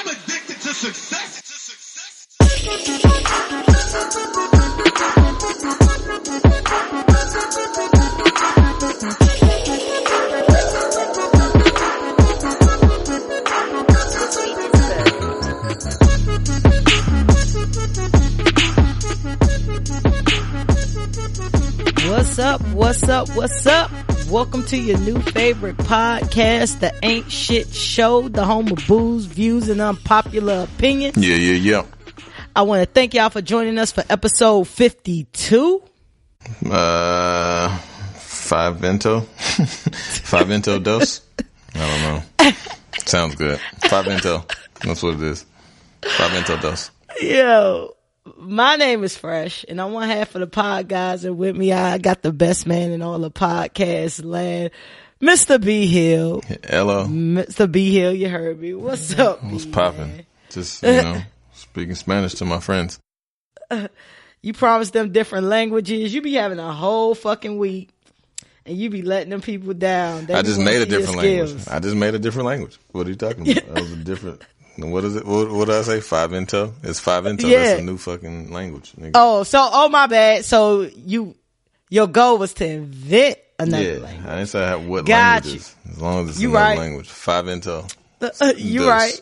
I'm addicted to success. What's up? What's up? What's up? Welcome to your new favorite podcast, The Ain't Shit Show, the home of booze, views, and unpopular opinions. Yeah. I want to thank y'all for joining us for episode 52. 5 Vento. 5 Vento dose. I don't know. Sounds good. 5 Vento. That's what it is. 5 Vento dose. Yo, my name is Fresh, and I'm one half of the pod guys, and with me I got the best man in all the podcast land, Mr. B Hill. Hello. Mr. B Hill, you heard me. What's up, What's B, popping? man? Just, speaking Spanish to my friends. You promised them different languages. You be having a whole fucking week, and you be letting them people down. I just made a different language. What are you talking about? That was a different... What is it? What did I say? 5 Vento? It's 5 Vento. Yeah. That's a new fucking language, nigga. Oh, my bad. So your goal was to invent another language. I didn't say what Got language you. it is. As long as it's You another right. language. 5 Vento. You Dos. right.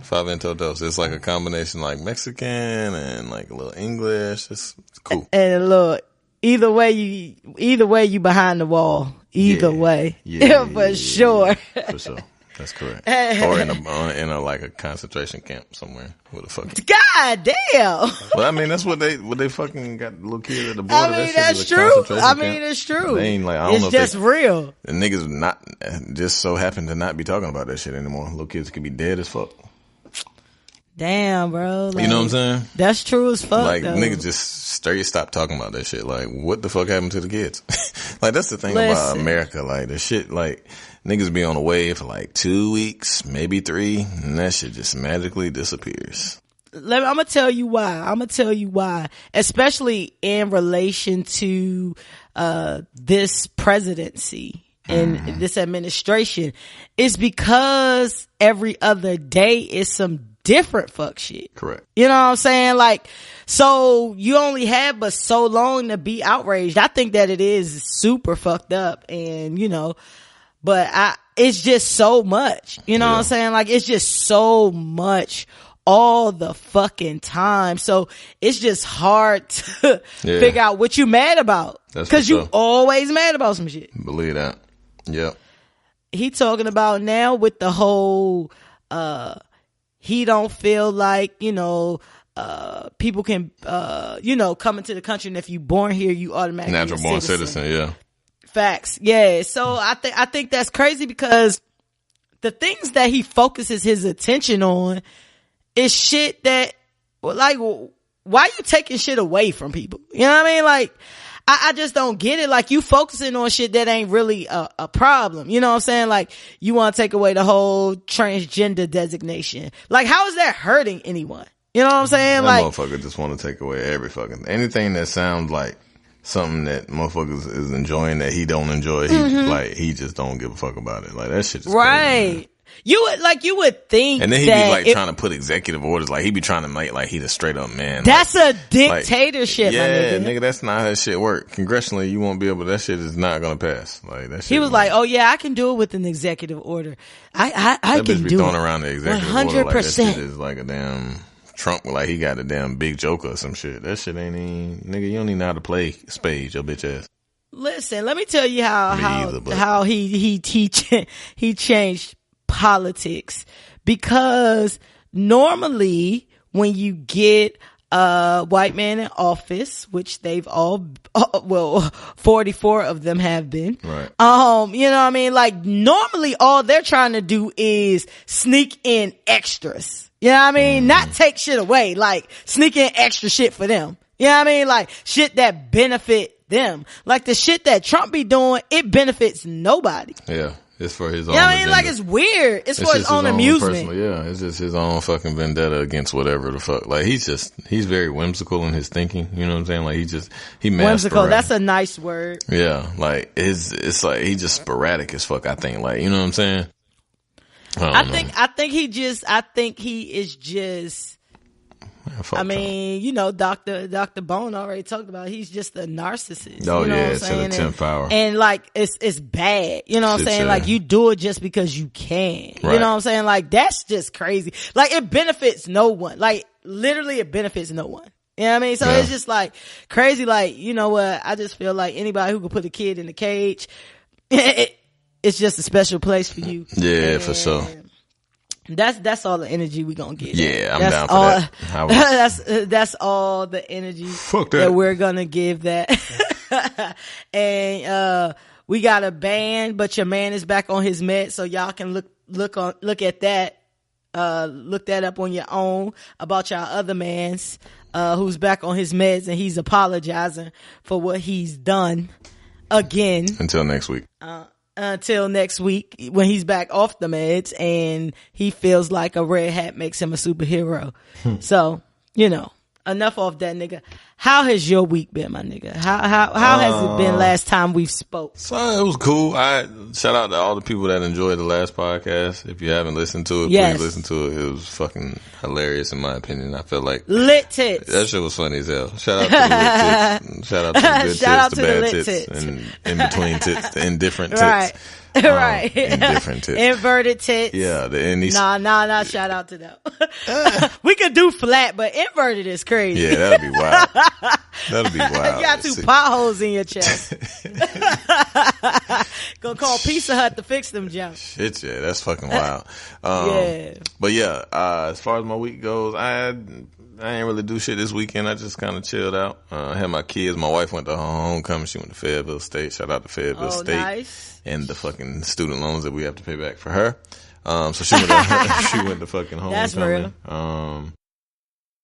5 Vento dos. It's like a combination like Mexican and like a little English. It's cool. And look, either way you behind the wall. Either way. Yeah. For sure. For sure. That's correct. Or in a like a concentration camp somewhere with a fucking. God damn. Well, I mean that's what they fucking got little kids at the border. I mean that's true. It's true. They ain't like I don't know. It's just real. The niggas not just so happen to not be talking about that shit anymore. Little kids could be dead as fuck. Damn, bro. Like, you know what I'm saying? That's true as fuck. Like though. niggas just straight stop talking about that shit. Like what the fuck happened to the kids? Like that's the thing about Listen. America. Like the shit like niggas be on the wave for like 2 weeks, maybe 3, and that shit just magically disappears. I'm gonna tell you why. Especially in relation to this presidency and this administration, is because every other day is some different fuck shit. Correct. You know what I'm saying? Like, so you only have but so long to be outraged. I think that it is super fucked up, and but it's just so much. You know what I'm saying? Like, it's just so much all the fucking time. So it's just hard to figure out what you mad about. Because you always mad about some shit. Believe that. Yep. He talking about now with the whole, he don't feel like, people can, come into the country, and if you born here, you automatically Natural born citizen, yeah. Facts. Yeah. So I think that's crazy, because the things that he focuses his attention on is shit that, like, why you taking shit away from people? You know what I mean? Like, I just don't get it. Like, you focusing on shit that ain't really a problem. You know what I'm saying? Like, you want to take away the whole transgender designation. Like, how is that hurting anyone? You know what I'm saying? That like, motherfucker just want to take away every fucking anything that sounds like something that motherfuckers is enjoying that he don't enjoy. He just don't give a fuck about it. Like, that shit is right. crazy, You would think, and then he that be like trying to put executive orders. Like he be trying to make like he the straight up man. That's like, a dictatorship. Yeah, my nigga. that's not how that shit work. Congressionally, you won't be able. That shit is not gonna pass. Like that shit. He was like, "Oh yeah, I can do it with an executive order. I that can bitch be do throwing it. around the executive order like that shit is like a damn Trump. Like he got a damn big joker or some shit. That shit ain't even nigga. You don't even know how to play spades, your bitch ass. Listen, let me tell you how he changed politics, because normally when you get a white man in office, which they've all 44 of them have been, right? You know what I mean? Like, normally all they're trying to do is sneak in extras. You know what I mean? Not take shit away, like sneak in extra shit for them. You know what I mean? Like shit that benefit them. Like the shit that Trump be doing, it benefits nobody. Yeah. It's for his own. You know what I mean? Agenda. Like, it's weird. It's for his own amusement. It's just his own fucking vendetta against whatever the fuck. Like, he's very whimsical in his thinking. You know what I'm saying? Like, he whimsical. That's a nice word. Yeah. Like, it's like, he just sporadic as fuck, I think. Like, you know what I'm saying? I think he is just. I mean, you know, Dr. Bone already talked about it. He's just a narcissist. Oh, you know yeah, what I'm it's saying? at the 10th hour. And like, it's bad. You know what I'm saying? Like, you do it just because you can. Right. You know what I'm saying? Like, that's just crazy. Like, it benefits no one. Like, literally, it benefits no one. You know what I mean? So it's just like crazy. Like, you know what? I just feel like anybody who could put a kid in a cage, it's just a special place for you. Yeah, for sure. That's all the energy we gonna get. Yeah, I'm down for that. That's all the energy that we're gonna give that. And we got a band, but your man is back on his meds, so y'all can look at that. Look that up on your own about y'all other mans who's back on his meds, and he's apologizing for what he's done again. Until next week. Until next week when he's back off the meds and he feels like a red hat makes him a superhero. So, you know, enough of that, nigga. How has your week been, my nigga? How has it been last time we've spoke? So it was cool. Shout out to all the people that enjoyed the last podcast. If you haven't listened to it, please listen to it. It was fucking hilarious in my opinion. I felt like lit tits. That shit was funny as hell. Shout out to the lit tits. Shout out to the good tits, the bad tits, and in between tits, the indifferent tits. Right. Right. Indifferent tits. Inverted tits. Yeah. Nah. Shout out to them. We could do flat, but inverted is crazy. Yeah, that'd be wild. That'd be wild. You got 2 potholes in your chest. Gonna call Pizza Hut to fix them jumps. Shit, yeah, that's fucking wild. But yeah, as far as my week goes, I ain't really do shit this weekend. I just kind of chilled out. I had my kids. My wife went to her homecoming. She went to Fayetteville State. Shout out to Fayetteville State. Nice. And the fucking student loans that we have to pay back for her. So she went to fucking homecoming. That's real.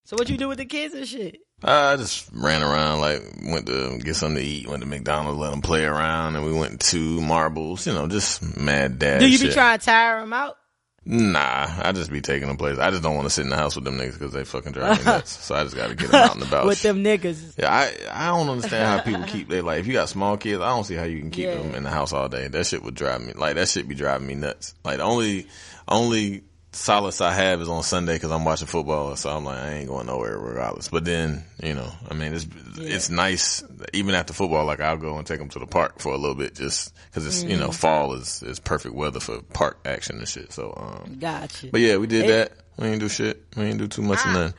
So what you do with the kids and shit? I just ran around, like went to get something to eat, went to McDonald's, let them play around, and we went to Marbles, you know, just mad dad Do you shit. be trying to tire them out? Nah, I just be taking them places. I just don't want to sit in the house with them niggas because they fucking drive me nuts. So I just got to get them out and about. With them niggas. Yeah, I don't understand how people keep they like. If you got small kids, I don't see how you can keep them in the house all day. That shit would drive me like that shit be driving me nuts. Like the only solace I have is on Sunday because I'm watching football, so I'm like I ain't going nowhere regardless. But then you know, I mean, it's nice even after football. Like I'll go and take them to the park for a little bit just because it's you know fall is perfect weather for park action and shit. So gotcha. But yeah, we did that. We ain't do shit. We ain't do too much of nothing.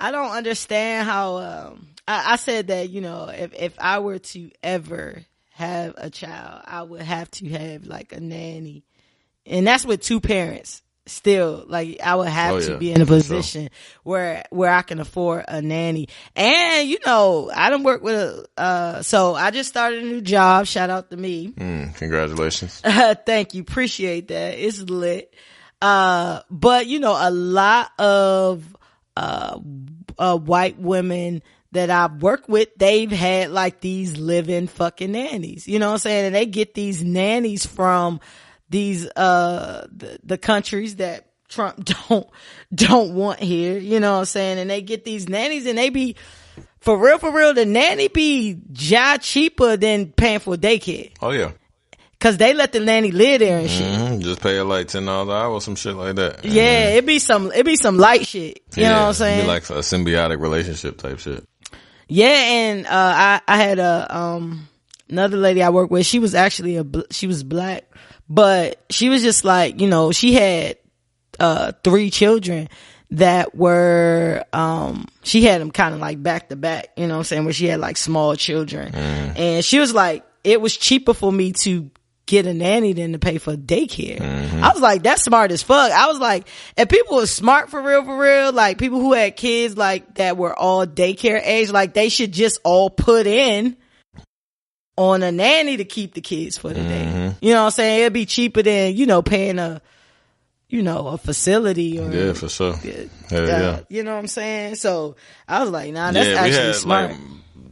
I don't understand how. I said that you know if I were to ever have a child, I would have to have like a nanny, and that's with 2 parents. Still, like I would have to be in a position where I can afford a nanny. And you know, I done work with so I just started a new job. Shout out to me. Congratulations. Thank you. Appreciate that. It's lit. But you know, a lot of white women that I've worked with, they've had like these living fucking nannies. You know what I'm saying? And they get these nannies from these the countries that Trump don't want here, you know what I'm saying? And they get these nannies and they be for real, the nanny be cheaper than paying for daycare. Oh yeah. Cause they let the nanny live there and shit. Just pay her like $10 an hour or some shit like that. Yeah, it be some light shit. You know what I'm saying? It be like a symbiotic relationship type shit. Yeah, and I had another lady I worked with. She was actually she was black. But she was just like, you know, she had 3 children that were she had them kind of like back to back, you know what I'm saying, where she had like small children. And she was like, it was cheaper for me to get a nanny than to pay for daycare. I was like, that's smart as fuck. I was like, if people were smart for real, like people who had kids like that were all daycare age, like they should just all put in on a nanny to keep the kids for the day. You know what I'm saying? It'd be cheaper than, you know, paying a facility or. Yeah, for sure. Yeah. You know what I'm saying? So I was like, nah, that's actually smart. Like,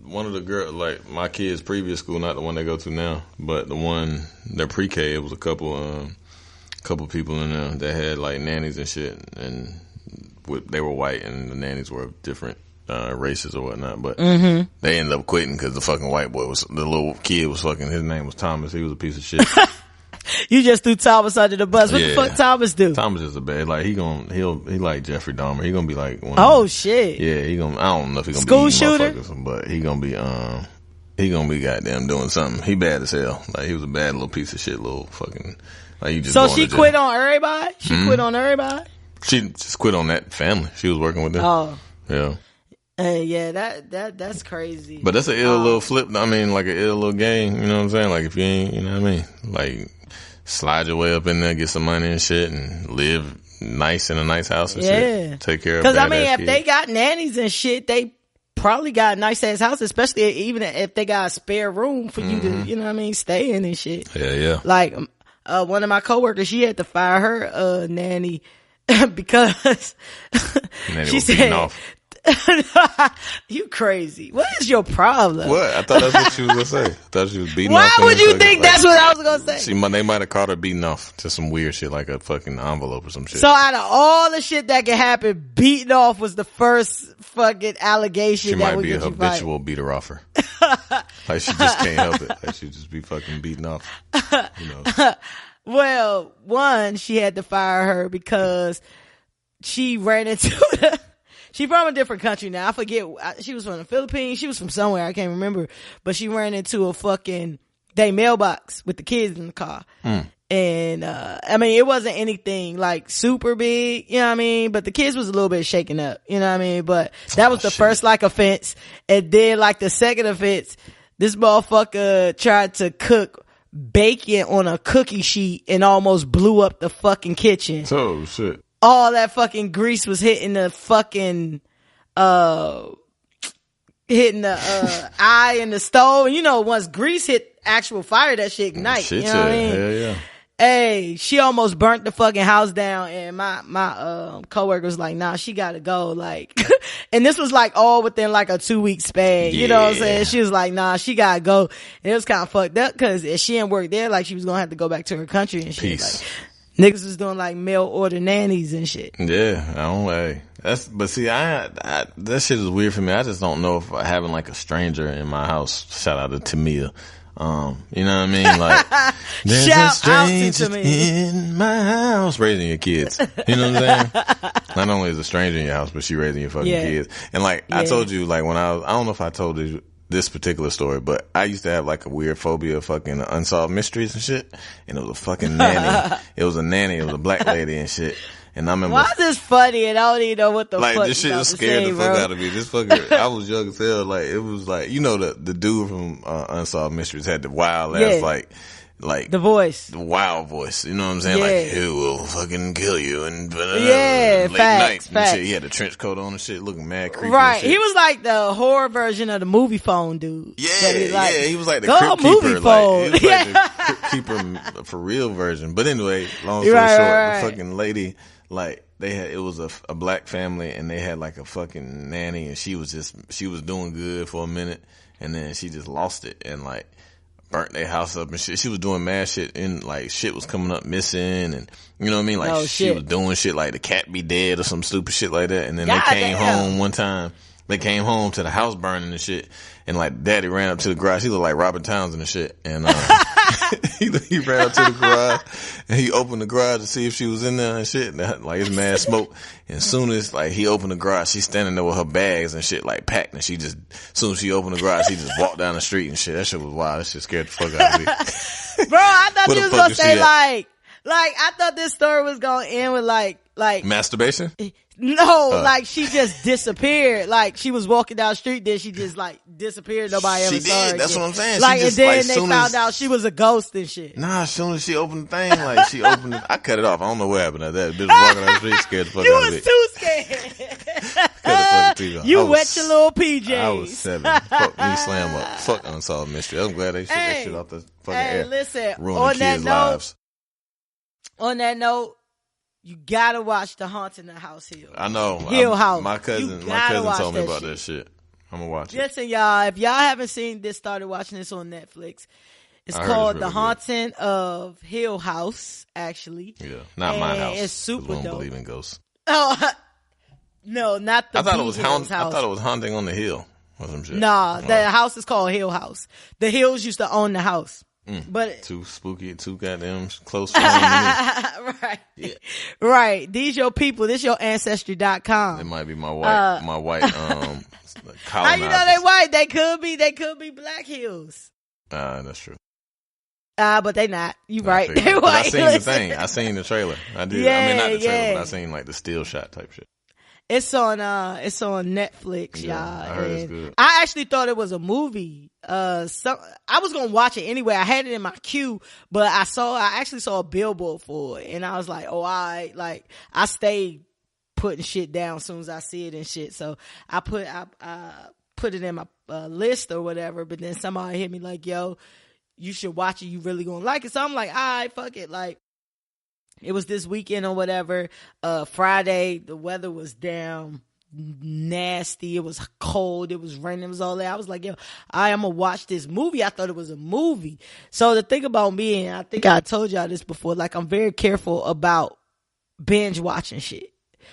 one of the girls, like my kids' previous school, not the one they go to now, but the one, their pre-K, it was a couple people in there that had like nannies and shit, and they were white and the nannies were different races or whatnot, but they ended up quitting because the fucking white boy the little kid was fucking, his name was Thomas, he was a piece of shit. You just threw Thomas under the bus. What the fuck Thomas do? Thomas is a bad. Like he like Jeffrey Dahmer. He gonna be like shit. Yeah, I don't know if he gonna school be shooter, but he gonna be goddamn doing something. He bad as hell. Like he was a bad little piece of shit, little fucking. Like you just. So she quit on everybody. Quit on everybody. She just quit on that family. She was working with them. Oh. Yeah. Yeah, that's crazy. But that's an ill little flip. I mean, like an ill little game. You know what I'm saying? Like if you ain't, you know what I mean? Like slide your way up in there, get some money and shit, and live nice in a nice house and shit. Take care of. Because I mean, if they got nannies and shit, they probably got a nice ass house, especially even if they got a spare room for you to, you know what I mean, stay in and shit. Yeah. Like one of my coworkers, she had to fire her nanny because she said. You crazy. What is your problem? What? I thought that's what she was gonna say. I thought she was beating Why off. Why would you think that's what I was gonna say? They might have caught her beating off to some weird shit like a fucking envelope or some shit. So out of all the shit that could happen, beating off was the first fucking allegation. She might be a habitual beater offer. Like she just can't help it. Like she just be fucking beating off. You know. Well, one, she had to fire her because she ran into the. She from a different country now. I forget. She was from the Philippines. She was from somewhere. I can't remember. But she ran into a fucking mailbox with the kids in the car. And, I mean, it wasn't anything like super big, you know what I mean? But the kids was a little bit shaken up, you know what I mean? But that was the first like offense. And then like the second offense, this motherfucker tried to cook bacon on a cookie sheet and almost blew up the fucking kitchen. Oh shit. All that fucking grease was hitting the fucking, eye in the stove. And you know, once grease hit actual fire, that shit ignite. You know what I mean? Hell yeah. Hey, she almost burnt the fucking house down, and my coworker was like, nah, she gotta go. Like, and this was like all within like a 2-week span. You know what I'm saying? She was like, nah, she gotta go. And it was kind of fucked up because if she didn't work there, like she was gonna have to go back to her country and shit. Peace. Like, niggas was doing like mail order nannies and shit. Yeah, I don't way. But see, I that shit is weird for me. I just don't know if having like a stranger in my house. Shout out to Tamia. You know what I mean? Like, there's a stranger in my house raising your kids. You know what I'm saying? Not only is a stranger in your house, but she raising your fucking kids. And like, I told you, like when I don't know if I told you this particular story, but I used to have like a weird phobia of fucking unsolved mysteries and shit. And it was a fucking nanny. It was a nanny. It was a black lady and shit. And I remember. Why is this funny? And I don't even know what the fuck. Like this shit was scared the fuck out of me. This fucker, I was young as hell. Like it was like, you know, the dude from Unsolved Mysteries had the wild ass like the voice, the wild voice. You know what I'm saying? Like he will fucking kill you and late night and shit. He had a trench coat on and shit, looking mad creepy. Right, he was like the horror version of the movie phone dude. Yeah, he was like the crypt keeper. Like, he was like the crypt keeper for real version. But anyway, long story short, the fucking lady. Like it was a black family and they had like a fucking nanny and she was doing good for a minute and then she just lost it and like burnt their house up and shit. She was doing mad shit and like shit was coming up missing and you know what I mean? Like she was doing shit like the cat be dead or some stupid shit like that. And then they came home one time. They came home to the house burning and shit. And like daddy ran up to the garage. He looked like Robert Townsend and shit. And, he ran up to the garage and he opened the garage to see if she was in there and shit. And, like it's mad smoke. And as soon as like he opened the garage, she's standing there with her bags and shit like packed. And she just, as soon as she opened the garage, she just walked down the street and shit. That shit was wild. That shit scared the fuck out of me. Bro, I thought you was gonna say like I thought this story was gonna end with like masturbation? No, like she just disappeared. Like she was walking down the street, then she just like disappeared. Nobody ever saw her. That's what I'm saying. Like she just, and then like, they found out she was a ghost and shit. Nah, as soon as she opened the thing, like she opened it, I cut it off. I don't know what happened at that. Bitch walking down the street, scared the fuck out of me. You was too scared. You wet your little PJs. I was 7. Fuck me, slam up. Fuck Unsolved Mystery. I'm glad they took that shit off the fucking air. Listen, ruining kids' lives. On that note, you gotta watch The Haunting of House Hill. I know. Hill House. My cousin told me about that shit. I'm gonna watch it. Listen, y'all, if y'all haven't seen this, started watching this on Netflix. It's called The Haunting of Hill House, actually. Yeah. Not my house. It's super dope. We don't believe in ghosts. Oh, no, not the I thought it was house. I thought it was Haunting on the Hill or some shit. Nah, the house is called Hill House. The Hills used to own the house. But too spooky, too goddamn close friends to me. right. Yeah. Right. These your people. This your ancestry.com. It might be my white colonizers. How you know they white? They could be Black Hills. That's true. But they not. You right. They white. I seen the thing. I seen the trailer. I did. Yeah, I mean, not the trailer, but I seen like the still shot type shit. It's on Netflix, y'all. I heard it's good. I actually thought it was a movie. I was gonna watch it anyway. I had it in my queue, but I actually saw a billboard for it, and I was like, oh, I stay putting shit down as soon as I see it and shit. So I put it in my list or whatever, but then somebody hit me like, yo, you should watch it. You really gonna like it. So I'm like, all right, fuck it. Like, it was this weekend or whatever. Friday, the weather was down nasty. It was cold. It was raining. It was all that. I was like, yo, I'm gonna watch this movie. I thought it was a movie. So the thing about me, and I think I told y'all this before, like, I'm very careful about binge watching shit.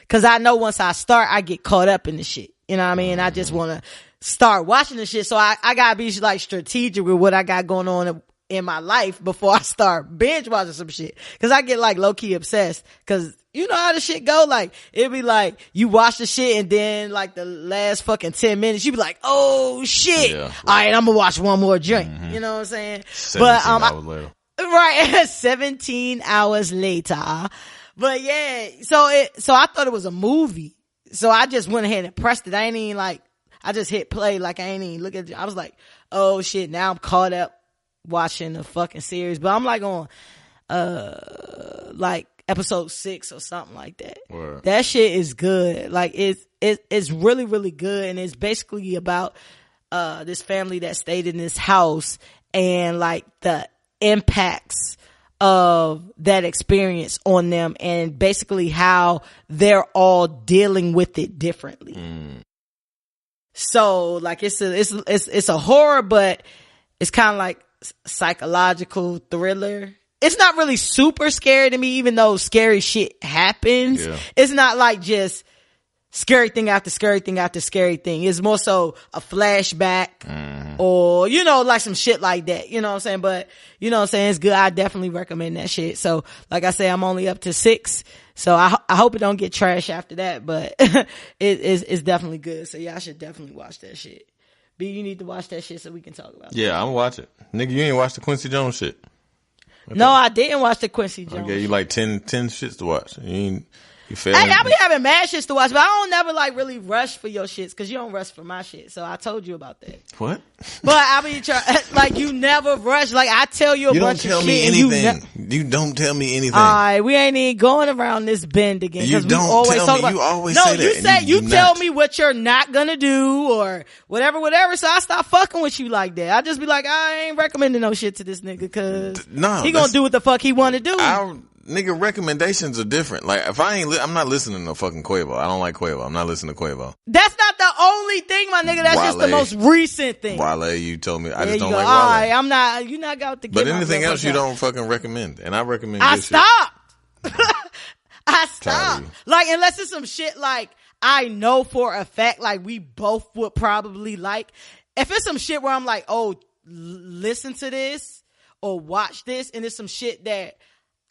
Cause I know once I start, I get caught up in the shit. You know what I mean? I just want to start watching the shit. So I gotta be like strategic with what I got going on in my life before I start binge watching some shit. Cause I get like low key obsessed. Cause you know how the shit go? Like, it'd be like, you watch the shit and then like the last fucking 10 minutes, you be like, oh shit. Yeah. All right, I'm gonna watch one more drink. You know what I'm saying? 17 hours later. Right. 17 hours later. But yeah, so I thought it was a movie. So I just went ahead and pressed it. I ain't even like, I just hit play. Like, I ain't even look at it. I was like, oh shit, now I'm caught up watching the fucking series. But I'm like on, like episode 6 or something like that. Word. That shit is good. Like, it's really, really good. And it's basically about, this family that stayed in this house and like the impacts of that experience on them and basically how they're all dealing with it differently. So like it's a horror, but it's kind of like psychological thriller. It's not really super scary to me, even though scary shit happens. Yeah. It's not like just scary thing after scary thing after scary thing. It's more so a flashback or, you know, like some shit like that. You know what I'm saying? But, you know what I'm saying? It's good. I definitely recommend that shit. So, like I say, I'm only up to 6. So I hope it don't get trash after that, but it's definitely good. So yeah, I should definitely watch that shit. B, you need to watch that shit so we can talk about it. Yeah, I'm gonna watch it. Nigga, you ain't watched the Quincy Jones shit. No, I didn't watch the Quincy Jones. I gave you like 10 shits to watch. You hey, I be having mad shits to watch, but I don't never like really rush for your shits because you don't rush for my shit. So I told you about that. What? But I be like, you never rush. Like, I tell you a bunch of shit. You don't tell me anything. You don't tell me anything. All right, we ain't even going around this bend again. You don't always tell talk me. About, you always no, say that. You say you tell me what you're not gonna do or whatever. So I stop fucking with you like that. I just be like, I ain't recommending no shit to this nigga because he gonna do what the fuck he want to do. Nigga, recommendations are different. Like, if I'm not listening to fucking Quavo. I don't like Quavo. I'm not listening to Quavo. That's not the only thing, my nigga. That's just the most recent thing. Wale, you told me. I just don't go. like All Wale. right, I'm not, you not got to get But anything else you don't fucking recommend. And I recommend I good stopped. I stopped. Like, unless it's some shit like I know for a fact, like we both would probably like. If it's some shit where I'm like, oh, listen to this or watch this, and it's some shit that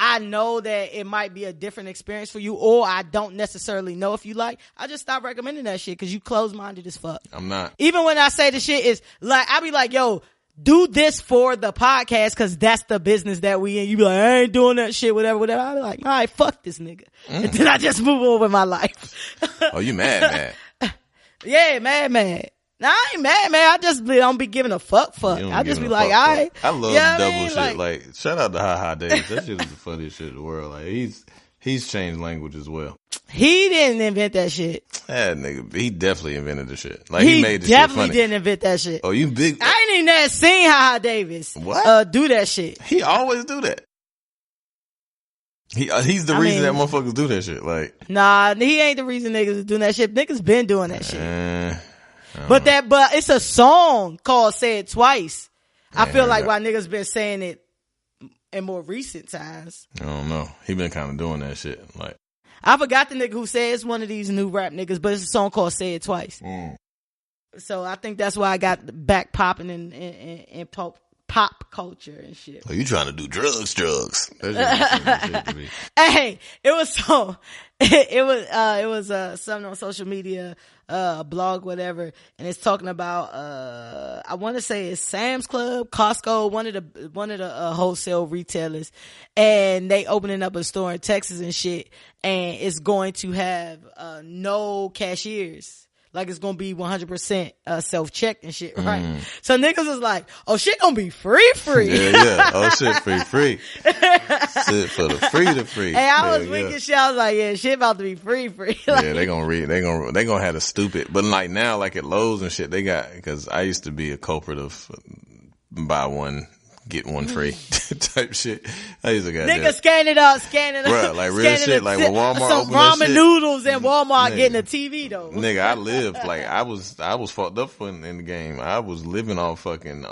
I know that it might be a different experience for you, or I don't necessarily know if you like, I just stop recommending that shit because you close-minded as fuck. I'm not. Even when I say the shit is like, I be like, yo, do this for the podcast because that's the business that we in. You be like, I ain't doing that shit, whatever. I be like, all right, fuck this nigga. And then I just move on with my life. Oh, you mad? Yeah, mad. Nah, I ain't mad, man. I just don't be giving a fuck. I just be like, all right. I love double shit. Like, shout out to Ha Davis. That shit is the funniest shit in the world. Like, he's changed language as well. He didn't invent that shit. That nigga, he definitely invented the shit. Like, he made the shit funny. He definitely didn't invent that shit. Oh, you big. I ain't even never seen Ha Davis. What? Do that shit. He always do that. He's the reason that motherfuckers do that shit. Like, nah, he ain't the reason niggas is doing that shit. Niggas been doing that shit. But it's a song called Say It Twice. I feel like why niggas been saying it in more recent times. I don't know. He been kind of doing that shit. Like, I forgot the nigga who said it's one of these new rap niggas, but it's a song called Say It Twice. So I think that's why I got back popping in pop culture and shit. Oh, you trying to do drugs? That's just shit to me. Hey, it was something on social media, blog, whatever, and it's talking about I want to say it's Sam's Club, Costco, one of the wholesale retailers, and they opening up a store in Texas and shit, and it's going to have no cashiers. Like it's gonna be 100% self-check and shit, right? So niggas was like, oh shit gonna be free. Yeah. Oh shit, free. Shit for the free. Hey, I was winking shit. I was like, yeah, shit about to be free. Like, yeah, they gonna have the stupid. But like now, like at Lowe's and shit, they got, cause I used to be a culprit of buy one, get one free type shit. I used to get nigga scan it up. Bruh, like real shit. Like when Walmart some opened ramen that shit, noodles and Walmart getting a TV though. Nigga, I lived like I was fucked up in the game. I was living off fucking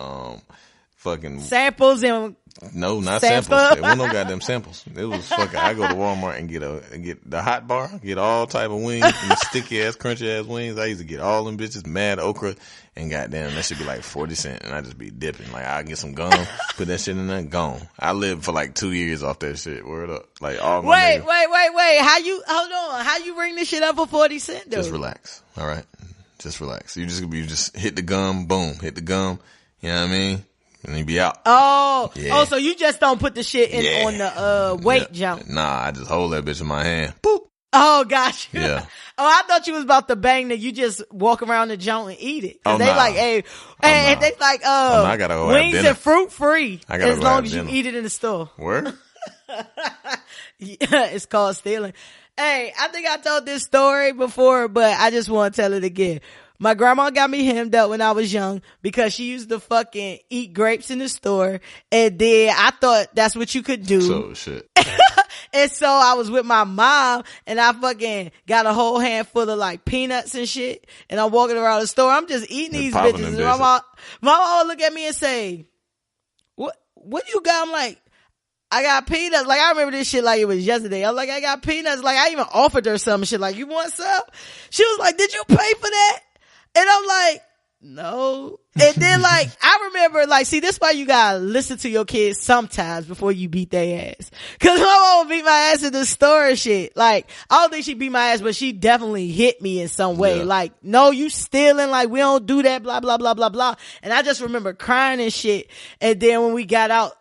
samples and no, not samples. There wasn't no goddamn samples. It was fucking. I go to Walmart and get the hot bar, get all type of wings, and the sticky ass, crunchy ass wings. I used to get all them bitches, mad okra, and goddamn that should be like 40 cents, and I just be dipping. Like I get some gum, put that shit in there, gone. I lived for like 2 years off that shit. Word up, like all my wait. How you ring this shit up for 40 cents? Though? Just relax, all right. Just relax. You just hit the gum, boom, hit the gum. You know what I mean? And you be out. Oh, so you just don't put the shit in on the weight jump? Nah, I just hold that bitch in my hand. Boop. Oh, gosh. Yeah. Oh, I thought you was about to bang that you just walk around the joint and eat it. Oh, they nah. like, hey, and they like, I gotta go wings and fruit free. As long as you dinner. eat it in the store. Where? Yeah, it's called stealing. Hey, I think I told this story before, but I just want to tell it again. My grandma got me hemmed up when I was young because she used to fucking eat grapes in the store, and then I thought that's what you could do. So shit. And so I was with my mom, and I fucking got a whole handful of like peanuts and shit, and I'm walking around the store. I'm just eating these bitches. And my mom would look at me and say, what do you got? I'm like, I got peanuts. Like, I remember this shit like it was yesterday. I was like, I got peanuts. Like, I even offered her some shit. Like, you want some? She was like, did you pay for that? And I'm like, no. And then like, I remember like, see, this is why you gotta listen to your kids sometimes before you beat their ass. Cause my mom beat my ass in the store and shit. Like, I don't think she beat my ass, but she definitely hit me in some way. Yeah. Like, no, you stealing. Like, we don't do that, blah, blah, blah, blah, blah. And I just remember crying and shit. And then when we got out,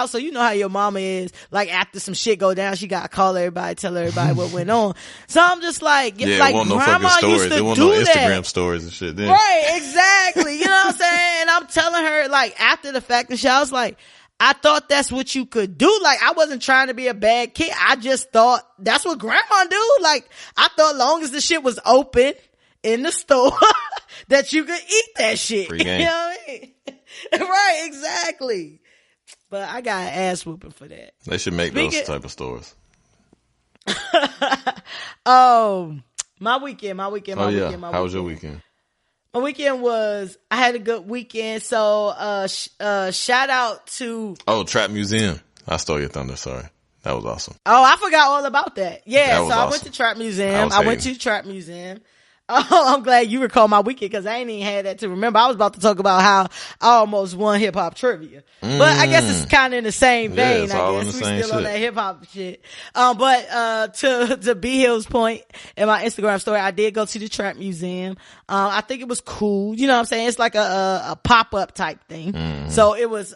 so you know how your mama is, like after some shit go down, she gotta call everybody, tell everybody what went on. So I'm just like, yeah, like no grandma used to do no Instagram that. Stories and shit then. Right, exactly. You know what I'm saying? And I'm telling her like after the fact and shit, I was like, I thought that's what you could do. Like I wasn't trying to be a bad kid. I just thought that's what grandma do. Like I thought long as the shit was open in the store that you could eat that shit. Free game. You know what I mean? Right, exactly. But I got an ass whooping for that. They should make those type of stores. My weekend. How was your weekend? My weekend was, I had a good weekend. So, shout out to. Oh, Trap Museum. I stole your thunder. Sorry. That was awesome. Oh, I forgot all about that. Yeah. That was awesome. I went to Trap Museum. I went to Trap Museum. Oh, I'm glad you recall my weekend because I ain't even had that to remember. I was about to talk about how I almost won hip hop trivia, but I guess it's kind of in the same vein. Yeah, I guess we still on that hip hop shit. But to B Hill's point in my Instagram story, I did go to the Trap Museum. I think it was cool. You know what I'm saying? It's like a pop up type thing. So it was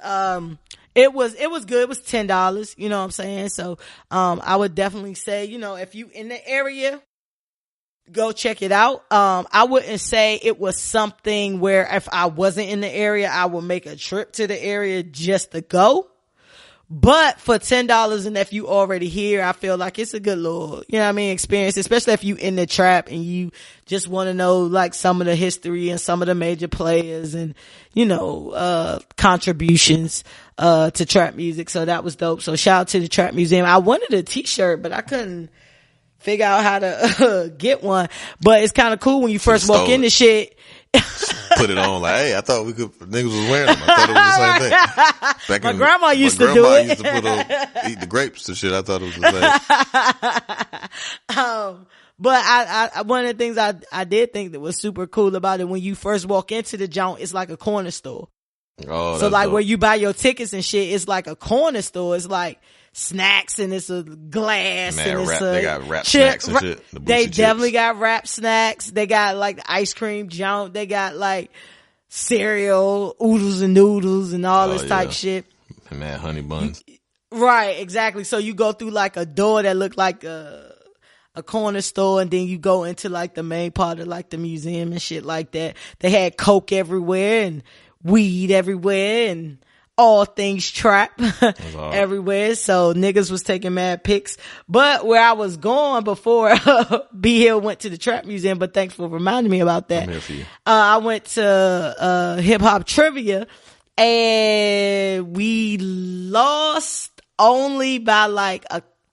it was good. It was $10. You know what I'm saying? So I would definitely say, you know, if you in the area, go check it out. I wouldn't say it was something where if I wasn't in the area, I would make a trip to the area just to go. But for $10 and if you already here, I feel like it's a good little, you know what I mean, experience, especially if you in the trap and you just want to know like some of the history and some of the major players and, you know, contributions, to trap music. So that was dope. So shout out to the Trap Museum. I wanted a t-shirt, but I couldn't figure out how to get one. But it's kind of cool when you first walk in the shit. Put it on like, hey, I thought niggas was wearing them. I thought it was the same thing. My grandma used to do it. Used to put on, eat the grapes and shit. I thought it was the same. But I one of the things I did think that was super cool about it, when you first walk into the joint, it's like a corner store. Oh, so like dope. where you buy your tickets and shit, it's like a corner store. It's like snacks and it's a glass Man, and it's they got wrap snacks and shit. They definitely got wrap snacks. They got like the ice cream junk. They got like cereal, oodles and noodles and all this type shit. Man, honey buns. Right, exactly. So you go through like a door that looked like a corner store, and then you go into like the main part of like the museum and shit like that. They had coke everywhere and weed everywhere and all things trap everywhere. So niggas was taking mad pics. But where I was going before B Hill went to the trap museum, but thanks for reminding me about that. I'm here for you. I went to hip hop trivia and we lost only by like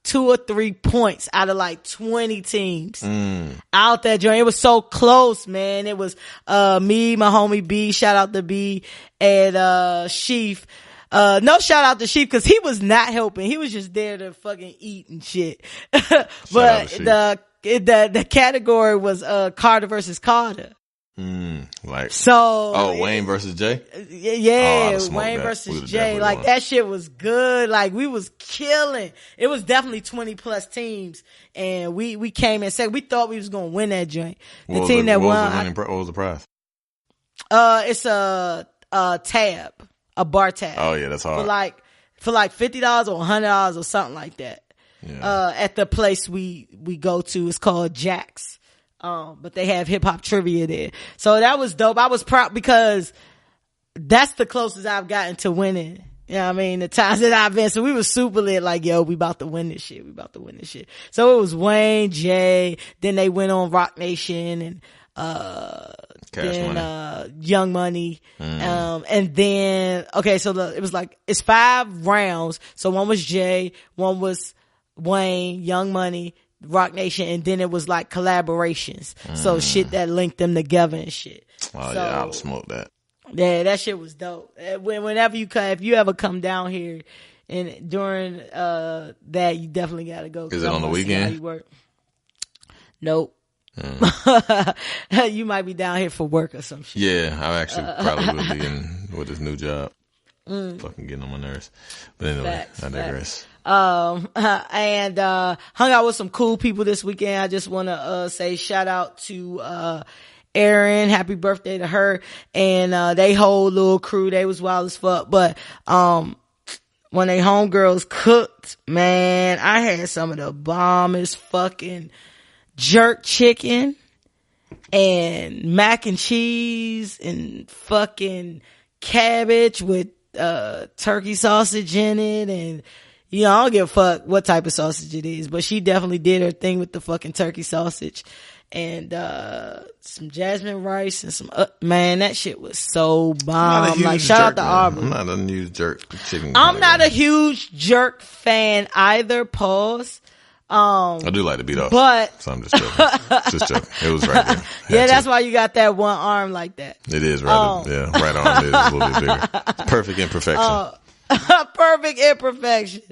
2 or 3 points out of like 20 teams out that joint. It was so close, man. It was me, my homie B, shout out to B, and Sheaf. No shout out to Sheaf because he was not helping. He was just there to fucking eat and shit. But the category was Carter versus Carter. Like so Wayne versus Jay. Yeah, Wayne versus Jay. Like that shit was good. Like we was killing. It was definitely 20 plus teams, and we came in second. We thought we was gonna win that joint. The team that won. What was the prize? It's a tab, a bar tab. Oh yeah, that's hard. For like $50 or $100 or something like that. Yeah. At the place we go to, it's called Jack's. But they have hip hop trivia there. So that was dope. I was proud because that's the closest I've gotten to winning. You know what I mean? The times that I've been. So we was super lit, like, yo, we about to win this shit. We about to win this shit. So it was Wayne, Jay, then they went on Rock Nation and, Young Money. And then, okay, so it was like, it's 5 rounds. So one was Jay, one was Wayne, Young Money, Rock Nation, and then it was like collaborations. So shit that linked them together and shit. Oh yeah, I would smoke that. Yeah, that shit was dope. Whenever you come, if you ever come down here and during that, you definitely gotta go. Is it on the weekend? Nope. You might be down here for work or some shit. Yeah, I actually probably would be in with this new job. Fucking getting on my nerves. But anyway, I digress. And hung out with some cool people this weekend. I just want to say shout out to Erin, happy birthday to her, and they whole little crew. They was wild as fuck. But when they homegirls cooked, man, I had some of the bombest fucking jerk chicken and mac and cheese and fucking cabbage with turkey sausage in it. And you know, I don't give a fuck what type of sausage it is, but she definitely did her thing with the fucking turkey sausage and some jasmine rice and some man, that shit was so bomb. Like shout out to Aubrey. I'm not a huge jerk chicken. I'm not a huge jerk fan either. Pause. I do like to beat off, but so I'm just joking. Just joking. It was right there. Yeah, that's why you got that one arm like that. It is right. Yeah, right arm is a little bit bigger. Perfect imperfection. Perfect imperfection.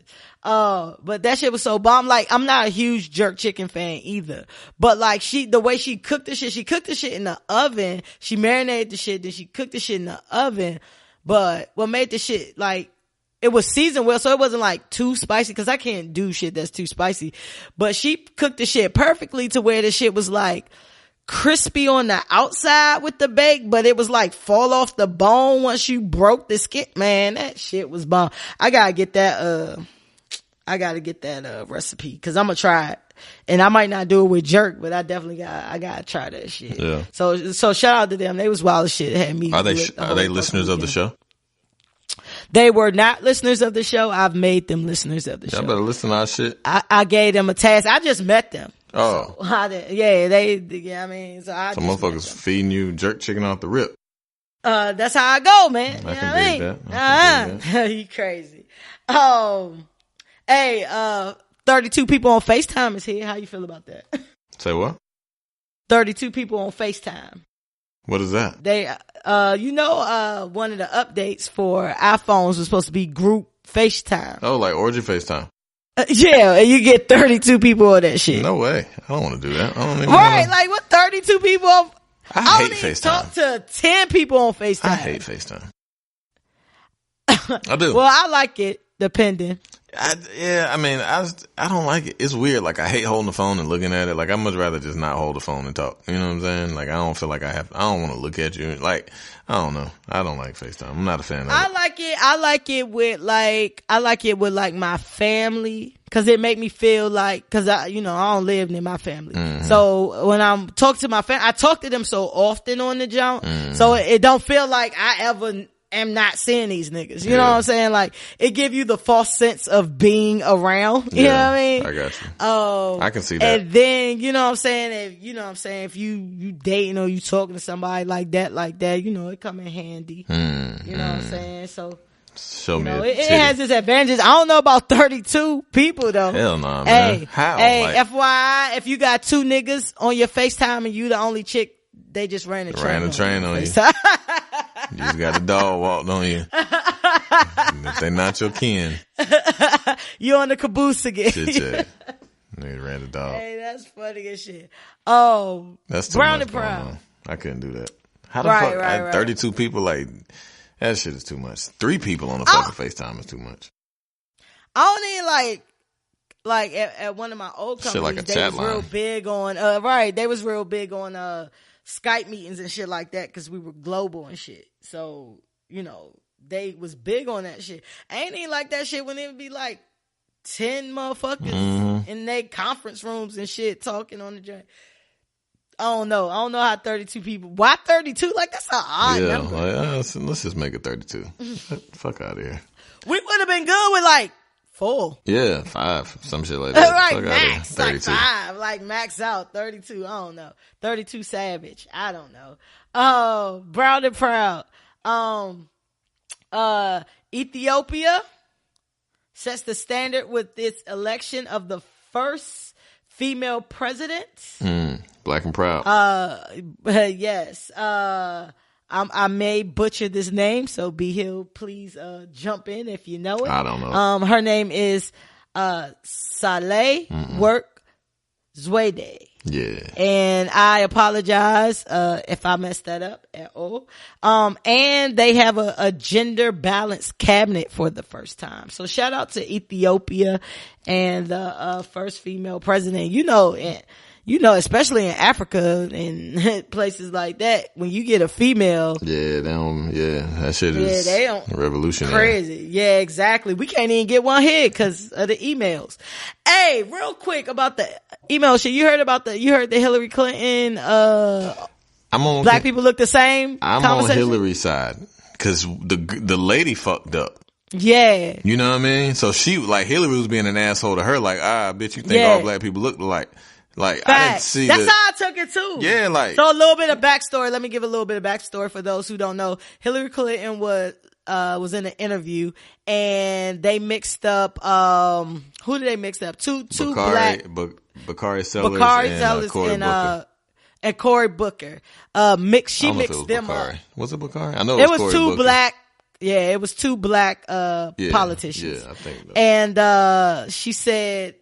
But that shit was so bomb. Like, I'm not a huge jerk chicken fan either. But like the way she cooked the shit in the oven. She marinated the shit, then she cooked the shit in the oven. But what made the shit like, it was seasoned well, so it wasn't like too spicy, cause I can't do shit that's too spicy. But she cooked the shit perfectly to where the shit was like crispy on the outside with the bake, but it was like fall off the bone once you broke the skin. Man, that shit was bomb. I gotta get that recipe, cause I'm gonna try it. And I might not do it with jerk, but I definitely gotta try that shit. Yeah. So shout out to them. They was wild as shit. Had me. Are they listeners of the show? They were not listeners of the show. I've made them listeners of the show. Y'all better listen to our shit. I gave them a task. I just met them. Oh. So I mean, so I some motherfuckers feeding you jerk chicken off the rip. That's how I go, man. I can dig that. You crazy. Hey, 32 people on FaceTime is here. How you feel about that? Say what? 32 people on FaceTime. What is that? They, one of the updates for iPhones was supposed to be group FaceTime. Oh, like orgy FaceTime. Yeah, and you get 32 people on that shit. No way. I don't want to do that. I don't even like what 32 people on? I hate FaceTime. FaceTime. Talk to 10 people on FaceTime. I hate FaceTime. I do. Well, I like it, depending. I don't like it. It's weird. Like, I hate holding the phone and looking at it. Like, I'd much rather just not hold the phone and talk. You know what I'm saying? Like, I don't feel like I don't want to look at you. Like, I don't know. I don't like FaceTime. I'm not a fan of it. I like it with like my family. Cause it make me feel like, cause I don't live near my family. Mm-hmm. So when I'm talking to my family, I talk to them so often on the jump. Mm-hmm. So it don't feel like I ever am not seeing these niggas. You know what I'm saying? Like, it give you the false sense of being around. You know what I mean? I got you. I can see that. And then, you know what I'm saying? If you dating or you talking to somebody like that, it come in handy. Mm-hmm. You know what I'm saying? So, show me it has its advantages. I don't know about 32 people though. Hell no, man. Hey, how? FYI, if you got 2 niggas on your FaceTime and you the only chick, they just ran a train on you. You just got a dog walked on you. If they not your kin, you on the caboose again. Shit. Nigga ran the dog. Hey, that's funny as shit. Oh, that's too Brown much and Proud. I couldn't do that. How the fuck? Right. 32 people, like, that shit is too much. 3 people on the fucking FaceTime is too much. I only like at one of my old companies, like they was real big on they was real big on Skype meetings and shit like that because we were global and shit. So, they was big on that shit. I ain't even like that shit when it would be like 10 motherfuckers in their conference rooms and shit talking on the joint. I don't know how 32 people. Why 32? Like, that's an odd number. Let's just make it 32. Fuck out of here. We would have been good with like 4. Yeah, 5. Some shit like that. Right, max. Like 5. Like, max out. 32. I don't know. 32 Savage. I don't know. Oh, Brown and Proud. Ethiopia sets the standard with its election of the first female president. Black and proud. Yes. I may butcher this name, so Be Hill, please jump in if you know it. I don't know. Her name is Saleh Work Zwede. Yeah. And I apologize if I messed that up at all. And they have a gender balanced cabinet for the first time. So shout out to Ethiopia and the first female president. Especially in Africa and places like that, when you get a female. That shit is revolutionary. Crazy. Yeah, exactly. We can't even get one here because of the emails. Hey, real quick about the email shit. You heard the Hillary Clinton, black people look the same? I'm on Hillary's side because the lady fucked up. Yeah. You know what I mean? So Hillary was being an asshole to her, like, bitch, you think all black people look alike. Like, I didn't see that's how I took it too. Yeah, like. So a little bit of backstory. Let me give a little bit of backstory for those who don't know. Hillary Clinton was in an interview and they mixed up, who did they mix up? Two black. Bakari Sellers and Cory Booker. She mixed them up. Was it Bakari? I know it was Cory two Booker. black. Yeah, it was 2 black, politicians. Yeah, I think so. And, she said,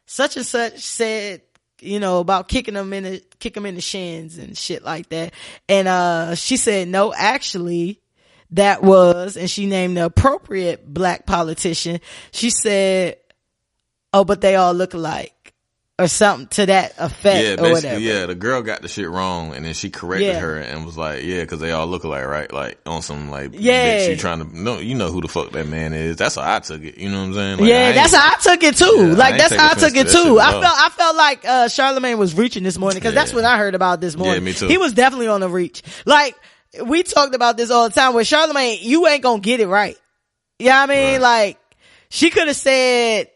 such and such said, about kicking them in the shins and shit like that. And, she said, no, actually, that was, and she named the appropriate black politician. She said, oh, but they all look alike. Or something to that effect or whatever. Yeah, the girl got the shit wrong and then she corrected her and was like, cause they all look alike, right? Like, on some bitch, you trying to, no, you know who the fuck that man is. That's how I took it. You know what I'm saying? Like, that's how I took it too. Yeah, like, that's how I took it too. I felt like, Charlamagne was reaching this morning cause that's what I heard about this morning. Yeah, me too. He was definitely on the reach. Like, we talked about this all the time with Charlamagne, you ain't gonna get it right. You know what I mean? Right. Like, she could have said,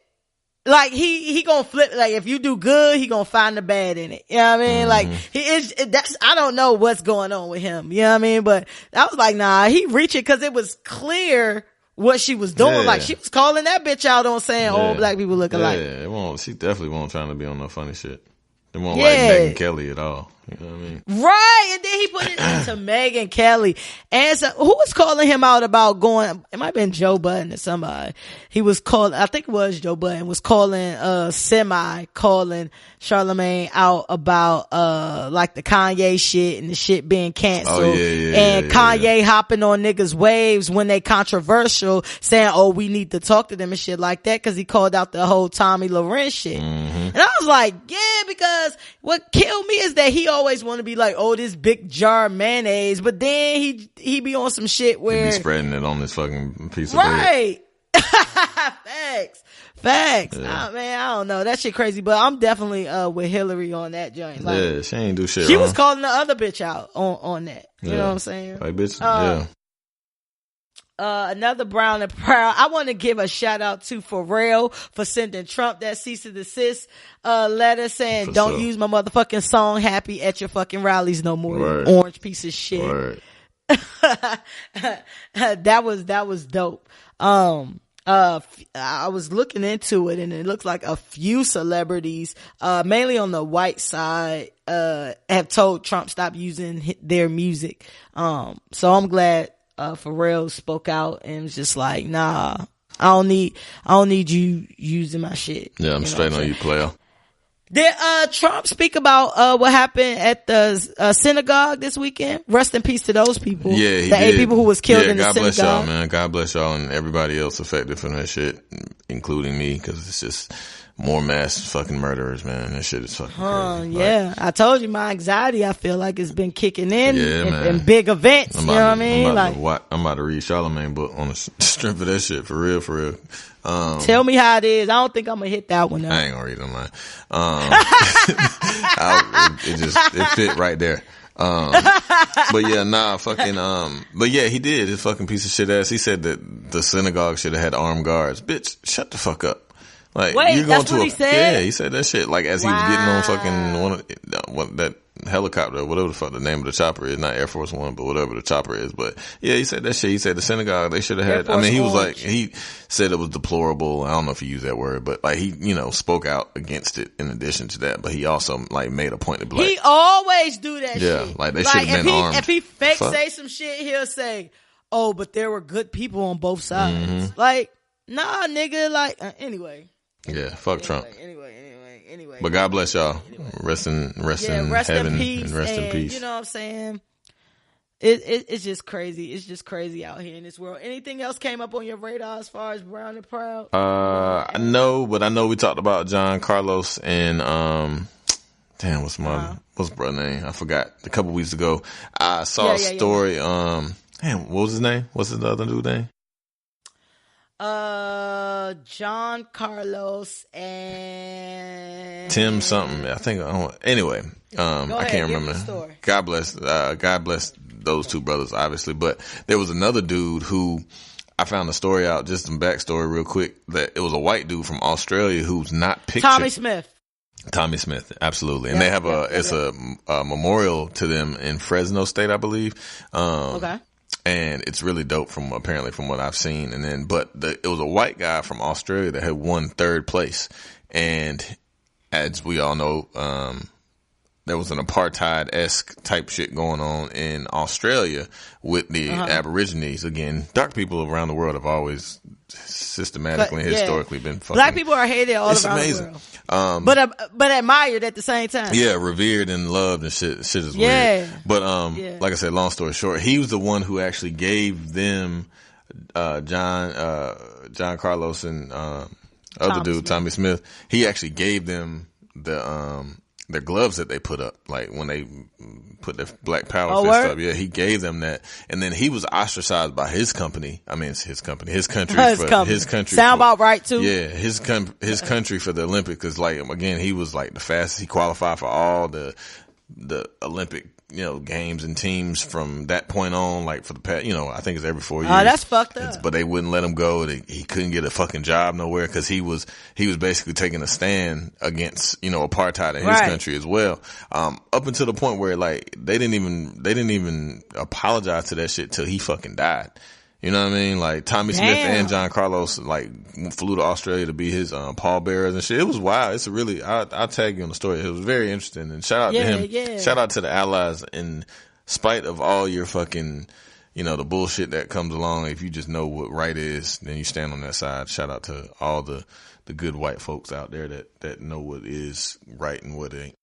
like, he gonna flip, like, if you do good, he gonna find the bad in it. You know what I mean? Like, I don't know what's going on with him. You know what I mean? But I was like, nah, he reaching cause it was clear what she was doing. Yeah. Like, she was calling that bitch out on saying all black people look alike. Yeah, she definitely won't trying to be on no funny shit. It won't like Megyn Kelly at all. You know what I mean? Right. And then then he put it into Megyn Kelly. And so, who was calling him out about going, it might have been Joe Budden or somebody. He was calling, I think it was Joe Budden, was calling, calling Charlamagne out about, like the Kanye shit and the shit being canceled. Oh, and Kanye hopping on niggas' waves when they controversial, saying, oh, we need to talk to them and shit like that, cause he called out the whole Tommy Loren shit. And I was like, yeah, because what killed me is that he always want to be like, oh, this big jar of mayonnaise, but then he be on some shit where he be spreading it on this fucking piece of bread. Right. Facts. Yeah. Oh, man, I don't know. That shit crazy, but I'm definitely with Hillary on that joint. Like, yeah, she ain't do shit she wrong. was calling the other bitch out on that. You know what I'm saying? Like, bitch, yeah. Another Brown and Proud. I want to give a shout out to Pharrell for sending Trump that cease and desist letter saying, don't use my motherfucking song Happy at your fucking rallies no more. Right. Orange piece of shit. Right. That was dope. I was looking into it and it looks like a few celebrities, mainly on the white side, have told Trump stop using their music. So I'm glad, Pharrell spoke out and was just like, nah, I don't need you using my shit. Yeah, I'm straight on you, player. Did Trump speak about what happened at the synagogue this weekend? Rest in peace to those people. Yeah, he the 8 did. people who was killed in the God synagogue. bless y'all, man. God bless y'all and everybody else affected from that shit, including me, because it's just more mass fucking murderers, man. That shit is fucking crazy. Yeah, I told you my anxiety, I feel like it's been kicking in big events. You know what I mean? I'm about to read Charlamagne book on the strength of that shit, for real. Tell me how it is. I don't think I'm gonna hit that one. I ain't gonna read it online. It fit right there. But yeah, but yeah, he did. His fucking piece of shit ass. He said that the synagogue should have had armed guards. Bitch, shut the fuck up. Like, wait, you're going that's to what he said? Yeah, he said that shit. Like, as he was getting on fucking that helicopter, whatever the fuck the name of the chopper is, not Air Force One, but whatever the chopper is. But yeah, he said that shit. He said the synagogue, they should have had, I mean, he was like, he said it was deplorable. I don't know if he used that word, but like he, spoke out against it in addition to that, but he also like made a point to be like, he always do that shit. Yeah, like they should have been armed. If he say some shit, he'll say, oh, but there were good people on both sides. Like, nah, nigga, like, anyway. Yeah, fuck Trump. Anyway. But God bless y'all. Rest in heaven in peace, and rest in peace. You know what I'm saying? It's just crazy. It's just crazy out here in this world. Anything else came up on your radar as far as Brown and Proud? I know we talked about John Carlos and damn, what's brother name? I forgot. A couple weeks ago, I saw a story. Damn, what was his name? What's the other dude's name? John Carlos and Tim something. I think. Anyway, I can't remember. God bless those two brothers, obviously. But there was another dude who I found the story out. Just some backstory, real quick. That it was a white dude from Australia who's not pictured. Tommy Smith, absolutely. And they have a memorial to them in Fresno State, I believe. Okay. And it's really dope from what I've seen. And then, it was a white guy from Australia that had won 3rd place. And as we all know, there was an apartheid-esque type shit going on in Australia with the Aborigines. Again, dark people around the world have always systematically and historically been fucking. Black people are hated all around the world. But admired at the same time. Yeah, revered and loved and shit is weird. But like I said, long story short, he was the one who actually gave them John Carlos and other dude, Tommy Smith. He actually gave them their gloves that they put up, like when they put their Black Power fist up. Yeah, he gave them that, and then he was ostracized by his company. I mean, it's his country. His country. Sound about right too. Yeah, his country for the Olympics, because like again, he was like the fastest. He qualified for all the Olympic games and teams from that point on, like for the past, I think it's every 4 years. Oh, that's fucked up. But they wouldn't let him go. He couldn't get a fucking job nowhere because he was basically taking a stand against, apartheid in his country as well. Up until the point where like they didn't even apologize to that shit till he fucking died. You know what I mean? Like Tommy Smith and John Carlos like flew to Australia to be his pallbearers and shit. It was wild. It's a really I'll tag you on the story. It was very interesting. And shout out to him. Yeah. Shout out to the allies in spite of all your fucking, the bullshit that comes along, if you just know what right is, then you stand on that side. Shout out to all the good white folks out there that know what is right and what ain't.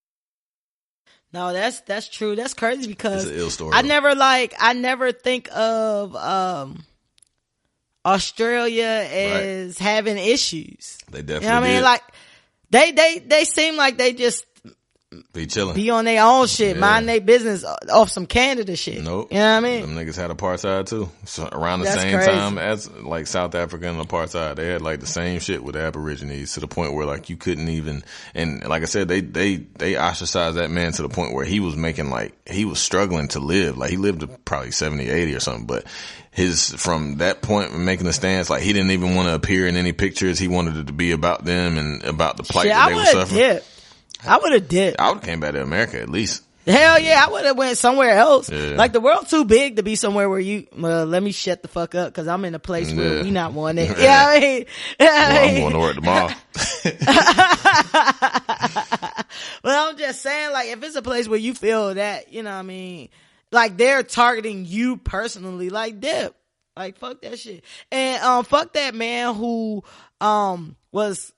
No, that's true. That's crazy because it's an ill story, I never think of Australia as having issues. They definitely you know what I mean? Like they seem like they just be chilling, be on their own shit, mind their business off some Canada shit. Nope. You know what I mean? Them niggas had apartheid too. So around the same crazy. time as like South Africa and apartheid, they had like the same shit with the Aborigines to the point where like you couldn't even, and like I said, they ostracized that man to the point where he was making he was struggling to live. Like he lived to probably 70, 80 or something, but from that point making a stance, like he didn't even want to appear in any pictures. He wanted it to be about them and about the plight that they were suffering. I would have dipped. I would have came back to America at least. Hell yeah, I would have went somewhere else. Yeah. Like the world too big to be somewhere where let me shut the fuck up because I'm in a place where we not wanted. Yeah, you know what I mean? Well, I'm going to work tomorrow. Well, I'm just saying, like, if it's a place where you feel that, you know what I mean, like they're targeting you personally, like dip. Like fuck that shit. And fuck that man who was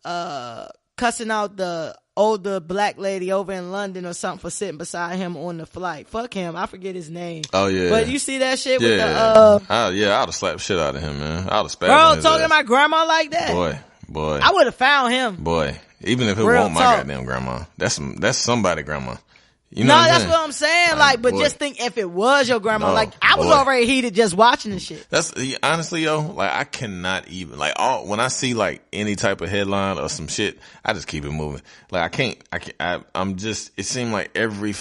cussing out the older black lady over in London or something for sitting beside him on the flight. Fuck him. I forget his name. Oh yeah. But you see that shit with the I would have slapped shit out of him, man. I would have spazzed bro on his talking ass. about grandma like that. Boy. I would have found him. Boy. Even if it Real won't my talk. goddamn grandma. That's somebody grandma. You know That's what I'm saying. Like, but just think if it was your grandma, I was already heated just watching the shit. That's honestly, yo, like I cannot even when I see like any type of headline or some shit, I just keep it moving. Like I'm just, it seemed like every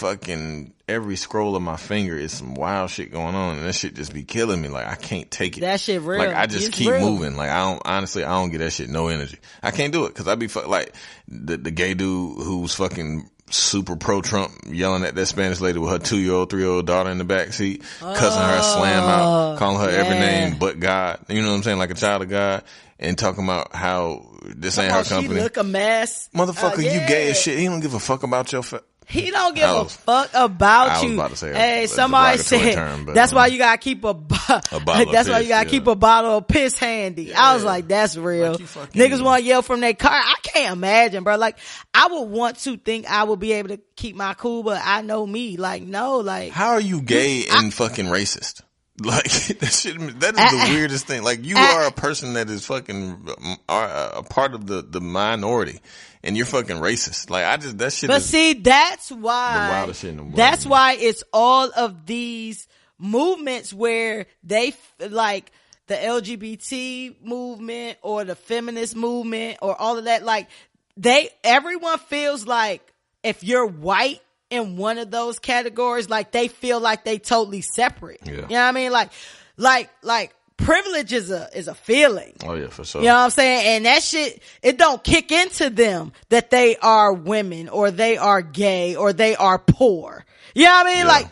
scroll of my finger is some wild shit going on, and that shit just be killing me. Like I can't take it. That shit real. Like I just keep moving. Like I don't get that shit no energy. I can't do it because I be like the gay dude who's fucking super pro Trump yelling at that Spanish lady with her 2-year-old, 3-year-old daughter in the backseat, cussing her slam out, calling her every name but God. You know what I'm saying? Like a child of God, and talking about how this ain't her company. She look a mess. Motherfucker, you gay as shit. He don't give a fuck about your He don't give a fuck about you. I was about to say hey, somebody said that's why you gotta keep a bottle of piss handy. Yeah. I was like, that's real. Like niggas want to yell from their car. I can't imagine, bro. Like, I would want to think I would be able to keep my cool, but I know me. Like, no, like. How are you gay and fucking racist? Like, that is the weirdest thing. Like, you are a person that is fucking a part of the minority. And you're fucking racist. Like that shit. But see, that's why. The wildest shit in the world. That's why it's all of these movements where they like the LGBT movement or the feminist movement or all of that. Like everyone feels like if you're white in one of those categories, like they feel like they totally separate. Yeah. You know what I mean? Like. Privilege is a feeling. Oh yeah, for sure. You know what I'm saying? And that shit, it don't kick into them that they are women or they are gay or they are poor. You know what I mean? Yeah. Like,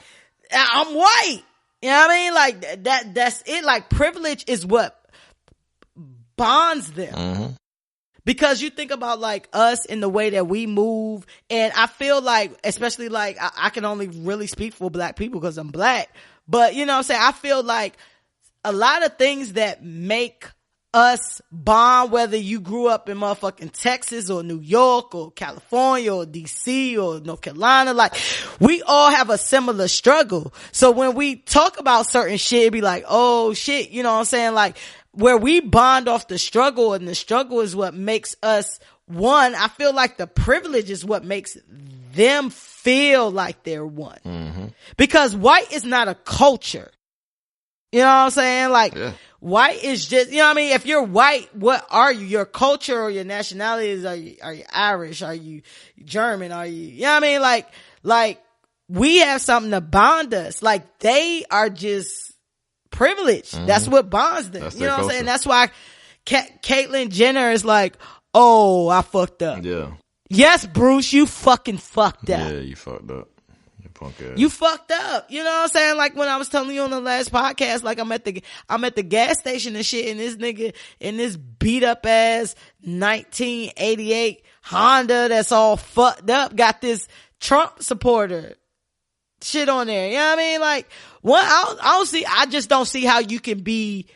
I'm white. You know what I mean? Like that's it. Like privilege is what bonds them. Mm-hmm. Because you think about like us in the way that we move, and I feel like, especially like I can only really speak for black people because I'm black, but you know what I'm saying? I feel like a lot of things that make us bond, whether you grew up in motherfucking Texas or New York or California or DC or North Carolina, like we all have a similar struggle. So when we talk about certain shit, it'd be like, oh shit, you know what I'm saying? Like where we bond off the struggle, and the struggle is what makes us one. I feel like the privilege is what makes them feel like they're one. Mm-hmm. Because white is not a culture. You know what I'm saying? Like, white is just, you know what I mean? If you're white, what are you? Your culture or your nationality is, are you Irish? Are you German? Are you know what I mean? Like, we have something to bond us. Like, they are just privileged. Mm-hmm. That's what bonds them. You know what I'm saying? That's why Caitlyn Jenner is like, oh, I fucked up. Yeah. Yes, Bruce, you fucking fucked up. Yeah, you fucked up. You fucked up. You know what I'm saying? Like when I was telling you on the last podcast, like I'm at the gas station and shit, and this nigga in this beat up ass 1988 Honda that's all fucked up got this Trump supporter shit on there. You know what I mean? Like, I just don't see how you can be.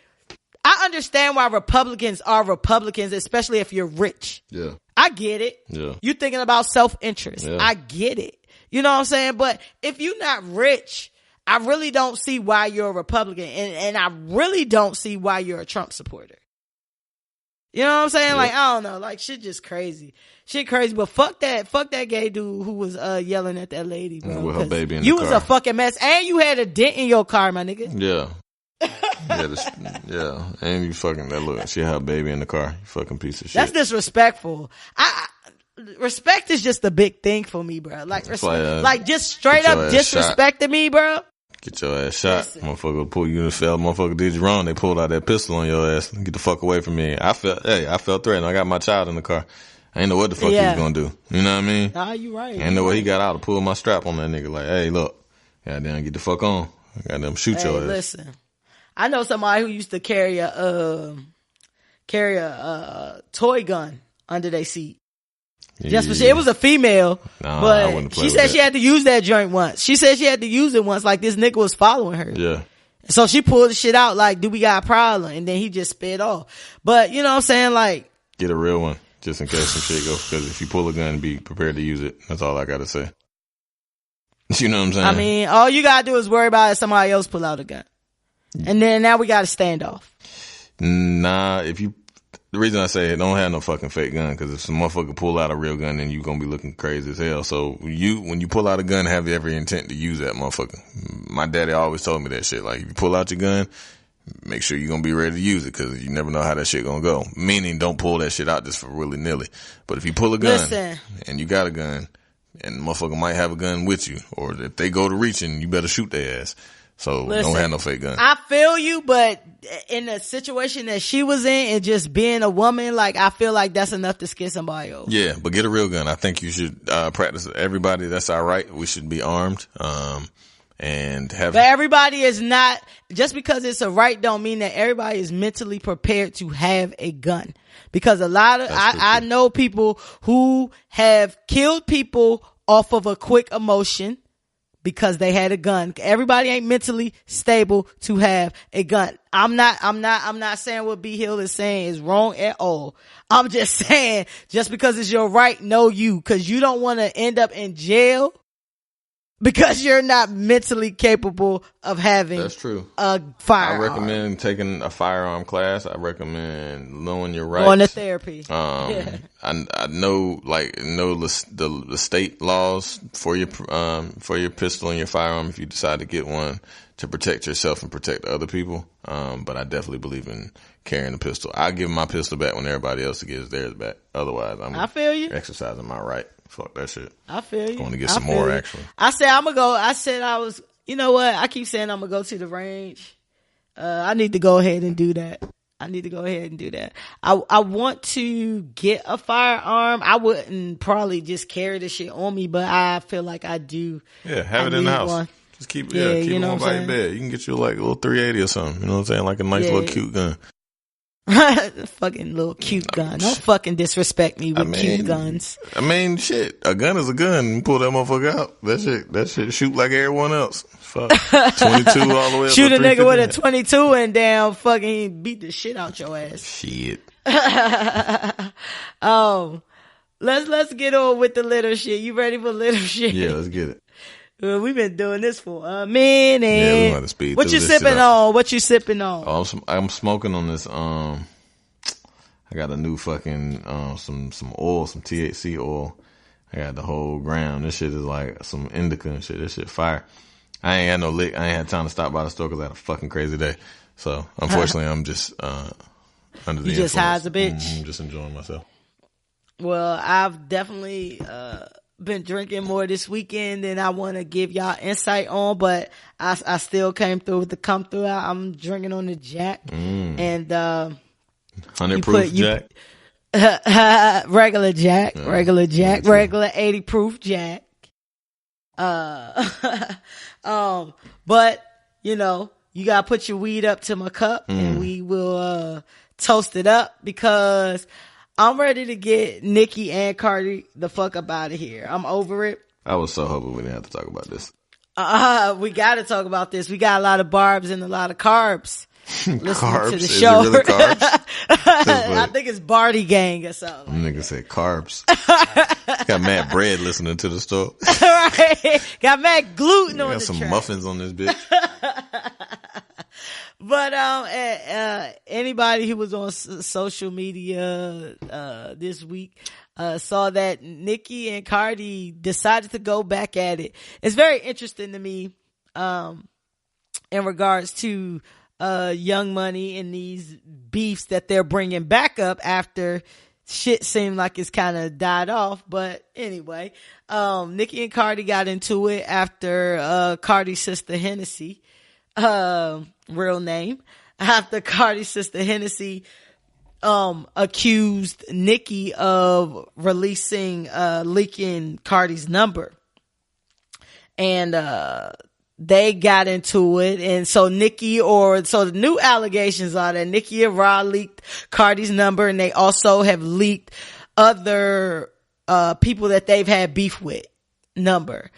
I understand why Republicans are Republicans, especially if you're rich. Yeah. I get it. Yeah. You thinking about self-interest. Yeah. I get it. You know what I'm saying? But if you're not rich, I really don't see why you're a Republican. And I really don't see why you're a Trump supporter. You know what I'm saying? Yeah. Like, I don't know. Like, shit just crazy. Shit crazy. But fuck that gay dude who was yelling at that lady, bro. With her baby in the car. You was a fucking mess. And you had a dent in your car, my nigga. Yeah. Yeah, and you fucking that look. She had her baby in the car. You fucking piece of shit. That's disrespectful. Respect is just a big thing for me, bro. Like, like just straight up disrespecting me, bro. Get your ass shot. Listen. Motherfucker will pull you in the field. Motherfucker did you wrong. They pulled out that pistol on your ass. Get the fuck away from me. I felt threatened. I got my child in the car. I ain't know what the fuck he was gonna do. You know what I mean? Ah, you right. I ain't know what he got out to pull my strap on that nigga. Like, hey, look. Goddamn, get the fuck on. Goddamn, shoot your ass. Listen. I know somebody who used to carry a toy gun under their seat. Just for shit. It was a female, but she said she had to use that joint once. She said she had to use it once, like this nigga was following her. Yeah. So she pulled the shit out like, do we got a problem? And then he just sped off. But you know what I'm saying? Like, get a real one just in case some shit goes. Because if you pull a gun, be prepared to use it. That's all I gotta say. You know what I'm saying? I mean, all you gotta do is worry about if somebody else pull out a gun. And then now we got to stand off. Nah, the reason I say it, don't have no fucking fake gun, because if some motherfucker pull out a real gun, then you gonna be looking crazy as hell. So when you pull out a gun, have every intent to use that motherfucker. My daddy always told me that shit. Like, if you pull out your gun, make sure you're gonna be ready to use it, because you never know how that shit gonna go. Meaning, don't pull that shit out just for willy-nilly. But if you pull a gun, and you got a gun, and the motherfucker might have a gun with you, or if they go to reaching, you better shoot their ass. So don't have no fake gun. I feel you, but in the situation that she was in and just being a woman, like, I feel like that's enough to scare somebody over. Yeah, but get a real gun. I think you should practice it. Everybody, that's our right. We should be armed. And have. But everybody is not, just because it's a right don't mean that everybody is mentally prepared to have a gun. Because a lot of, I know people who have killed people off of a quick emotion because they had a gun. Everybody ain't mentally stable to have a gun. I'm not saying what B Hill is saying is wrong at all. I'm just saying, just because it's your right, know you, cause you don't want to end up in jail because you're not mentally capable of having That's true. A firearm. I recommend taking a firearm class. I recommend knowing your rights. Going to therapy. I know the state laws for your pistol and your firearm if you decide to get one to protect yourself and protect other people. But I definitely believe in carrying a pistol. I give my pistol back when everybody else gives theirs back. Otherwise, I feel you. Exercising my right. Fuck that shit. I feel you. Going to get some more, actually. I said I'm going to go. I said I was, you know what? I keep saying I'm going to go to the range. I need to go ahead and do that. I want to get a firearm. I wouldn't probably just carry the shit on me, but I feel like I do. Yeah, have it in the house. One. Just keep it on by your bed. You can get you like a little 380 or something. You know what I'm saying? Like a nice little cute gun. Fucking little cute gun. Don't fucking disrespect me with cute guns. I mean, shit. A gun is a gun. Pull that motherfucker out. That shit shoot like everyone else. Fuck. 22 all the way up. Shoot a nigga with a 22 and down fucking beat the shit out your ass. Shit. Let's get on with the little shit. You ready for little shit? Yeah, let's get it. We've been doing this for a minute. Yeah, we want to speed. What you sipping on? What you sipping on? Oh, I'm smoking on this. I got a new fucking some oil, some THC oil. I got the whole gram. This shit is like some indica and shit. This shit fire. I ain't had no lick. I ain't had time to stop by the store because I had a fucking crazy day. So unfortunately, I'm just under the influence. You just high as a bitch. I'm just enjoying myself. Well, I've definitely been drinking more this weekend than I want to give y'all insight on, but I still came through with the come through. I'm drinking on the Jack and 100 proof Jack, regular Jack, regular 80 proof Jack. But you know, you gotta put your weed up to my cup and we will toast it up because I'm ready to get Nicki and Cardi the fuck up out of here. I'm over it. I was so hoping we didn't have to talk about this. We gotta talk about this. We got a lot of barbs and a lot of carbs. Carbs? To the show. Is it really carbs? I think it's Barty Gang or something. Nigga said carbs. Got mad bread listening to the store. Right. Got mad gluten on the some track. muffins on this bitch. But anybody who was on social media this week saw that Nicki and Cardi decided to go back at it. It's very interesting to me in regards to Young Money and these beefs that they're bringing back up after shit seemed like it's kind of died off. But anyway, Nicki and Cardi got into it after Cardi's sister Hennessy, real name, after Cardi's sister Hennessy accused Nicki of leaking Cardi's number. And they got into it. And so the new allegations are that Nicki and Ra leaked Cardi's number, and they also have leaked other people that they've had beef with number.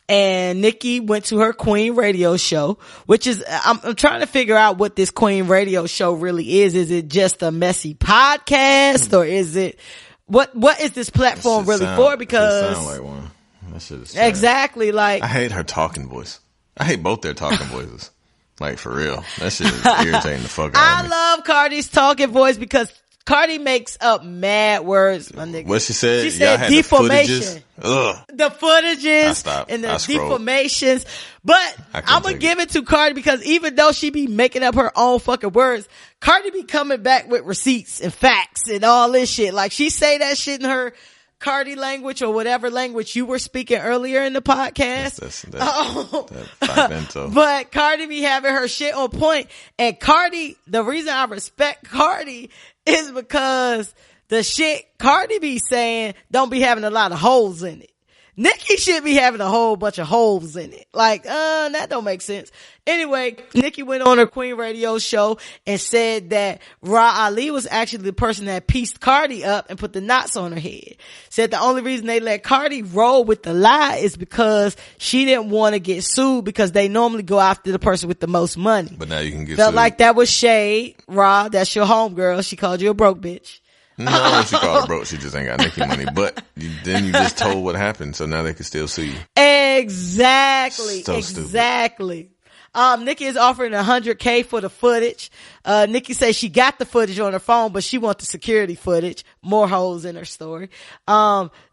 And Nicki went to her Queen radio show, which is, I'm trying to figure out what this Queen radio show really is. Is it just a messy podcast, or is it, what is this platform really for? Because it sound like one. That shit is sad. Exactly. Like, I hate her talking voice. I hate both their talking voices. Like, for real. That shit is irritating the fuck out of me. I love Cardi's talking voice because Cardi makes up mad words, my nigga. What she said? She said had deformation. The footages and the deformations. But I'm gonna give it to Cardi because even though she be making up her own fucking words, Cardi be coming back with receipts and facts and all this shit. Like, she say that shit in her Cardi language or whatever language you were speaking earlier in the podcast. That Vento. But Cardi be having her shit on point. And Cardi, the reason I respect Cardi is because the shit Cardi be saying don't be having a lot of holes in it. Nicki should be having a whole bunch of holes in it. Like, that don't make sense. Anyway, Nicki went on her Queen radio show and said that Ra Ali was actually the person that pieced Cardi up and put the knots on her head. Said the only reason they let Cardi roll with the lie is because she didn't want to get sued because they normally go after the person with the most money. But now you can get Felt sued. like that was shade. Ra, that's your homegirl. She called you a broke bitch. No, she called her broke. She just ain't got Nicki money. But then you just told what happened, so now they can still sue you. Exactly. So exactly. Nicki is offering $100K for the footage. Nicki says she got the footage on her phone, but she wants the security footage. More holes in her story.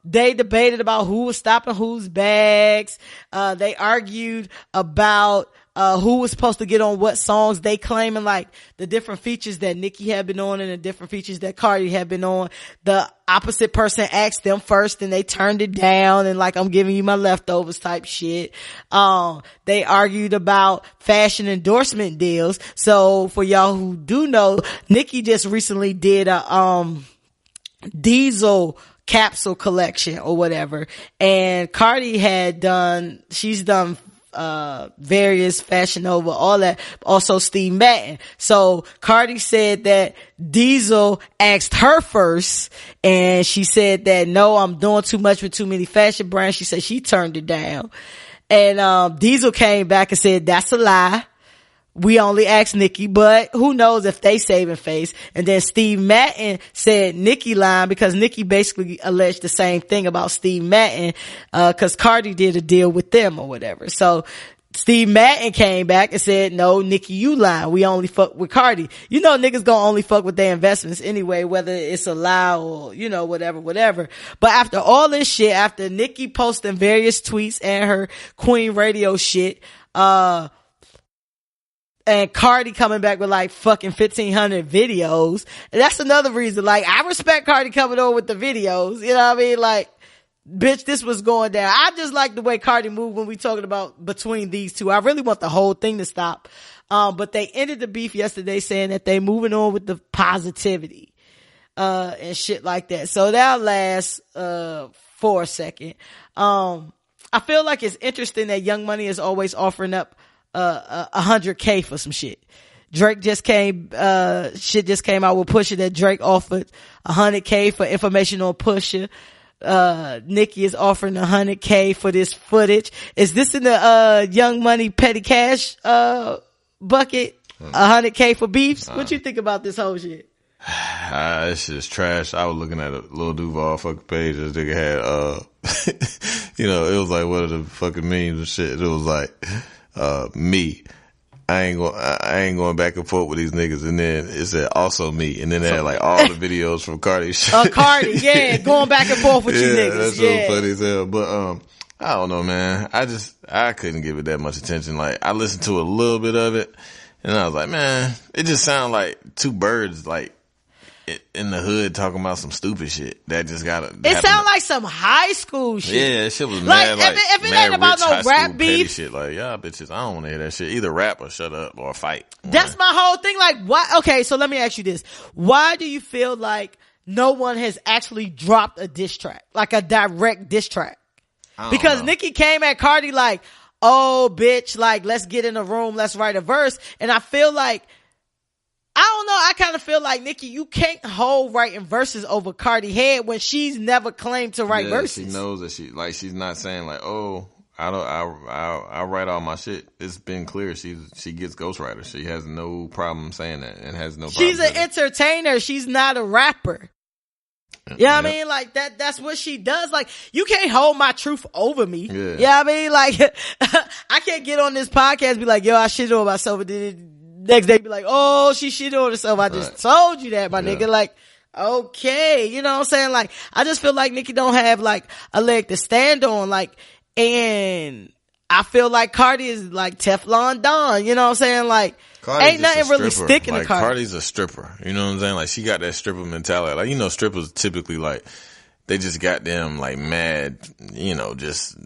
They debated about who was stopping whose bags. They argued about who was supposed to get on what songs. They claiming like the different features that Nicki had been on and the different features that Cardi had been on. The opposite person asked them first and they turned it down and like, I'm giving you my leftovers type shit. They argued about fashion endorsement deals. So for y'all who do know, Nicki just recently did a Diesel capsule collection or whatever, and Cardi she's done various Fashion Nova, all that, also Steve Madden. So Cardi said that Diesel asked her first and she said that no, I'm doing too much with too many fashion brands. She said she turned it down, and Diesel came back and said that's a lie. We only asked Nicki, but who knows if they saving face. And then Steve Madden said Nicki lying because Nicki basically alleged the same thing about Steve Madden, cause Cardi did a deal with them or whatever. So Steve Madden came back and said, no, Nicki, you lying. We only fuck with Cardi. You know, niggas gonna only fuck with their investments anyway, whether it's a lie or, you know, whatever. But after all this shit, after Nicki posting various tweets and her Queen radio shit, and Cardi coming back with like fucking 1,500 videos. And that's another reason. Like, I respect Cardi coming on with the videos. You know what I mean? Like, bitch, this was going down. I just like the way Cardi moved when we talking about between these two. I really want the whole thing to stop. But they ended the beef yesterday saying that they moving on with the positivity, and shit like that. So that'll last, for a second. I feel like it's interesting that Young Money is always offering up $100K for some shit. Drake just came out with Pusha that Drake offered $100K for information on Pusha. Nicki is offering $100K for this footage. Is this in the Young Money Petty Cash bucket? $100K for beefs? What you think about this whole shit? This shit's trash. I was looking at a Lil Duval fucking page. This nigga had, it was like one of the fucking memes and shit. It was like, me. I ain't going back and forth with these niggas. And then it said also me. And then they had like all the videos from Cardi. Cardi, yeah, going back and forth with you niggas. That's so funny as hell. But, I don't know, man. I couldn't give it that much attention. Like, I listened to a little bit of it and I was like, man, it just sounded like two birds, like, in the hood talking about some stupid shit that just it sound like some high school shit. Yeah, that shit was mad like if it ain't about no rap beef shit, like y'all bitches, I don't want to hear that shit. Either rap or shut up or fight. That's my whole thing. Like, why? Okay, so let me ask you this: why do you feel like no one has actually dropped a diss track, like a direct diss track? Because Nicki came at Cardi like, "Oh, bitch, like let's get in a room, let's write a verse," and I feel like. I don't know. I kind of feel like, Nicki, you can't hold writing verses over Cardi head when she's never claimed to write verses. She knows that she's not saying like, oh, I write all my shit. It's been clear. She gets ghostwriters. She has no problem saying that and has no problem. She's an entertainer. She's not a rapper. You know what I mean? Like that's what she does. Like, you can't hold my truth over me. Yeah. You know what I mean? Like, I can't get on this podcast and be like, yo, I shit on myself and did it. Next day be like, oh, she shit on herself. I just told you that, my nigga. Like, okay. You know what I'm saying? Like, I just feel like Nicki don't have like a leg to stand on. Like, and I feel like Cardi is like Teflon Don. You know what I'm saying? Like, Cardi's ain't nothing really sticking to Cardi. Cardi's a stripper. You know what I'm saying? Like, she got that stripper mentality. Like, strippers typically like, they just got them like mad, just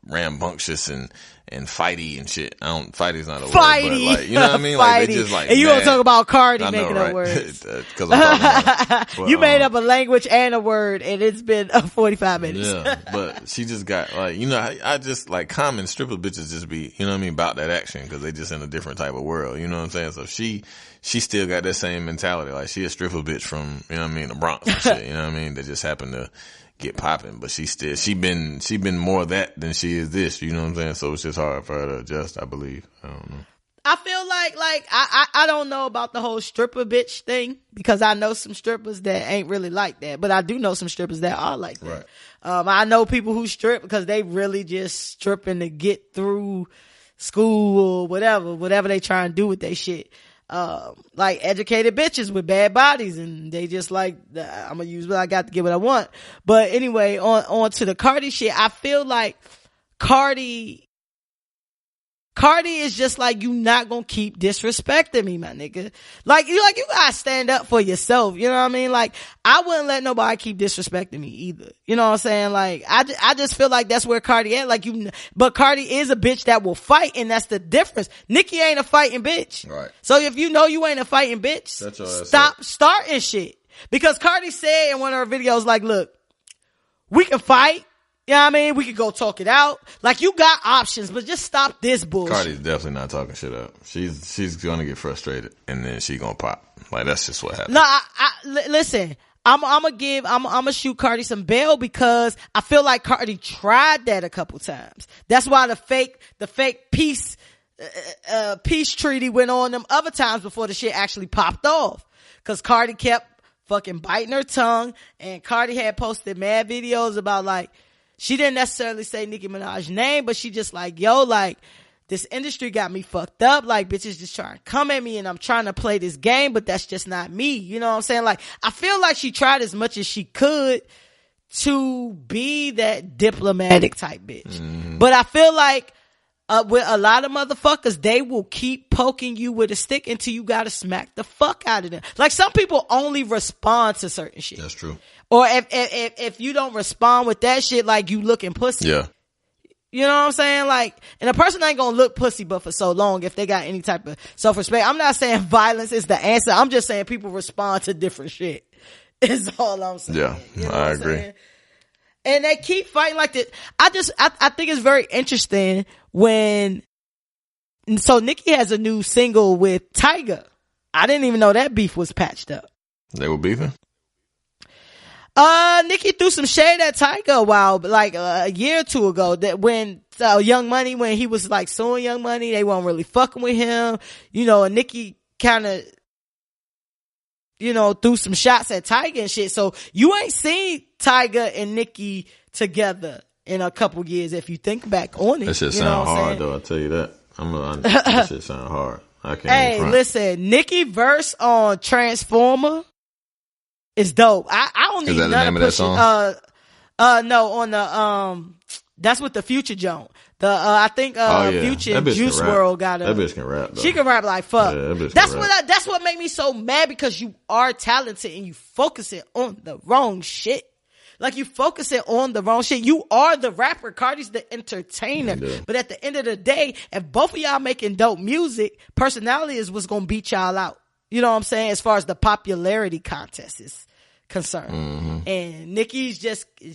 rambunctious and fighty and shit. Fighty's not a word, but like, you know what I mean? Like, they just like, and you mad. Gonna talk about Cardi making right? up words. Cause I'm talking about but, you made up a language and a word and it's been 45 minutes. Yeah, but she just got like, I just like common stripper bitches just be, you know what I mean, about that action cause they just in a different type of world, you know what I'm saying? So she still got that same mentality. Like, she a stripper bitch from, you know what I mean, the Bronx and shit, you know what I mean? They just happen to get popping, but she been more of that than she is this, you know what I'm saying? So it's just hard for her to adjust, I believe. I don't know. I feel like I don't know about the whole stripper bitch thing because I know some strippers that ain't really like that, but I do know some strippers that are like that. Right. I know people who strip because they really just stripping to get through school or whatever they try and do with their shit. Like educated bitches with bad bodies and they just like, I'm gonna use what I got to get what I want. But anyway, on to the Cardi shit, I feel like Cardi is just like, you not gonna keep disrespecting me, my nigga. Like you gotta stand up for yourself. You know what I mean? Like, I wouldn't let nobody keep disrespecting me either. You know what I'm saying? Like, I just feel like that's where Cardi at. Like, but Cardi is a bitch that will fight, and that's the difference. Nicki ain't a fighting bitch. Right. So if you know you ain't a fighting bitch, stop starting shit. Because Cardi said in one of her videos, like, look, we can fight. You know what I mean? We could go talk it out. Like, you got options, but just stop this bullshit. Cardi's definitely not talking shit up. She's gonna get frustrated and then she gonna pop. Like, that's just what happens. No, listen, I'm gonna shoot Cardi some bail because I feel like Cardi tried that a couple times. That's why the fake peace treaty went on them other times before the shit actually popped off. Cause Cardi kept fucking biting her tongue, and Cardi had posted mad videos about like, she didn't necessarily say Nicki Minaj's name, but she just like, yo, like, this industry got me fucked up. Like, bitches just trying to come at me and I'm trying to play this game, but that's just not me. You know what I'm saying? Like, I feel like she tried as much as she could to be that diplomatic type bitch. Mm-hmm. But I feel like, with a lot of motherfuckers, they will keep poking you with a stick until you gotta smack the fuck out of them. Like, some people only respond to certain shit. That's true. Or if you don't respond with that shit, like, you looking pussy. Yeah. You know what I'm saying? Like, and a person ain't gonna look pussy but for so long if they got any type of self-respect. I'm not saying violence is the answer. I'm just saying people respond to different shit. Is all I'm saying. Yeah, you know I agree. Saying? And they keep fighting like this. I think it's very interesting so Nicki has a new single with Tyga. I didn't even know that beef was patched up. They were beefing? Nicki threw some shade at Tyga a while, like a year or two ago, that when Young Money, when he was like suing Young Money, they weren't really fucking with him, and Nicki kind of, threw some shots at Tyga and shit. So you ain't seen Tyga and Nicki together in a couple years if you think back on it. That shit sound hard though, I'll tell you that. That shit sound hard. I can't. Hey, listen, Nicki verse on Transformer is dope. I don't need none of that song. No, on the that's with the Future Joint. I think Future and Juice WRLD got that bitch can rap though. She can rap like fuck. Yeah, that bitch that's can what rap. That's what made me so mad, because you are talented and you focusing on the wrong shit. Like, you focusing on the wrong shit. You are the rapper. Cardi's the entertainer. Yeah. But at the end of the day, if both of y'all making dope music, personality is what's gonna beat y'all out. You know what I'm saying? As far as the popularity contest is concerned. Mm-hmm. And Nicki's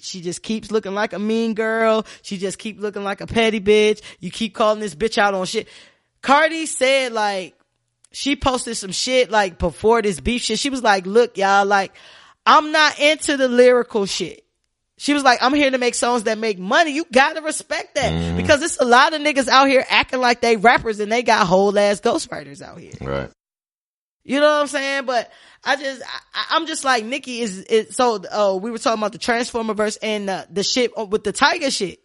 she just keeps looking like a mean girl. She just keep looking like a petty bitch. You keep calling this bitch out on shit. Cardi said, like, she posted some shit like before this beef shit. She was like, look, y'all, like, I'm not into the lyrical shit. She was like, I'm here to make songs that make money. You gotta respect that. Mm-hmm. Because it's a lot of niggas out here acting like they rappers and they got whole ass ghostwriters out here. Right. You know what I'm saying? But I'm just like, Nicki so we were talking about the Transformer verse and the shit with the Tyga shit.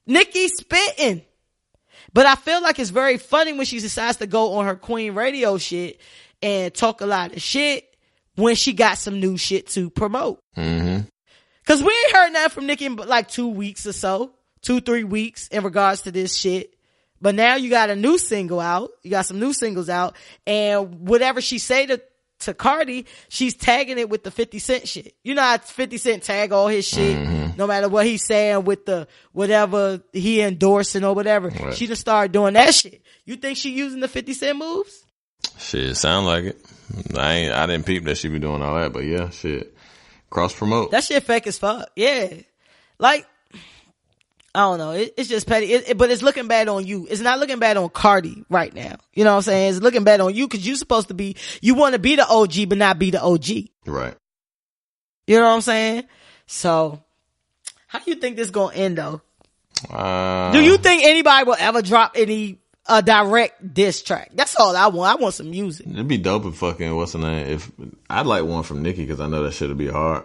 Nicki spitting. But I feel like it's very funny when she decides to go on her Queen Radio shit and talk a lot of shit when she got some new shit to promote. Mm-hmm. Cause we ain't heard nothing from Nicki in like 2 weeks or so, 2-3 weeks in regards to this shit. But now you got a new single out. You got some new singles out, and whatever she say to Cardi, she's tagging it with the 50 Cent shit. You know how 50 Cent tag all his shit, no matter what he's saying with the whatever he endorsing or whatever. Right. She just started doing that shit. You think she using the 50 Cent moves? Shit, sound like it. I didn't peep that she be doing all that, but yeah, shit. Cross promote. That shit fake as fuck. Yeah. Like, I don't know. It's just petty. But it's looking bad on you. It's not looking bad on Cardi right now. You know what I'm saying? It's looking bad on you because you want to be the OG, but not be the OG. Right. You know what I'm saying? So, how do you think this gonna end though? Do you think anybody will ever drop any direct diss track? That's all I want. I want some music. It'd be dope if fucking, what's her name? I'd like one from Nicki because I know that shit'll be hard.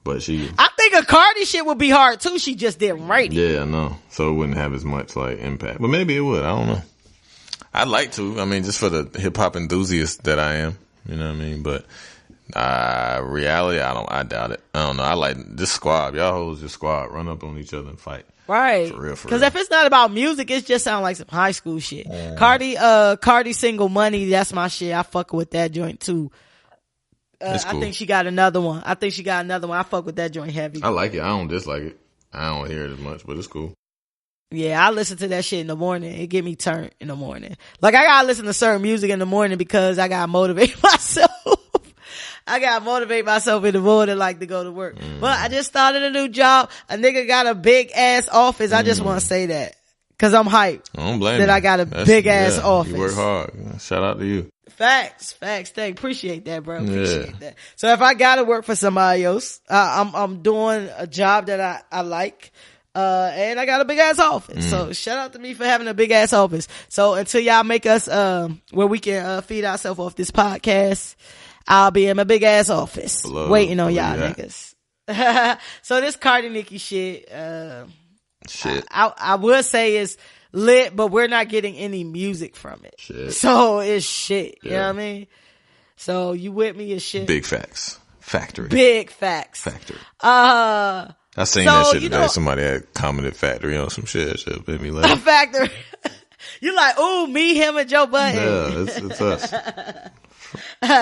But I think a Cardi shit would be hard too. She just didn't write it. Yeah, I know. So it wouldn't have as much like impact. But maybe it would. I don't know. I'd like to. I mean, just for the hip hop enthusiast that I am. You know what I mean? But reality, I doubt it. I don't know. I like this squad. Y'all hoes just squad. Run up on each other and fight. Right. For real. Because if it's not about music, it just sounds like some high school shit. Cardi single money. That's my shit. I fuck with that joint too. Cool. I think she got another one. I fuck with that joint heavy. I like it. I don't dislike it. I don't hear it as much, but it's cool. Yeah, I listen to that shit in the morning. It get me turned in the morning. Like, I gotta listen to certain music in the morning because I gotta motivate myself. I gotta motivate myself in the morning, like, to go to work. But I just started a new job. A nigga got a big ass office. I just want to say that. Cause I'm hyped. I don't blame that you. I got a big ass office. You work hard. Shout out to you. Facts. Appreciate that, bro. Appreciate that. So if I gotta work for somebody else, I'm doing a job that I like, and I got a big ass office. So shout out to me for having a big ass office. So until y'all make us, where we can, feed ourselves off this podcast, I'll be in my big ass office waiting on y'all niggas. So this Cardi Nicki shit, I would say is lit, but we're not getting any music from it. Shit. So it's shit. Yeah. You know what I mean? So you with me is shit. Big facts. Factory. Big facts. Factory. I seen that shit today. Somebody had commented factory on some shit. Shit made me laugh. Factory. You like, ooh, me, him, and Joe Budden. Yeah, it's us.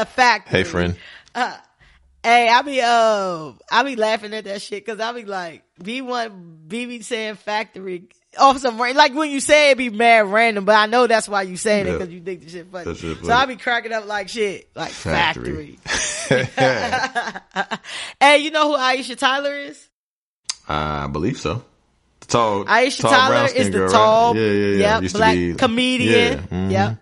Factory. Hey, friend. Hey, I be laughing at that shit because I be like, be saying factory off some, like when you say it be mad random, but I know that's why you saying it because you think the shit funny. So I be cracking up like shit, like factory. Hey, you know who Aisha Tyler is? I believe so. The tall Aisha tall Tyler is the girl, tall, right? Yeah. Yep, black comedian. Yeah. Mm-hmm. Yep.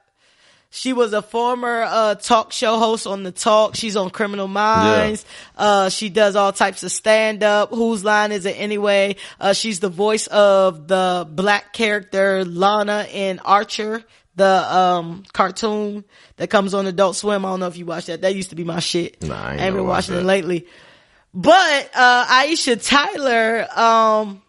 She was a former talk show host on The Talk. She's on Criminal Minds. Yeah. She does all types of stand-up. Whose Line Is It Anyway? She's the voice of the black character Lana in Archer, the cartoon that comes on Adult Swim. I don't know if you watch that. That used to be my shit. Nah, I ain't been watching it lately. But Aisha Tyler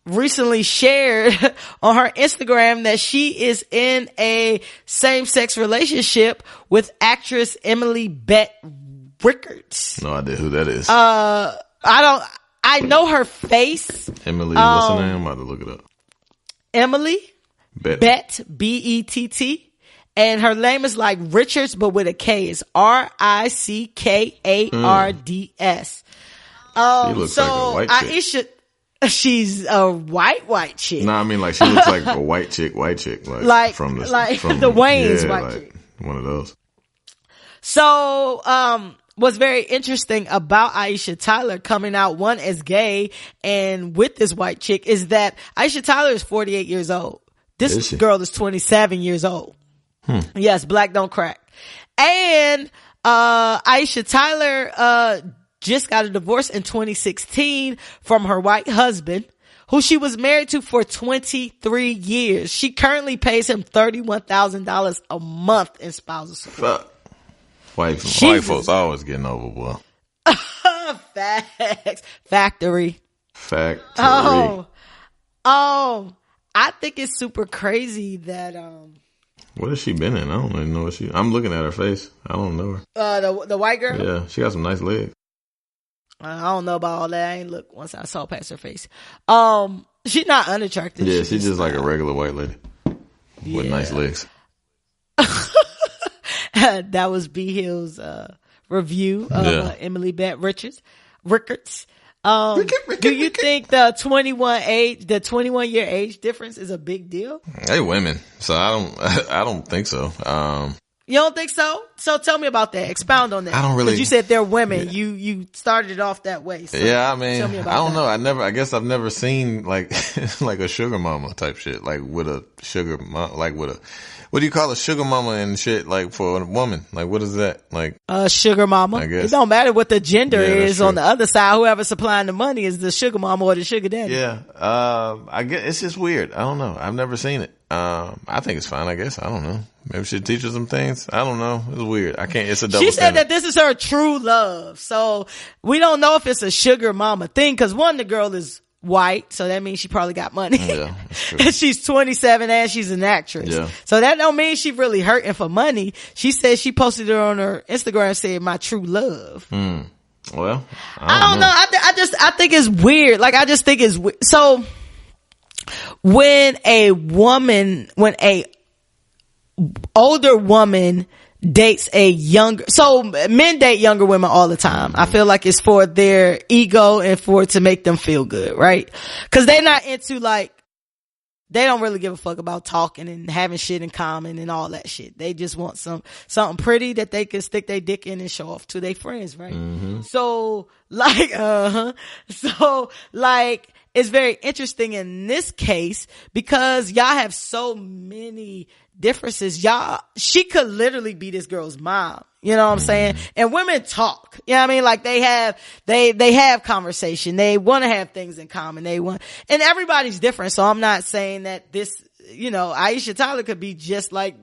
recently shared on her Instagram that she is in a same-sex relationship with actress Emily Bett Rickards. No idea who that is. I know her face. Emily, what's her name? I'm about to look it up. Emily Bett, B-E-T-T. And her name is like Richards, but with a K. It's Rickards. She looks like a white chick. Aisha, she's a white chick. No, I mean like she looks like a white chick, like from the Wayne's white chick. One of those. So, what's very interesting about Aisha Tyler coming out, one, as gay and with this white chick, is that Aisha Tyler is 48 years old. This girl is 27 years old. Yes, black don't crack. And Aisha Tyler just got a divorce in 2016 from her white husband, who she was married to for 23 years. She currently pays him $31,000 a month in spousal support. Fuck. White folks always getting over, boy. Facts. Factory. Oh, I think it's super crazy that what has she been in? I don't even know what I'm looking at her face. I don't know her. The white girl? Yeah, she got some nice legs. I don't know about all that. I ain't look once I saw past her face. She's not unattractive. Yeah, she's just like a regular white lady with nice legs. That was B Hill's review of Emily Bett Rickards. Do you think the 21 year age difference is a big deal? They women, so I don't think so. You don't think so? So tell me about that. Expound on that. I don't really. 'Cause you said they're women. Yeah. You started it off that way. So yeah, I mean, tell me about I don't that. know. I guess I've never seen like like a sugar mama type shit, like with a sugar like with a. What do you call a sugar mama and shit, like, for a woman? Like, what is that? Like, sugar mama. I guess. It don't matter what the gender is true. on the other side. Whoever's supplying the money is the sugar mama or the sugar daddy. Yeah. I guess it's just weird. I don't know. I've never seen it. I think it's fine, I guess. I don't know. Maybe she teaches them things. I don't know. It's weird. It's a double She said standard. that this is her true love. So we don't know if it's a sugar mama thing, cause one, the girl is white, so that means she probably got money. Yeah, that's true. And she's 27 and she's an actress. Yeah. So that don't mean she really hurting for money. She said she posted it on her Instagram saying my true love. Well, I don't know. I think it's weird. Like, I just think it's weird. So when a older woman dates a younger, so men date younger women all the time. I feel like it's for their ego and for it to make them feel good, right? Cause they're not into like, they don't really give a fuck about talking and having shit in common and all that shit. They just want something pretty that they can stick their dick in and show off to their friends, right? Mm-hmm. So like, it's very interesting in this case because y'all have so many differences. She could literally be this girl's mom. You know what I'm saying? And women talk. You know what I mean? Like they have conversation. They want to have things in common. And everybody's different. So I'm not saying that this, Aisha Tyler could be just like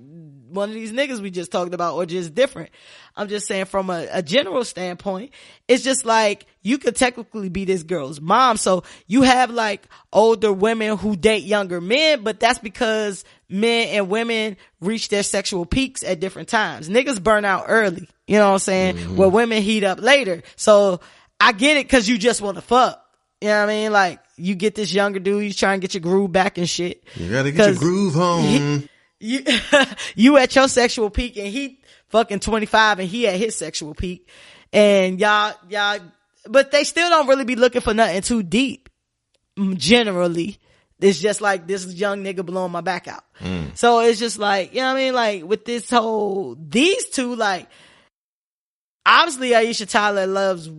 one of these niggas we just talked about or just different. I'm just saying from a general standpoint, it's just like you could technically be this girl's mom. So you have like older women who date younger men, but that's because men and women reach their sexual peaks at different times. Niggas burn out early, you know what I'm saying? Mm-hmm. Where women heat up later. So I get it cause you just want to fuck. You know what I mean? Like you get this younger dude, you try and get your groove back and shit. You gotta get your groove home. You at your sexual peak and he fucking 25 and he at his sexual peak and y'all, but they still don't really be looking for nothing too deep. Generally, it's just like this young nigga blowing my back out. So it's just like, you know what I mean? Like with these two, like obviously Aisha Tyler loves,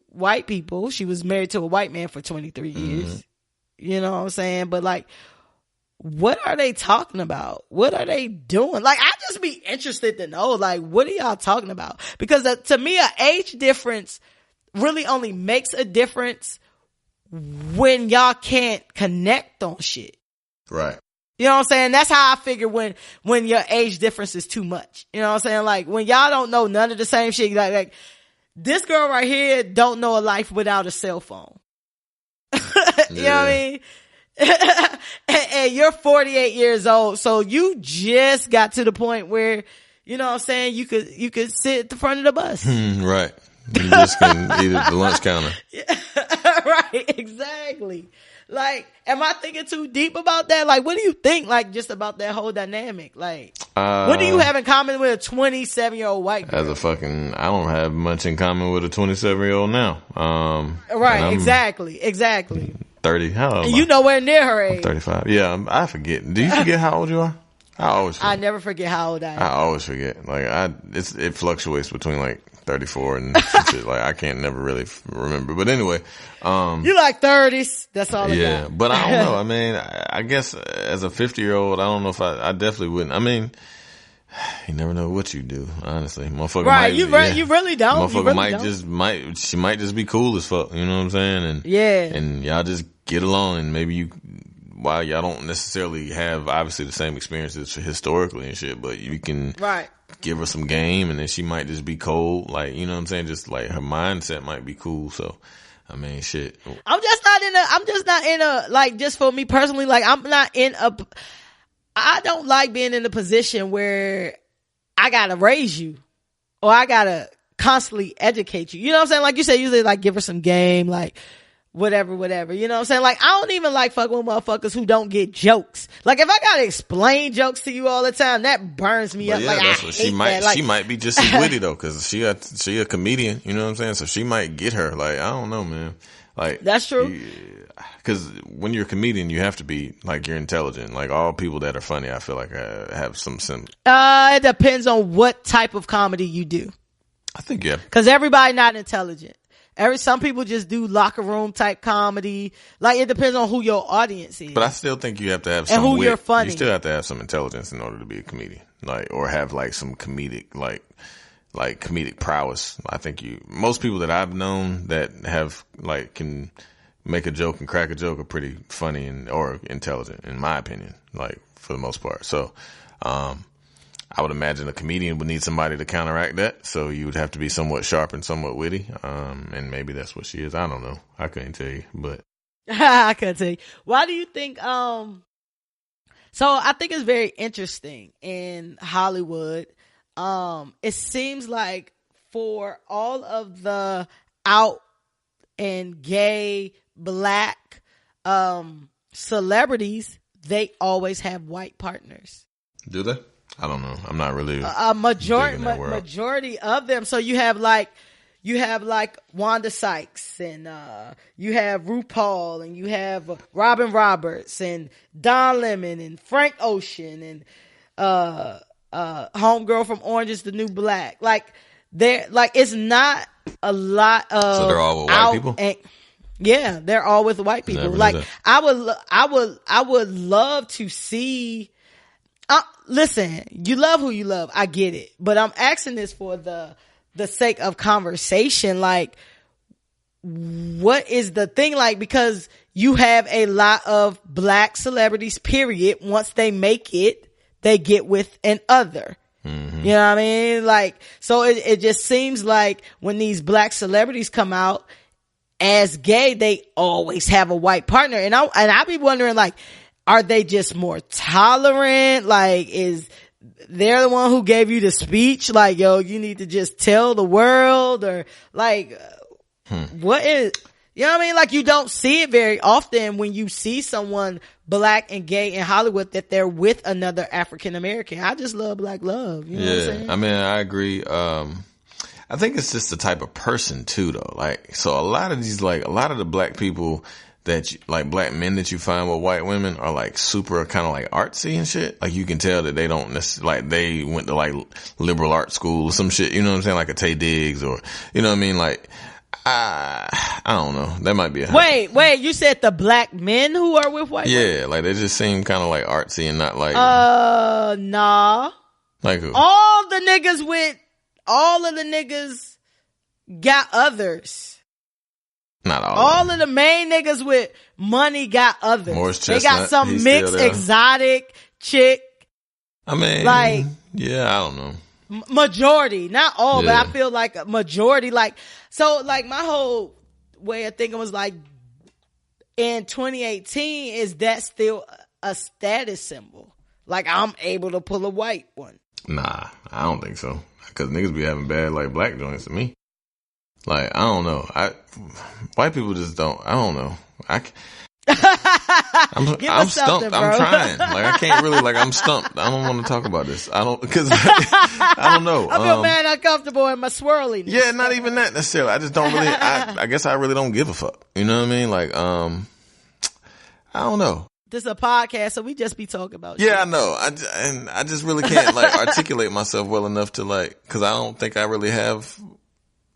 white people. She was married to a white man for 23 years. You know what I'm saying? But like, what are they talking about? What are they doing? Like, I'd just be interested to know, like, what are y'all talking about? Because to me, an age difference really only makes a difference when y'all can't connect on shit. Right. You know what I'm saying? That's how I figure when your age difference is too much. You know what I'm saying? Like, when y'all don't know none of the same shit, like this girl right here don't know a life without a cell phone. You know what I mean? and you're 48 years old, so you just got to the point where, you know what I'm saying, you could sit at the front of the bus. Right. You just can eat at the lunch counter. Right, exactly. Like, am I thinking too deep about that? Like, what do you think, like, just about that whole dynamic? Like, what do you have in common with a 27-year-old white girl? I don't have much in common with a 27-year-old now. Right, exactly. 30. How old am I? You nowhere near her age. I'm 35. Yeah, I forget. Do you forget how old you are? I always forget. I never forget how old I am. I always forget. Like, it fluctuates between like 34 and some shit. Like, I can't never really remember. But anyway, you like 30s. That's all I got. But I don't know. I mean, I guess as a 50-year-old, I don't know if I definitely wouldn't. I mean, you never know what you do, honestly. Motherfucker right, might, you really don't. Motherfucker she might just be cool as fuck, you know what I'm saying? And and y'all just get along, and maybe while y'all don't necessarily have obviously the same experiences historically and shit, but you can give her some game, and then she might just be cold, like, you know what I'm saying? Just like her mindset might be cool. So I mean, shit. I'm just not in a like, just for me personally, like, I don't like being in a position where I gotta raise you or I gotta constantly educate you. You know what I'm saying? Like you said, usually like give her some game, like whatever. You know what I'm saying? Like, I don't even like fucking with motherfuckers who don't get jokes. Like, if I gotta explain jokes to you all the time, that burns me up. Yeah, like, that's what she might. Like, she might be just as witty though, because she a comedian. You know what I'm saying? So she might get her. Like, I don't know, man. Like, that's true. Because when you're a comedian, you have to be like, you're intelligent. Like, all people that are funny, I feel like have some it depends on what type of comedy you do. I think, yeah. Because everybody not intelligent. Some people just do locker room type comedy. Like, it depends on who your audience is. But I still think you have to have some and who wit. You're funny. You still have to have some intelligence in order to be a comedian, like, or have like some comedic like comedic prowess. I think most people that I've known that have like can make a joke and crack a joke are pretty funny or intelligent, in my opinion, like, for the most part. So, I would imagine a comedian would need somebody to counteract that. So you would have to be somewhat sharp and somewhat witty. And maybe that's what she is. I don't know. I couldn't tell you, but I couldn't tell you. Why do you think, so I think it's very interesting in Hollywood. It seems like for all of the out and gay Black, celebrities, they always have white partners. Do they? I don't know. I'm not really majority of them. So you have like Wanda Sykes, and you have RuPaul, and you have Robin Roberts, and Don Lemon, and Frank Ocean, and homegirl from Orange Is the New Black. Like, they're like, it's not a lot of. So they're all with white people. Yeah, they're all with white people. Like, I would love to see. Listen, you love who you love. I get it, but I'm asking this for the sake of conversation. Like, what is the thing? Like, because you have a lot of Black celebrities, period. Once they make it, they get with an other. Mm-hmm. You know what I mean? Like, so it just seems like when these Black celebrities come out as gay, they always have a white partner. And I be wondering, like, are they just more tolerant? Like, is they're the one who gave you the speech? Like, yo, you need to just tell the world, or like, what is, you know what I mean? Like, you don't see it very often when you see someone Black and gay in Hollywood that they're with another African American. I just love Black love. You know what I'm saying? I mean, I agree. I think it's just the type of person too, though. Like, so a lot of the Black people like Black men that you find with white women are like super kind of like artsy and shit. Like, you can tell that they don't necessarily, like, they went to like liberal art school or some shit, you know what I'm saying? Like a Tay Diggs, or, you know what I mean? Like, I don't know. That might be a Wait, you said the black men who are with white women? Yeah, like they just seem kind of like artsy and not like nah. Like who? All of the niggas got others. Not all. All of the main niggas with money got others. Morris They Chestnut, got some he's mixed still there. exotic chick. I mean, like, yeah, I don't know. Majority, not all, Yeah. but I feel like a majority. Like, so like my whole way of thinking was like, in 2018, is that still a status symbol? Like, I'm able to pull a white one. Nah, I don't think so. Because niggas be having bad like black joints to me. Like, I don't know. White people just don't. I don't know. I'm stumped. I'm trying. Like, I can't really. Like, I'm stumped. I don't want to talk about this. I don't because I don't know. I feel mad uncomfortable in my swirly. Yeah, not even that necessarily. I just don't really. I guess I really don't give a fuck. You know what I mean? Like, I don't know. This is a podcast, so we just be talking about Yeah, shit. I know. I just really can't like articulate myself well enough to like, because I don't think I really have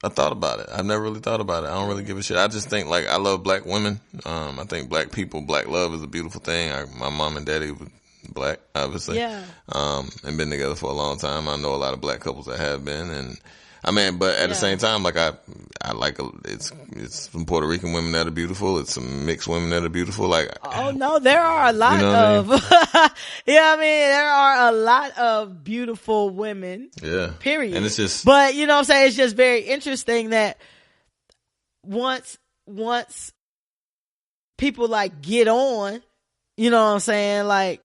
a thought about it. I've never really thought about it. I don't really give a shit. I just think like I love black women. I think black people, black love is a beautiful thing. My mom and daddy were black, obviously. Yeah. And been together for a long time. I know a lot of black couples that have been, and I mean, but at the same time, like I like it's some Puerto Rican women that are beautiful. It's some mixed women that are beautiful. Like, oh no, there are a lot of, yeah, I mean, there are a lot of beautiful women. Yeah. Period. And it's just, but you know what I'm saying? It's just very interesting that once people like get on, you know what I'm saying? Like,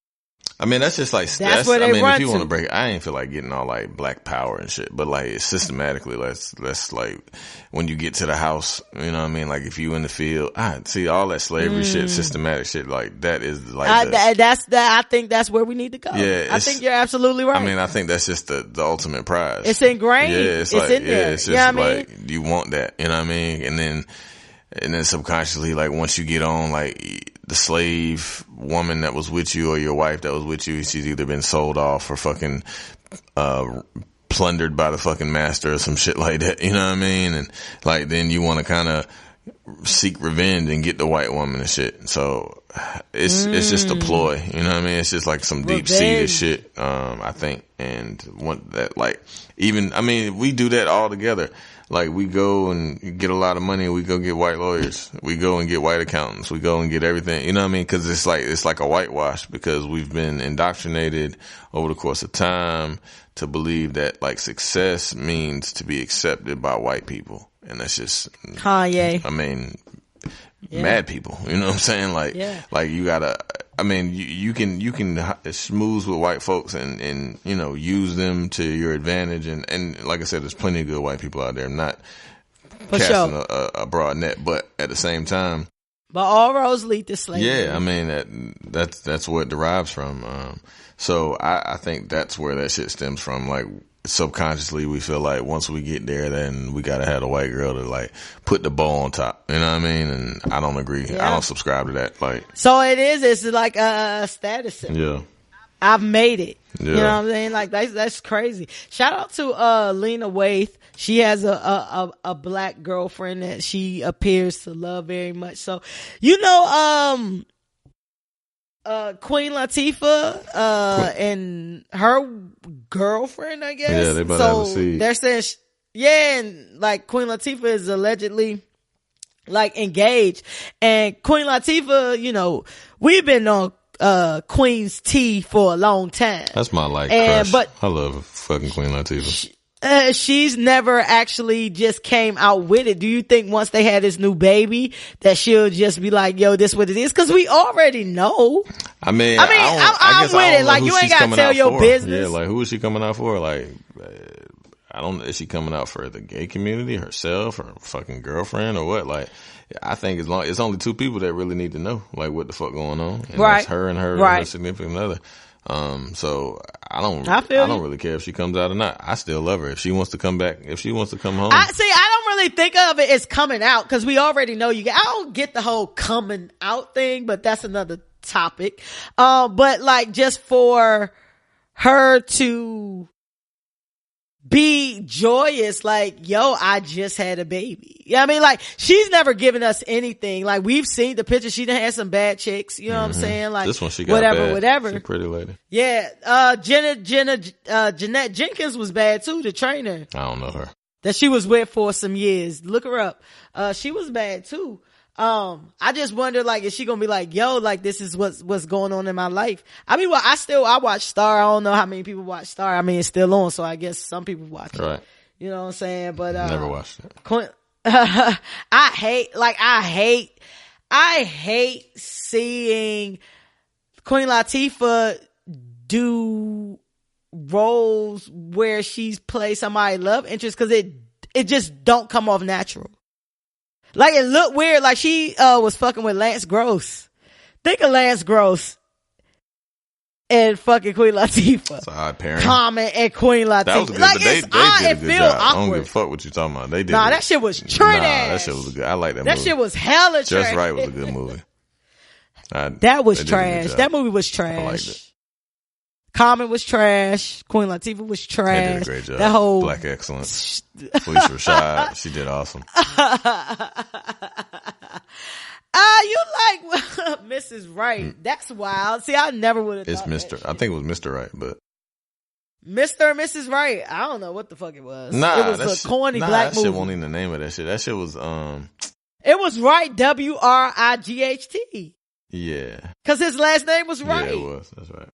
I mean, that's just like, that's where they I mean, run if you want to. to break, I ain't feel like getting all like black power and shit, but like systematically, let's like when you get to the house, you know what I mean? Like if you in the field, I see all that slavery shit, systematic shit, like that is like, I think that's where we need to go. Yeah, I think you're absolutely right. I mean, I think that's just the ultimate prize. It's ingrained. Yeah, it's in like, there. yeah, it's just you know what like, I mean? you want that, you know what I mean? And then subconsciously, like once you get on, like the slave woman that was with you or your wife that was with you, she's either been sold off or fucking, plundered by the fucking master or some shit like that. You know what I mean? And like, then you want to kind of seek revenge and get the white woman and shit. So it's just a ploy. You know what I mean? It's just like some deep seated shit, I think. And want that, like, even, I mean, we do that all together. Like, we go and get a lot of money and we go get white lawyers. We go and get white accountants. We go and get everything. You know what I mean? Cause it's like a whitewash because we've been indoctrinated over the course of time to believe that like success means to be accepted by white people. And that's just Kanye. I mean, mad people. You know what I'm saying? Like, like you gotta, I mean, you can schmooze with white folks and, you know, use them to your advantage. And like I said, there's plenty of good white people out there. I'm not casting a broad net, but at the same time. But all roads lead to slavery. Yeah, I mean, that's where it derives from. So I think that's where that shit stems from. Like, subconsciously we feel like once we get there, then we gotta have a white girl to like put the bow on top. You know what I mean? And I don't agree. I don't subscribe to that. Like, so it's like a status symbol. Yeah. I've made it. Yeah. You know what I'm saying? Like that's crazy. Shout out to Lena Waithe. She has a black girlfriend that she appears to love very much. So, you know, Queen Latifah, and her girlfriend, I guess. Yeah, they about to have a seed. They're saying, and like Queen Latifah is allegedly like engaged, and Queen Latifah, you know, we've been on Queen's tea for a long time. That's my like crush. But I love fucking Queen Latifah. She's never actually just came out with it. Do you think once they had this new baby that she'll just be like, yo, this what it is? Cause we already know. I'm with it. Like, you ain't gotta tell your business. Yeah, like, who is she coming out for? Like, is she coming out for the gay community, herself, or fucking girlfriend, or what? Like, I think it's only two people that really need to know, like, what the fuck going on. And that's her and her significant other. So I don't really care if she comes out or not. I still love her. If she wants to come back, if she wants to come home. I don't really think of it as coming out because we already know I don't get the whole coming out thing, but that's another topic. But like just for her to be joyous, like, yo, I just had a baby. You know what I mean? Like, she's never given us anything. Like, we've seen the picture. She done had some bad chicks. You know what I'm saying? Like, this one, she got whatever. She pretty lady. Yeah. Jeanette Jenkins was bad too, the trainer. I don't know her. That she was with for some years. Look her up. She was bad too. I just wonder, like, is she gonna be like, yo, like, this is what's going on in my life? I mean, well, I watch Star. I don't know how many people watch Star. I mean, it's still on, so I guess some people watch it. Right. You know what I'm saying? But, never watched it. I hate seeing Queen Latifah do roles where she's played somebody love interest, cause it just don't come off natural. Like, it looked weird. Like, she was fucking with Lance Gross. Think of Lance Gross and fucking Queen Latifah. It's an odd pairing. Common and Queen Latifah. That was good. Like, They it's did odd. a It good feel job. awkward. I don't give a fuck what you talking about. They did. Nah, that shit was trash. That shit was good. I like that movie. That shit was hella trash. Just Right was a good movie. That was trash. That movie was trash. I liked it. Common was trash. Queen Latifah was trash. They did a great job. That whole Black Excellence. Felicia Rashad. She did awesome. You like Mrs. Right. That's wild. See, I never would have thought It's Mr. I think it was Mr. Right, but Mr. and Mrs. Right. I don't know what the fuck it was. nah, it was a corny black that movie. shit wasn't even the name of that shit. That shit was It was Right, WRIGHT. yeah. Cause his last name was Right. Yeah, it was. That's right.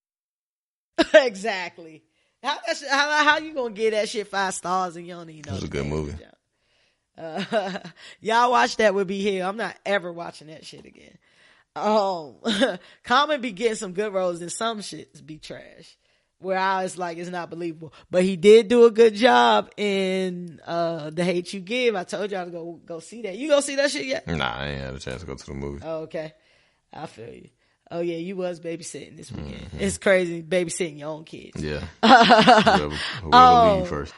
Exactly. How you gonna give that shit 5 stars and you don't even know? It was a good movie. Y'all watch that with me here. I'm not ever watching that shit again. Common be getting some good roles and some shit be trash. Where I was like, it's not believable. But he did do a good job in The Hate You Give. I told y'all to go see that. You go see that shit yet? Nah, I ain't had a chance to go to the movie. Oh, okay. I feel you. Oh yeah, you was babysitting this weekend. Mm-hmm. It's crazy babysitting your own kids. Yeah. Whoever leave first.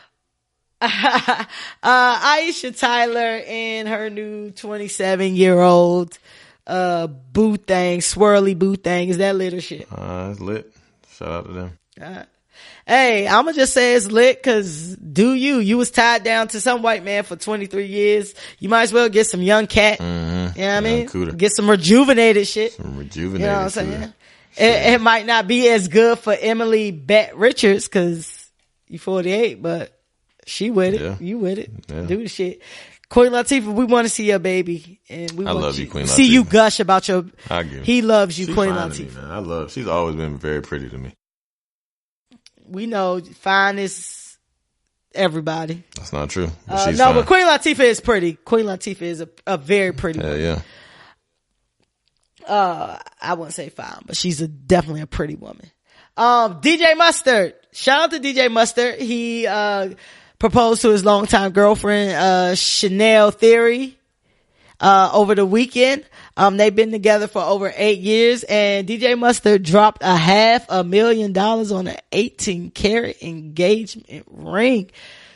Aisha Tyler and her new 27-year-old boo thing, Swirly boo thing. Is that lit or shit? It's lit. Shout out to them. Hey, I'ma just say it's lit cause you was tied down to some white man for 23 years. You might as well get some young cat. Mm-hmm. You know what I mean? Cooter. Get some rejuvenated shit. Some rejuvenated. You know what I'm saying? It might not be as good for Emily Bet Richards cause you 48, but she with it. Yeah. You with it. Yeah. Do the shit. Queen Latifah, we want to see your baby, and we want to Queen Latifah. See you gush about your. He loves you, She's Queen fine Latifah. To me, man. She's always been very pretty to me. We know fine is everybody. That's not true. But but Queen Latifah is pretty. Queen Latifah is a very pretty woman. Yeah. I wouldn't say fine, but she's definitely a pretty woman. DJ Mustard. Shout out to DJ Mustard. He proposed to his longtime girlfriend, Chanel Theory, over the weekend. They've been together for over 8 years, and DJ Mustard dropped $500,000 on an 18-karat engagement ring.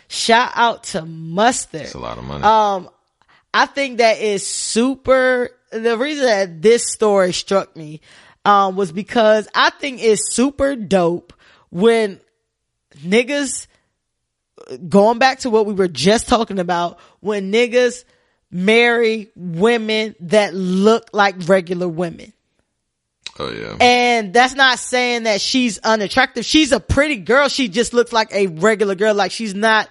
Shout out to Mustard. That's a lot of money. I think that is super. The reason that this story struck me, was because I think it's super dope when niggas, going back to what we were just talking about, when niggas marry women that look like regular women. Oh yeah. And that's not saying that she's unattractive. She's a pretty girl. She just looks like a regular girl. Like, she's not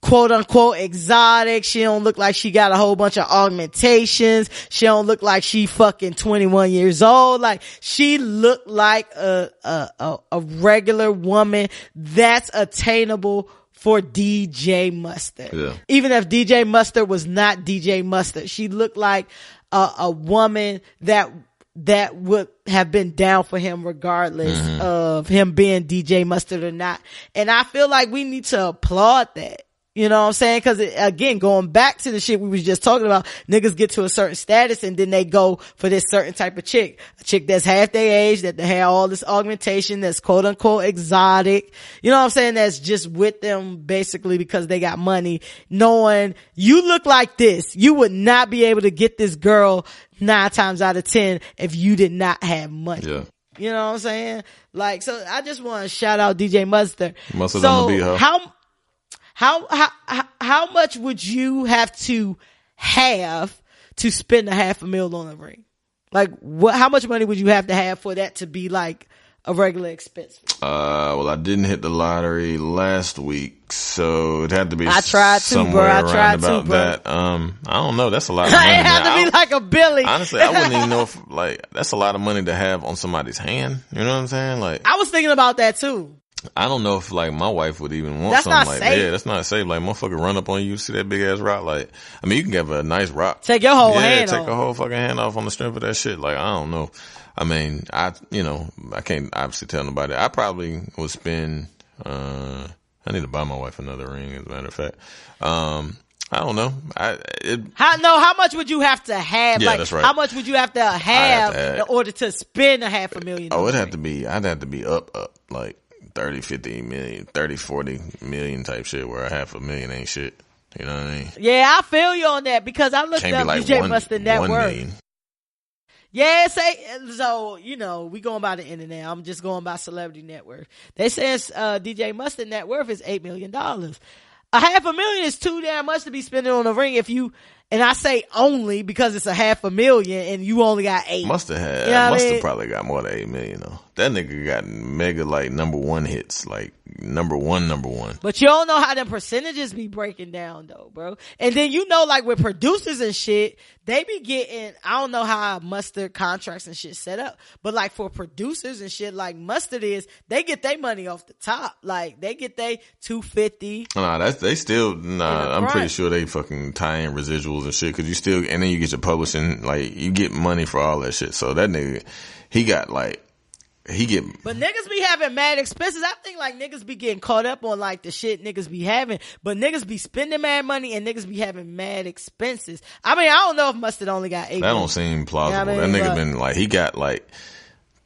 quote unquote exotic. She don't look like she got a whole bunch of augmentations. She don't look like she fucking 21 years old. Like, she looked like a regular woman that's attainable for DJ Mustard. Yeah. Even if DJ Mustard was not DJ Mustard, she looked like a woman that would have been down for him regardless of him being DJ Mustard or not. And I feel like we need to applaud that. You know what I'm saying? Cause again, going back to the shit we was just talking about, niggas get to a certain status and then they go for this certain type of chick. A chick that's half their age, that they have all this augmentation, that's quote unquote exotic. You know what I'm saying? That's just with them basically because they got money, knowing you look like this. You would not be able to get this girl 9 times out of 10 if you did not have money. Yeah. You know what I'm saying? Like, so I just want to shout out DJ Mustard. Mustard on the beat, huh? How much would you have to spend $500,000 on a ring? Like, how much money would you have to have for that to be like a regular expense? Well, I didn't hit the lottery last week, so it had to be I tried to, bro. that. I don't know. That's a lot of money. It had to be like a Billy. Honestly, I wouldn't even know if, like, that's a lot of money to have on somebody's hand. You know what I'm saying? Like, I was thinking about that too. I don't know if, like, my wife would even want That's something not like safe. that. Yeah, that's not safe. Like, motherfucker run up on you, see that big ass rock. Like, I mean, you can give a nice rock. Take your whole hand off. Yeah, off. take a whole fucking hand off on the strength of that shit. Like, I don't know. I mean, I can't obviously tell nobody. I probably would spend, I need to buy my wife another ring, as a matter of fact. I don't know. How much would you have to have? Yeah, like, that's right. How much would you have to have in order to spend $500,000? Oh, I'd have to be up, like 30, 50 million, 30, 40 million type shit where $500,000 ain't shit. You know what I mean? Yeah, I feel you on that because I looked up like DJ Mustard net worth. 1 million. Yeah, so, we going by the internet. I'm just going by celebrity net worth. They says, DJ Mustard net worth is $8 million. $500,000 is too damn much to be spending on a ring and I say only because it's $500,000 and you only got 8. Mustard probably got more than 8 million though. That nigga got mega like number one hits, like number one. But you don't know how them percentages be breaking down though, bro. And then like with producers and shit, they be getting, I don't know how Mustard contracts and shit set up, but like for producers and shit like Mustard is, they get their money off the top. Like they get they $250. I'm pretty sure they fucking tie in residuals and shit, cause and then you get your publishing, like you get money for all that shit. So that nigga, but niggas be having mad expenses. I think like niggas be getting caught up on like the shit niggas be having, but niggas be spending mad money and niggas be having mad expenses. I mean, I don't know if Mustard only got 8. That don't seem plausible. That nigga been like, he got like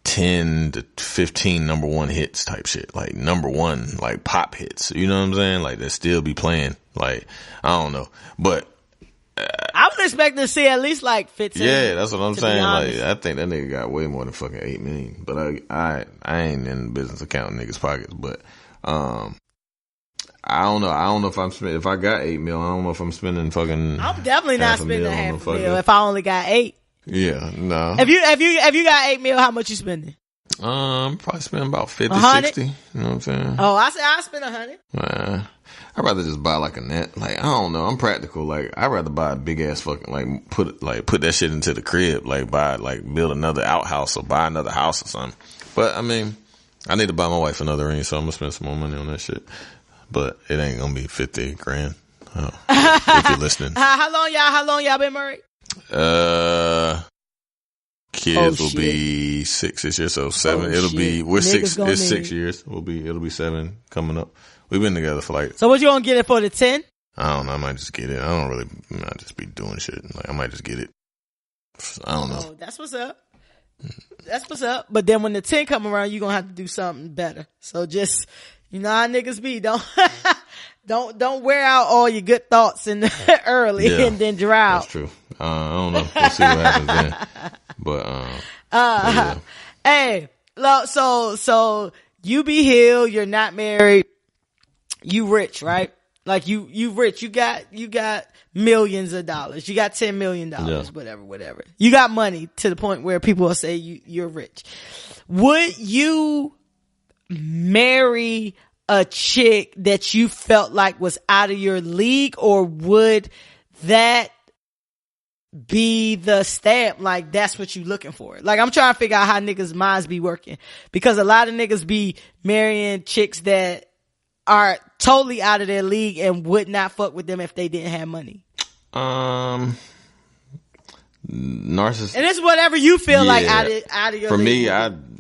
10 to 15 number one hits type shit. Like number one, like pop hits. You know what I'm saying? Like they still be playing. Like, I don't know. But I was expecting to see at least like 15. Yeah, that's what I'm saying. Like, I think that nigga got way more than fucking 8 million. But I ain't in the business of counting niggas' pockets. But I don't know. I don't know if I got 8 million. I don't know if I'm spending fucking. I'm definitely not spending $500,000 if I only got 8. Yeah, no. If you got 8 million, how much you spending? Probably spend about 50, 100? 60. You know what I'm saying? Oh, I spend 100. I'd rather just buy like a net. Like, I don't know. I'm practical. Like, I'd rather buy a big ass fucking, like, put that shit into the crib. Like, build another outhouse or buy another house or something. But, I mean, I need to buy my wife another ring, so I'm gonna spend some more money on that shit. But it ain't gonna be $50,000. If you're listening. How long y'all been married? Kids will be 6 this year, so 7. It's 6 years. It'll be 7 coming up. We've been together for like. So what you gonna get it for the 10? I don't know. I might just get it. I might just be doing shit. Like I might just get it. I don't know. Oh, that's what's up. That's what's up. But then when the 10 come around, you gonna have to do something better. So just, how niggas be. Don't wear out all your good thoughts early and then dry out. That's true. I don't know. We'll see what happens then. But yeah. Hey, so you be healed. You're not married. You rich, right? Like you rich. You got millions of dollars. You got $10 million, whatever. You got money to the point where people will say you're rich. Would you marry a chick that you felt like was out of your league, or would that be the stamp? Like that's what you looking for? Like I'm trying to figure out how niggas' minds be working, because a lot of niggas be marrying chicks that are totally out of their league and would not fuck with them if they didn't have money. Narcissist. And it's whatever you feel like out of your For league. me,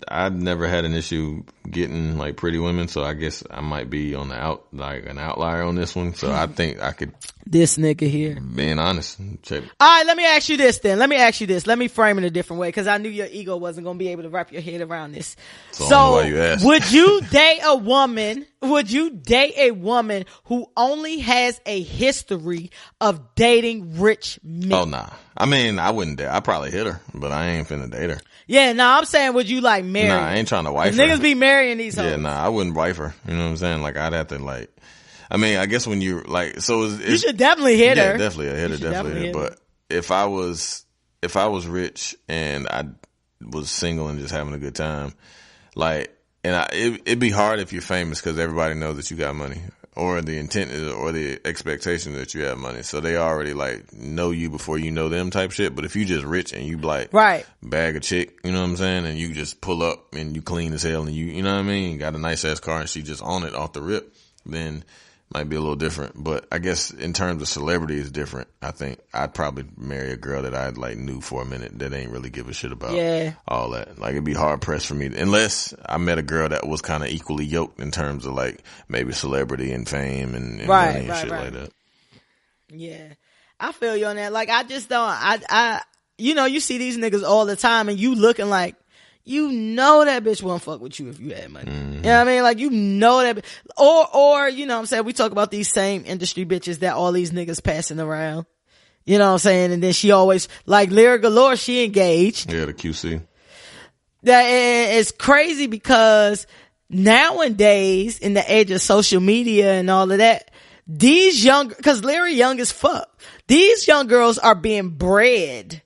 I've never had an issue getting like pretty women, so I guess I might be on the an outlier on this one. So I think I could. this nigga here. Being honest. Check. All right, let me ask you this then. Let me frame it a different way because I knew your ego wasn't going to be able to wrap your head around this. So why you asked. would you date a woman who only has a history of dating rich men? Oh, nah. I mean, I wouldn't date. I'd probably hit her, but I ain't finna date her. Yeah, I'm saying would you like marry? Nah, I ain't trying to wife her. Niggas be marrying these hoes. Yeah, nah, I wouldn't wife her. You know what I'm saying? Like, I'd have to like, I mean, I guess when you're like, so you should definitely hit her. Yeah, definitely a hitter, definitely. But if I was rich and I was single and just having a good time, like, and it'd be hard if you're famous because everybody knows that you got money, or the intent is, or the expectation that you have money, so they already like know you before you know them type shit. But if you just rich and you like bag a chick, you know what I'm saying, and you just pull up and you clean as hell and you know what I mean, you got a nice ass car and she just on it off the rip, then might be a little different. But I guess in terms of celebrity is different. I think I'd probably marry a girl that I like knew for a minute that ain't really give a shit about all that. Like, it'd be hard pressed for me unless I met a girl that was kind of equally yoked in terms of like maybe celebrity and fame and money and shit like that. Yeah, I feel you on that. Like, I just don't. I you know, you see these niggas all the time and you looking like, you know that bitch won't fuck with you if you had money. Mm-hmm. You know what I mean? Like, you know that or you know what I'm saying, we talk about these same industry bitches that all these niggas passing around. You know what I'm saying? And then she always, like Lyra Galore, she engaged. Yeah, the QC. That is crazy because nowadays, in the age of social media and all of that, these young, cause Lyra young as fuck, these young girls are being bred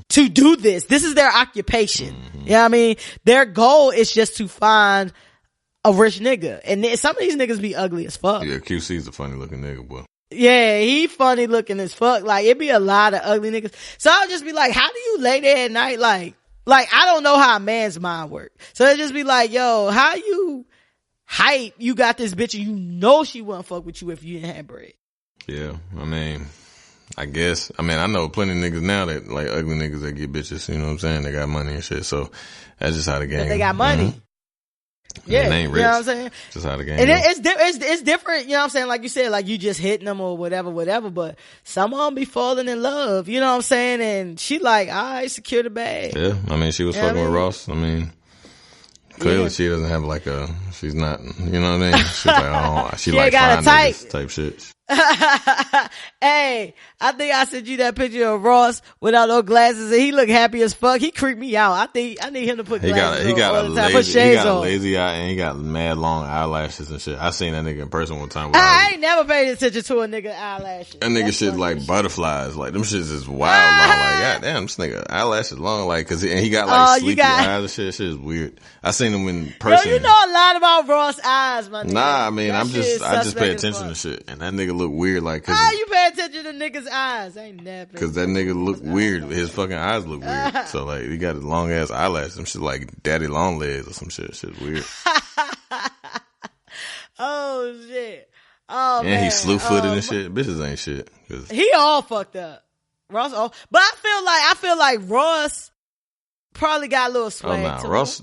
to do this. This is their occupation. You know what I mean? Their goal is just to find a rich nigga. And some of these niggas be ugly as fuck. Yeah, QC's a funny looking nigga, boy. Yeah, he funny looking as fuck. Like, it be a lot of ugly niggas. So I'll just be like, how do you lay there at night? Like I don't know how a man's mind works. So it just be like, yo, how you hype you got this bitch and you know she wouldn't fuck with you if you didn't have bread? Yeah, I mean, I guess. I mean, I know plenty of niggas now that like ugly niggas that get bitches, you know what I'm saying? They got money and shit. So that's just how the game. They got money. Mm-hmm. Yeah. They ain't rich. You know what I'm saying? Just how the game. And it's different, you know what I'm saying? Like you said, like you just hitting them or whatever, but some of them be falling in love, you know what I'm saying? And she like, all right, secure the bag. Yeah. I mean, she was fucking with Ross. I mean, clearly she doesn't have like she's not, you know what I mean? She's like, oh, she like fine niggas type shit. Hey, I think I sent you that picture of Ross without no glasses and he looked happy as fuck. He creeped me out. I need him to put glasses on. He got a lazy eye and he got mad long eyelashes and shit. I seen that nigga in person one time. I ain't never paid attention to a nigga eyelashes. That nigga shit like butterflies. Like, them shits is wild long. Like, goddamn, this nigga eyelashes long. Like, cause he got like sleepy eyes and shit. Shit is weird. I seen him in person. Yo, you know a lot about Ross eyes, my nigga. Nah, I mean, I just pay attention to shit. And that nigga look weird. Like, how you pay attention to niggas' eyes? I ain't never. Cause that nigga look weird. His fucking eyes look weird. So like, he got long ass eyelashes. Some shit like daddy long legs or some shit. Shit's weird. Oh shit. Oh and man. He slew footed and shit. Bitches ain't shit. He all fucked up. Ross, but I feel like Ross probably got a little swag. Oh nah, Ross.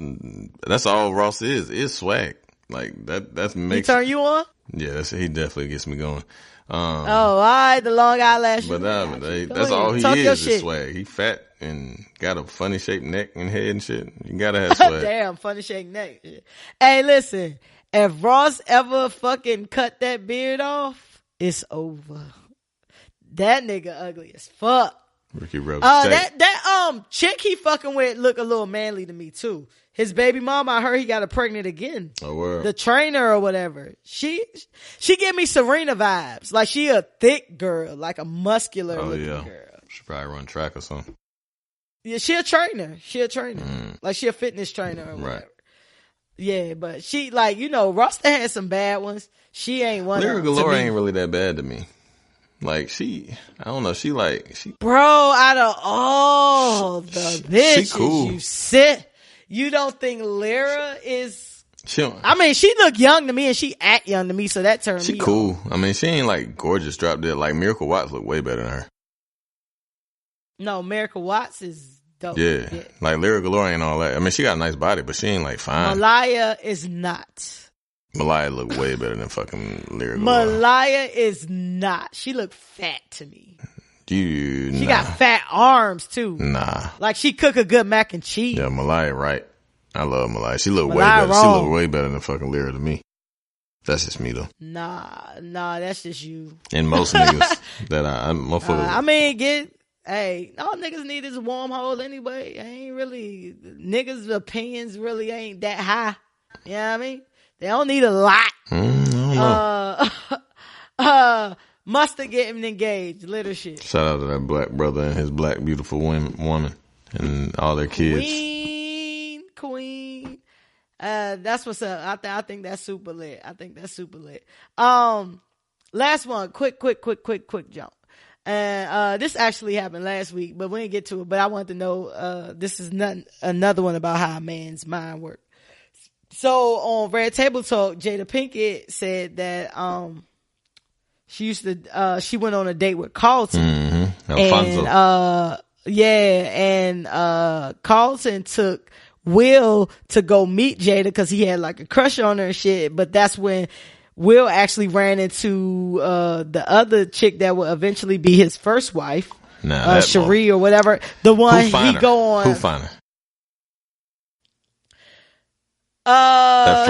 That's all Ross is swag. Like that makes. He turn you on? Yeah, he definitely gets me going. All right, the long eyelashes. But that's all he is swag. He fat and got a funny shaped neck and head and shit. You gotta have swag. Damn, funny shaped neck. Hey, listen, if Ross ever fucking cut that beard off, it's over. That nigga ugly as fuck. Ricky Rose. That chick he fucking with look a little manly to me too. His baby mama, I heard he got her pregnant again. Oh, wow. The trainer or whatever. She give me Serena vibes. Like, she a thick girl, like a muscular looking girl. She probably run track or something. Yeah, she a trainer. Like, she a fitness trainer or whatever. Right. Yeah, but she, like, you know, Rosta had some bad ones. She ain't one Lyra Galore ain't really that bad to me. Like, I don't know, Bro, out of all the bitches cool. you sit, you don't think Lyra is... I mean, she look young to me and she act young to me, so that turned me She cool. on. I mean, she ain't like gorgeous drop dead. Like, Miracle Watts look way better than her. No, Miracle Watts is dope. Yeah. Like, Lyra Galore ain't all that. I mean, she got a nice body, but she ain't like fine. Malaya is not. Malaya look way better than fucking Lyrical. Malaya is not. She look fat to me. She got fat arms too. Nah. Like she cook a good mac and cheese. Yeah, Malaya right. I love Malaya. She look way better. Wrong. She look way better than fucking Lyra to me. That's just me though. Nah, that's just you. And most niggas that motherfuckers. I mean, all niggas need is a warm hole anyway. Ain't really, niggas' opinions really ain't that high. You know what I mean? They don't need a lot. I don't know. Mustard getting engaged, little shit. Shout out to that black brother and his black beautiful woman and all their kids. Queen. That's what's up. I think that's super lit. Last one, quick jump. And this actually happened last week, but we didn't get to it. But I wanted to know, this is another one about how a man's mind works. So on Red Table Talk, Jada Pinkett said that she went on a date with Carlton. Mm-hmm. Alfonso. And Carlton took Will to go meet Jada because he had like a crush on her and shit. But that's when Will actually ran into the other chick that will eventually be his first wife, Cherie or whatever. The one he go on. Who find her?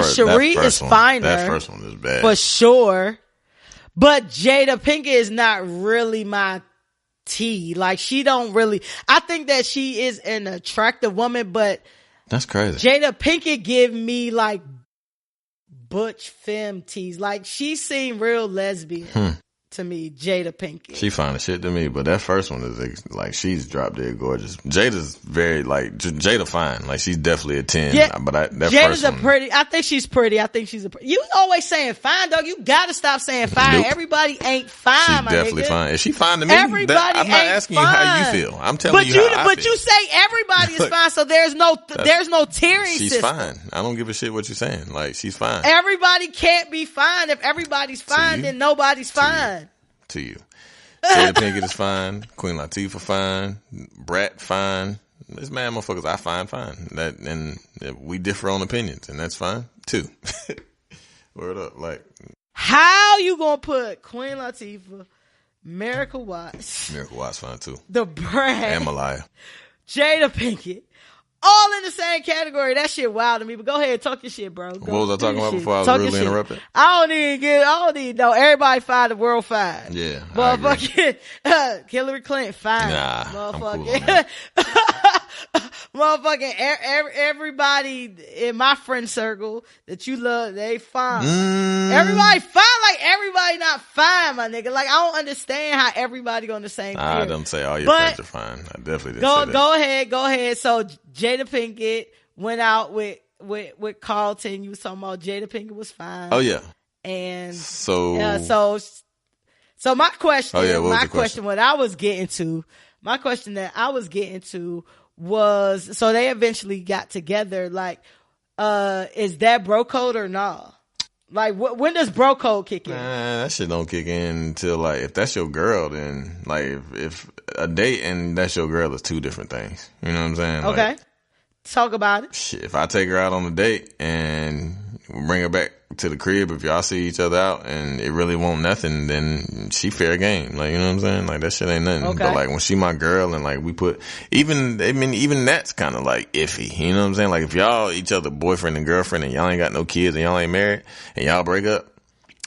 Cherie is finer. That first one is bad for sure. But Jada Pinkett is not really my tea. Like she don't really. I think that she is an attractive woman, but that's crazy. Jada Pinkett give me like butch femme tease. Like she seemed real lesbian to me. Jada Pinkett. She fine as shit to me, but that first one is like she's drop dead gorgeous. Jada's very like Jada fine. Like she's definitely a 10. Yeah, but that Jada's first one, pretty. I think she's pretty. You always saying fine, dog. You gotta stop saying fine. Nope. Everybody ain't fine. She's my definitely nigga. fine. Is she fine to me? Everybody I'm not asking fine. you how you feel. I'm telling you how I But feel. you say everybody is fine, so there's no tiering she's system. Fine. I don't give a shit what you're saying. Like she's fine. Everybody can't be fine. If everybody's fine, then nobody's fine. To you. Jada Pinkett is fine. Queen Latifah fine. Brat fine. This man motherfuckers I find fine. And we differ on opinions, and that's fine too. Word up. Like how you gonna put Queen Latifah, Miracle Watts fine too. The Brat and Malaya, Jada Pinkett, all in the same category? That shit wild to me. But go ahead, talk your shit, bro. What was I talking about before I was rudely interrupted? I don't need no. Everybody fine, the world fine. Yeah, motherfucking Hillary Clinton fine. Nah, motherfucking. Motherfucking everybody in my friend circle that you love, they fine. Everybody fine, like everybody not fine, my nigga. Like I don't understand how everybody on the same. I don't say all your friends are fine. I definitely didn't say that. Go ahead. So Jada Pinkett went out with Carlton. You was talking about Jada Pinkett was fine. Oh yeah. And so my question. Oh yeah. What My question that I was getting to was, so they eventually got together. Like, is that bro code or nah? Like, when does bro code kick in? That shit don't kick in until like if that's your girl, then like if a date and that's your girl is two different things. You know what I'm saying? Okay, like, talk about it. Shit, if I take her out on a date and bring her back to the crib, if y'all see each other out and it really won't nothing, then she fair game. Like, you know what I'm saying? Like that shit ain't nothing. Okay. But like when she my girl and like we put even that's kind of like iffy. You know what I'm saying? Like if y'all each other boyfriend and girlfriend and y'all ain't got no kids and y'all ain't married and y'all break up,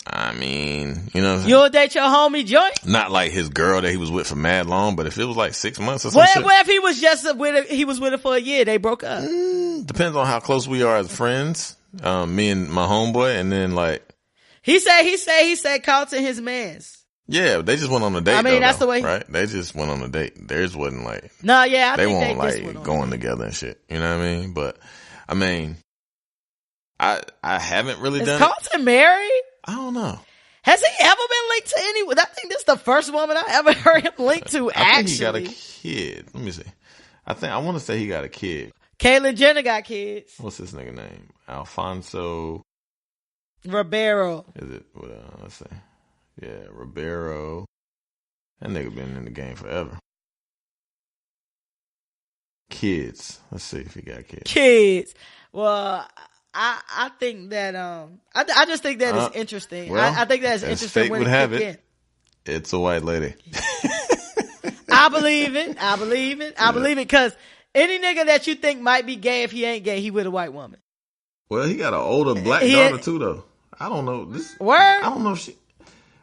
I mean, you know, you'll date your homie joint? Not like his girl that he was with for mad long, but if it was like 6 months or something. What if he was just he was with her for a year, they broke up? Depends on how close we are as friends. Me and my homeboy, and then like he said Carlton his mans. Yeah, they just went on a date. I mean, that's the way, right? They just went on a date. Theirs wasn't like I they think weren't they like going together and shit. You know what I mean? But I mean, I haven't really done. Is Carlton married? I don't know. Has he ever been linked to anyone? I think this is the first woman I ever heard him linked to. I think he got a kid. Let me see. I want to say he got a kid. Caitlyn Jenner got kids. What's this nigga name? Alfonso Ribeiro. Is it? Let's see. Yeah, Ribeiro. That nigga been in the game forever. Kids. Let's see if he got kids. Kids. Well, I think that I just think that is interesting. Well, I think that's interesting fate when would it have kicked it. It's a white lady. I believe it. I believe it because any nigga that you think might be gay, if he ain't gay, he with a white woman. Well, he got an older black daughter too, though. I don't know. Word? I don't know if she.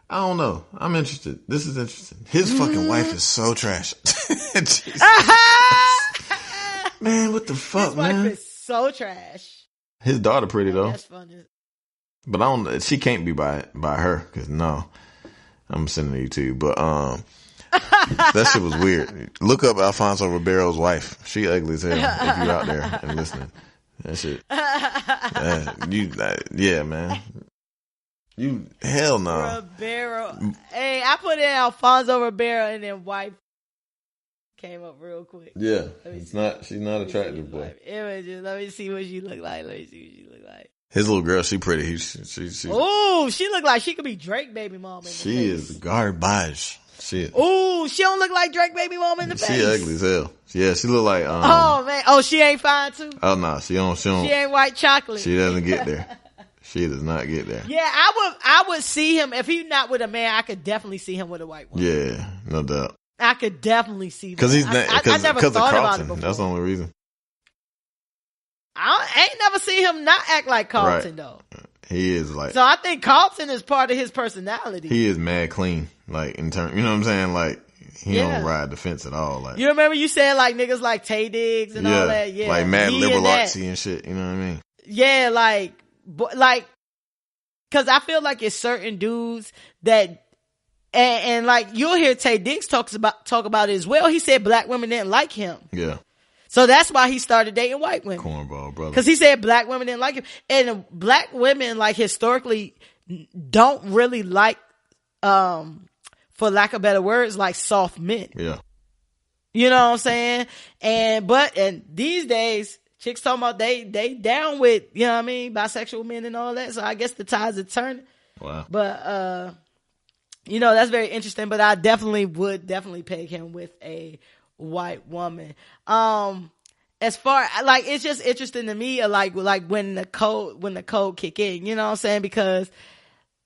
I don't know. I'm interested. This is interesting. His fucking wife is so trash. Man, what the fuck, His man? wife is so trash. His daughter pretty though. That's funny. But I don't. She can't be by her because no. I'm sending it to you, but that shit was weird. Look up Alfonso Ribeiro's wife. She ugly as hell. If you're out there and listening, that shit. Yeah, man. You hell no. Ribeiro. Hey, I put in Alfonso Ribeiro and then wife came up real quick. Yeah, it's not. She's not attractive, boy. Images. Let me see what she look like. His little girl, she pretty. Ooh, she look like she could be Drake baby mom. She is garbage. Shit. Ooh, she don't look like Drake baby mom in the face. She ugly as hell. Yeah, she look like. Oh man. Oh, she ain't fine too. Oh no, she don't. She ain't white chocolate. She doesn't get there. She does not get there. Yeah, I would see him if he's not with a man. I could definitely see him with a white woman. Yeah, no doubt. I could definitely see that. Because he's not. I never thought of Carlton. about it before. That's the only reason. I ain't never seen him not act like Carlton though. He is like. So I think Carlton is part of his personality. He is mad clean, like in turn. You know what I'm saying? Like he don't ride the fence at all. Like you remember you said like niggas like Tay Diggs and all that. Yeah, like mad liberal artsy and shit. You know what I mean? Yeah, like because I feel like it's certain dudes that. And like you'll hear Tay Diggs talk about it as well. He said black women didn't like him. Yeah. So that's why he started dating white women. Cornball, brother. Because he said black women didn't like him. And black women, like, historically don't really like, for lack of better words, like soft men. Yeah. You know what I'm saying? And these days, chicks talking about they down with, you know what I mean, bisexual men and all that. So I guess the tides are turning. Wow. But, you know, that's very interesting, but I would peg him with a white woman. As far like it's just interesting to me, like when the code kick in, you know what I'm saying? Because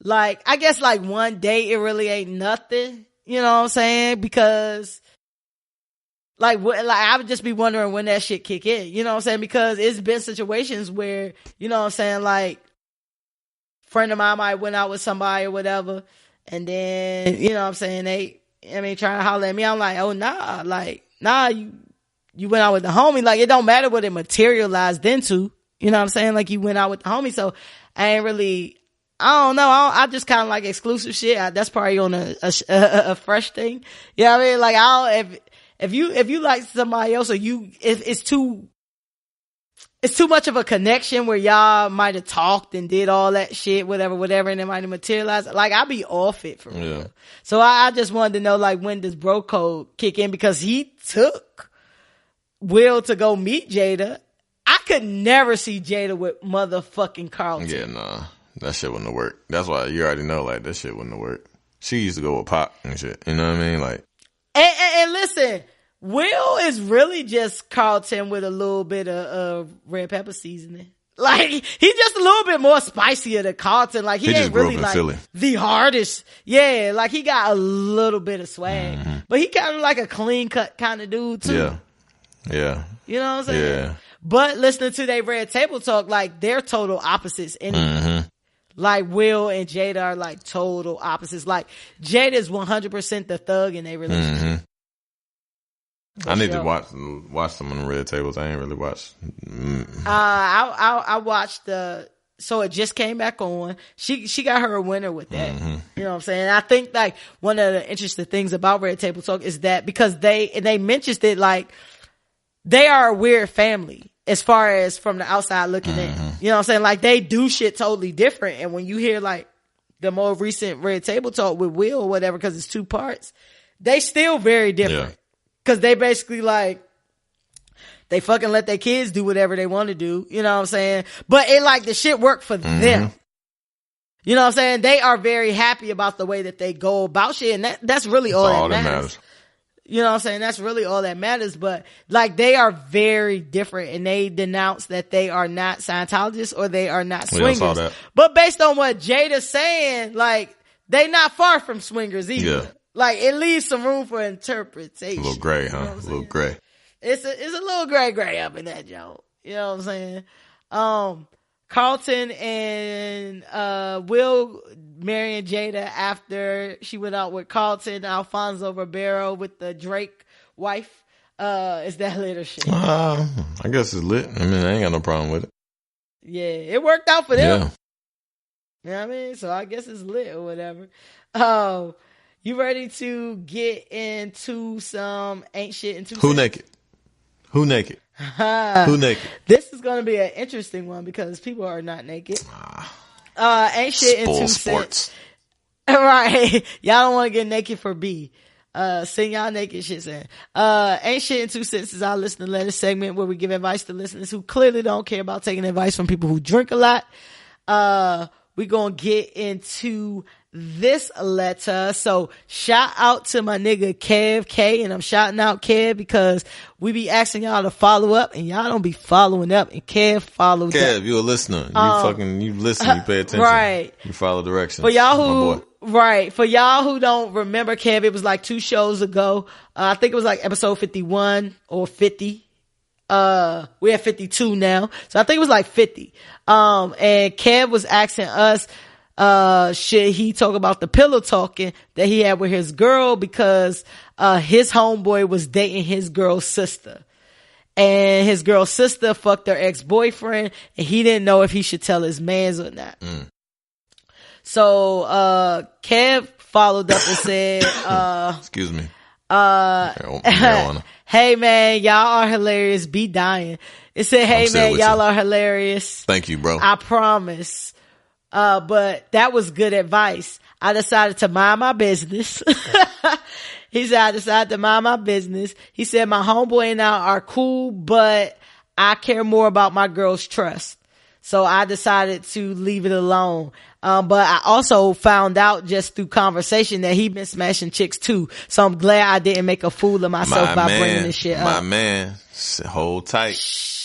like I guess like one day it really ain't nothing, you know what I'm saying? Because like I would just be wondering when that shit kick in, you know what I'm saying? Because it's been situations where, you know what I'm saying, like friend of mine might went out with somebody or whatever. And then, you know what I'm saying, trying to holler at me. I'm like, oh, nah, you went out with the homie. Like, it don't matter what it materialized into. You know what I'm saying? Like, you went out with the homie. So, I ain't really, I don't know. I just kind of like exclusive shit. That's probably on a fresh thing. You know what I mean? Like, if you like somebody else or it's too much of a connection where y'all might have talked and did all that shit, whatever, and it might have materialized. Like, I'll be off it for real. Yeah. So I just wanted to know, like, when does bro code kick in? Because he took Will to go meet Jada. I could never see Jada with motherfucking Carlton. Yeah, nah. That shit wouldn't have worked. That's why you already know, like, that shit wouldn't have worked. She used to go with Pop and shit. You know what I mean? Like. And listen, Will is really just Carlton with a little bit of red pepper seasoning. Like, he's just a little bit more spicier than Carlton. Like, he ain't really like Philly. The hardest. Yeah, like he got a little bit of swag. Mm-hmm. But he kind of like a clean cut kind of dude too. Yeah. Yeah. You know what I'm saying? Yeah. But listening to their Red Table Talk, like, they're total opposites anyway. Mm-hmm. Like, Will and Jada are like total opposites. Like, Jada is 100% the thug in their relationship. Mm-hmm. I need to watch some of the Red Tables. I ain't really watched. I watched so it just came back on. She got her a winner with that. Mm-hmm. You know what I'm saying? I think like one of the interesting things about Red Table Talk is that because they mentioned it, like, they are a weird family as far as from the outside looking in. You know what I'm saying? Like, they do shit totally different. And when you hear like the more recent Red Table Talk with Will or whatever, because it's 2 parts, they still very different. Yeah. Cause they basically like, they fucking let their kids do whatever they want to do. You know what I'm saying? But it like, the shit worked for them. You know what I'm saying? They are very happy about the way that they go about shit. And that's really all that matters. You know what I'm saying? That's really all that matters. But like, they are very different, and they denounce that they are not Scientologists or they are not swingers. I saw that. But based on what Jada's saying, like, they not far from swingers either. Yeah. Like, it leaves some room for interpretation. A little gray, huh? A little gray. It's a little gray up in that joke. You know what I'm saying? Carlton and Will marrying Jada after she went out with Carlton, Alfonso Ribeiro with the Drake wife. Is that lit or shit? I guess it's lit. I mean, I ain't got no problem with it. Yeah, it worked out for them. Yeah. You know what I mean? So I guess it's lit or whatever. You ready to get into some ain't shit into Who naked? Who naked? Who naked? This is going to be an interesting one because people are not naked. Ain't shit in 2 cents. Right. Y'all don't want to get naked for B. Sing y'all naked shit saying. Ain't shit in 2 cents is our listener letter segment where we give advice to listeners who clearly don't care about taking advice from people who drink a lot. We're going to get into this letter. So shout out to my nigga Kev K, and I'm shouting out Kev because we be asking y'all to follow up and y'all don't be following up, and Kev followed up. Kev, you a listener. You listen, you pay attention. Right. You follow directions. For y'all who don't remember Kev, it was like 2 shows ago. I think it was like episode 51 or 50. We're at 52 now. So I think it was like 50. And Kev was asking us, should he talk about the pillow talking that he had with his girl because, his homeboy was dating his girl's sister, and his girl's sister fucked her ex-boyfriend, and he didn't know if he should tell his mans or not. So, Kev followed up and said, excuse me. Hey man, y'all are hilarious. Be dying. It said, hey man, y'all are hilarious. Thank you, bro. I promise. But that was good advice. I decided to mind my business. He said, I decided to mind my business. He said, my homeboy and I are cool, but I care more about my girl's trust. So I decided to leave it alone. But I also found out just through conversation that he been smashing chicks too. So I'm glad I didn't make a fool of myself by bringing this shit up. My man, hold tight.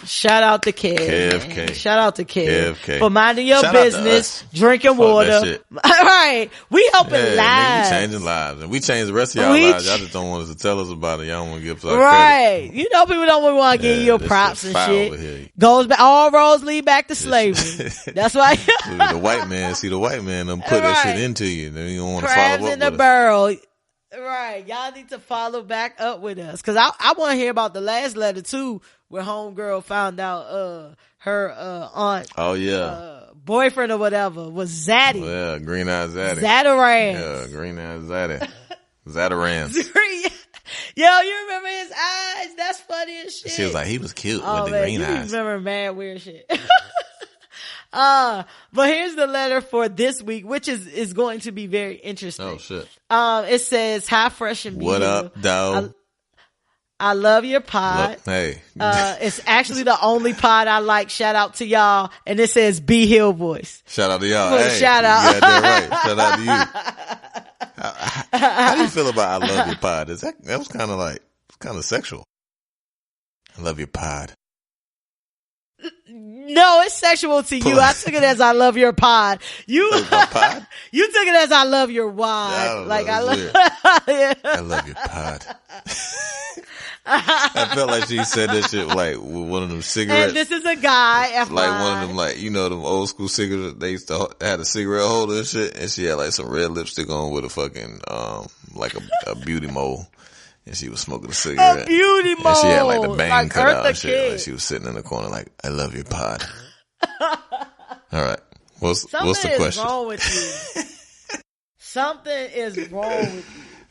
Shout out to Kev. Kev. Shout out to Kev. Kev. For minding your business, drinking water. Right. We helping lives. Nigga, we changing lives. And we change the rest of y'all lives. Y'all just don't want us to tell us about it. Y'all don't want to give us our credit. You know, people don't want to give you your props and shit. Goes back, all roads lead back to slavery. That's why. The white man them put that shit into you. Then you don't want to follow up with us. Crabs in the barrel. Right. Y'all need to follow back up with us. Cause I want to hear about the last letter too, where homegirl found out, her, aunt. Oh yeah. Boyfriend or whatever was Zaddy. Oh, yeah. Green eyed Zaddy. Zatarans. Yeah. Green eyed Zaddy. Zatarans. Yo, you remember his eyes? That's funny as shit. She was like, he was cute with the green eyes. You remember mad weird shit. But here's the letter for this week, which is going to be very interesting. Oh shit. It says, hi, fresh and what up, dog? I love your pod. Hey. It's actually the only pod I like. Shout out to y'all. And it says B Hill Voice. Shout out to y'all. Hey, shout out. You got that right. Shout out to you. How do you feel about I love your pod? That was kind of sexual. I love your pod. No, it's sexual to you. I took it as I love your pod. You took it as I love your wad. I love your pod. I felt like she said that shit like with one of them cigarettes. And this is a guy. Like one of them, like, you know, them old school cigarettes. They used to had a cigarette holder and shit. And she had like some red lipstick on with a fucking, like a beauty mole. And she was smoking a cigarette. A beauty mole. And she had like the bang cut out and shit. Like she was sitting in the corner like, I love your pod. All right. What's the question? Something is wrong with you. Something is wrong with you.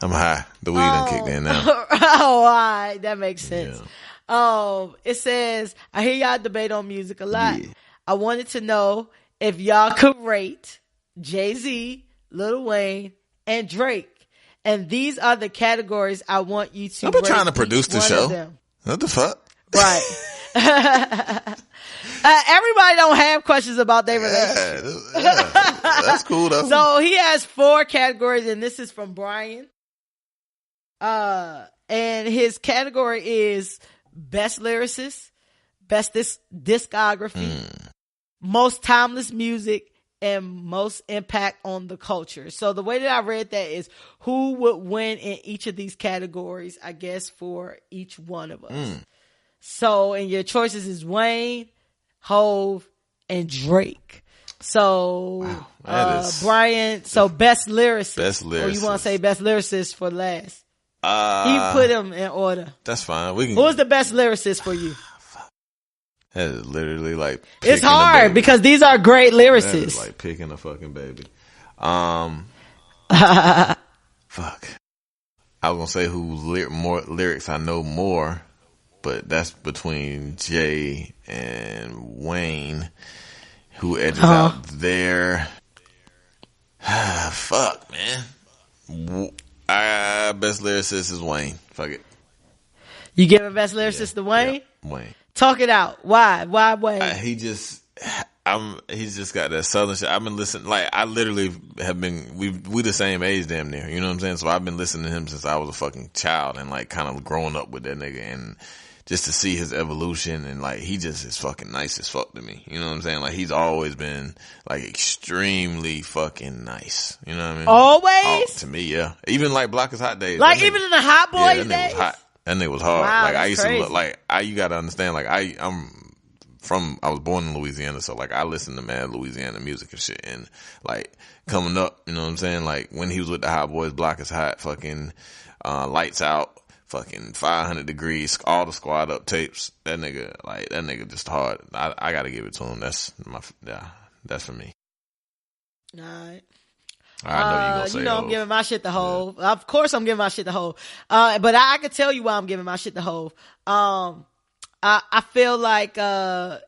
I'm high. The weed done kicked in now. All right. That makes sense. Yeah. It says, I hear y'all debate on music a lot. Yeah. I wanted to know if y'all could rate Jay-Z, Lil Wayne, and Drake. And these are the categories I want you to. I've been trying to produce the show. What the fuck? Right. Everybody don't have questions about their relationship. Yeah, that's cool though. So he has 4 categories, and this is from Brian. And his category is best lyricist, best discography, most timeless music, and most impact on the culture. So the way that I read that is who would win in each of these categories, I guess, for each one of us. So, and your choices is Wayne, Hove, and Drake. So, Brian, so best lyricist. Best lyricist. Or you want to say best lyricist for last? He put them in order. That's fine. We can. Who's the best lyricist for you? That is literally like it's hard because these are great lyricists. That is like picking a fucking baby. Fuck. I was gonna say who more lyrics I know more, but that's between Jay and Wayne. Who edges out there? Fuck, man. Best lyricist is Wayne. Fuck it. You give a best lyricist to Wayne? Yeah, Wayne. Talk it out. Why? Why Wayne? He's just got that southern shit. I've been listening, like, I literally have been, we the same age damn near, you know what I'm saying? So I've been listening to him since I was a fucking child and like kind of growing up with that nigga, and just to see his evolution, and like he just is fucking nice as fuck to me. You know what I'm saying? Like he's always been like extremely fucking nice. You know what I mean? Always? To me, yeah. Even like Block is Hot days. Like even in the Hot Boys days? That nigga was hot. That nigga was hard. Wow, like I used crazy. to look like you gotta understand, like I was born in Louisiana, so like I listened to mad Louisiana music and shit, and like coming up, you know what I'm saying? Like when he was with the Hot Boys, Block is Hot, fucking Lights Out, fucking 500 Degrees, all the Squad Up tapes. That nigga just hard. I gotta give it to him. That's for me. All right. I know you gonna say I'm giving my shit to Hove. Yeah. Of course I'm giving my shit to Hove. But I can tell you why I'm giving my shit to Hove. I feel like in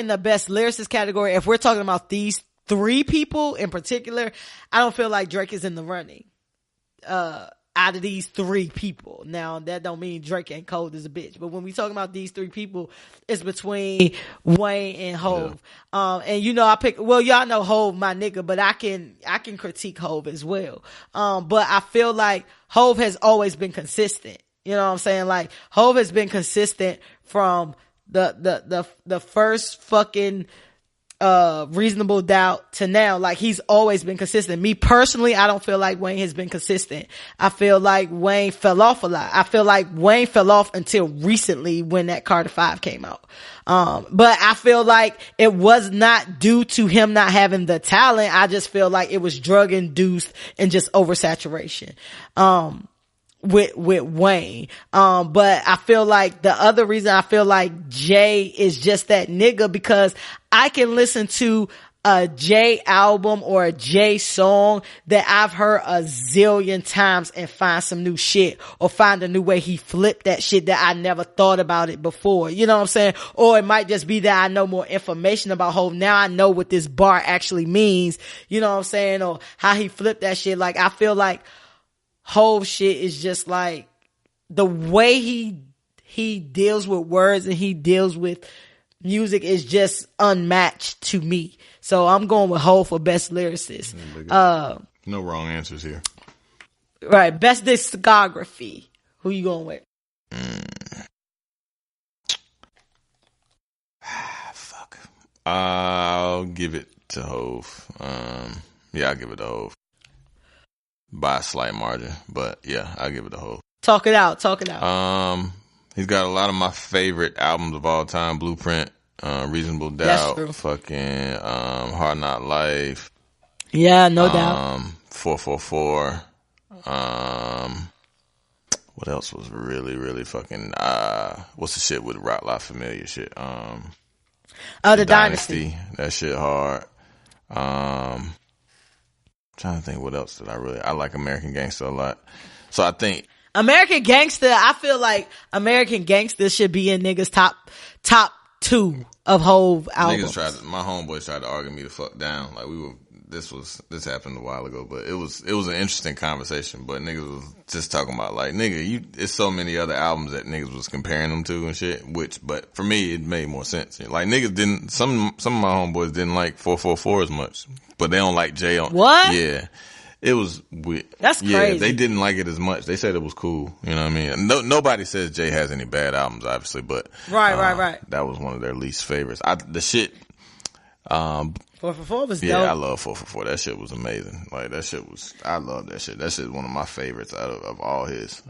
the best lyricist category, if we're talking about these three people in particular, I don't feel like Drake is in the running. Out of these three people. Now, that don't mean Drake ain't cold as a bitch, but when we talking about these three people, it's between Wayne and Hove. Yeah. And y'all know Hove, my nigga, but I can critique Hove as well. But I feel like Hove has always been consistent. You know what I'm saying? Like, Hove has been consistent from the first fucking Reasonable Doubt to now. Like, he's always been consistent. Me personally, I don't feel like Wayne has been consistent. I feel like Wayne fell off a lot. I feel like Wayne fell off until recently when that Carter 5 came out. But I feel like it was not due to him not having the talent. I just feel like it was drug induced and just oversaturation. With Wayne. But I feel like the other reason I feel like Jay is just that nigga, because I can listen to a Jay album or a Jay song that I've heard a zillion times and find some new shit, or find a new way he flipped that shit that I never thought about it before. You know what I'm saying? Or it might just be that I know more information about Hov. Now I know what this bar actually means. You know what I'm saying? Or how he flipped that shit. Like, I feel like Hov shit is just like the way he deals with words and he deals with music is just unmatched to me. So I'm going with Hov for best lyricist. No wrong answers here. Right. Best discography. Who you going with? Fuck. I'll give it to Hov. I'll give it to Hov. By a slight margin, but yeah, I'll give it a Hov. Talk it out. He's got a lot of my favorite albums of all time: Blueprint, Reasonable Doubt, fucking Hard Knock Life. Yeah, no doubt. 444. What else was really, really fucking? What's the shit with Rock La Familia shit? The Dynasty. That shit hard. Trying to think what else did I like American Gangster a lot. So I think American Gangster, I feel like American Gangster should be in niggas top 2 of Hov albums. My homeboys tried to argue me the fuck down. Like this happened a while ago, but it was an interesting conversation. But niggas was just talking about like, nigga, it's so many other albums that niggas was comparing them to and shit. But for me, it made more sense. Like niggas didn't. Some of my homeboys didn't like 444 as much, but they don't like Jay on. What? Yeah. It was weird. That's crazy. Yeah, they didn't like it as much. They said it was cool. You know what I mean? Nobody says Jay has any bad albums, obviously, but right. That was one of their least favorites. The shit. 444 was dope. Yeah, I love 444. That shit was amazing. Like I love that shit. That shit is one of my favorites out of all his.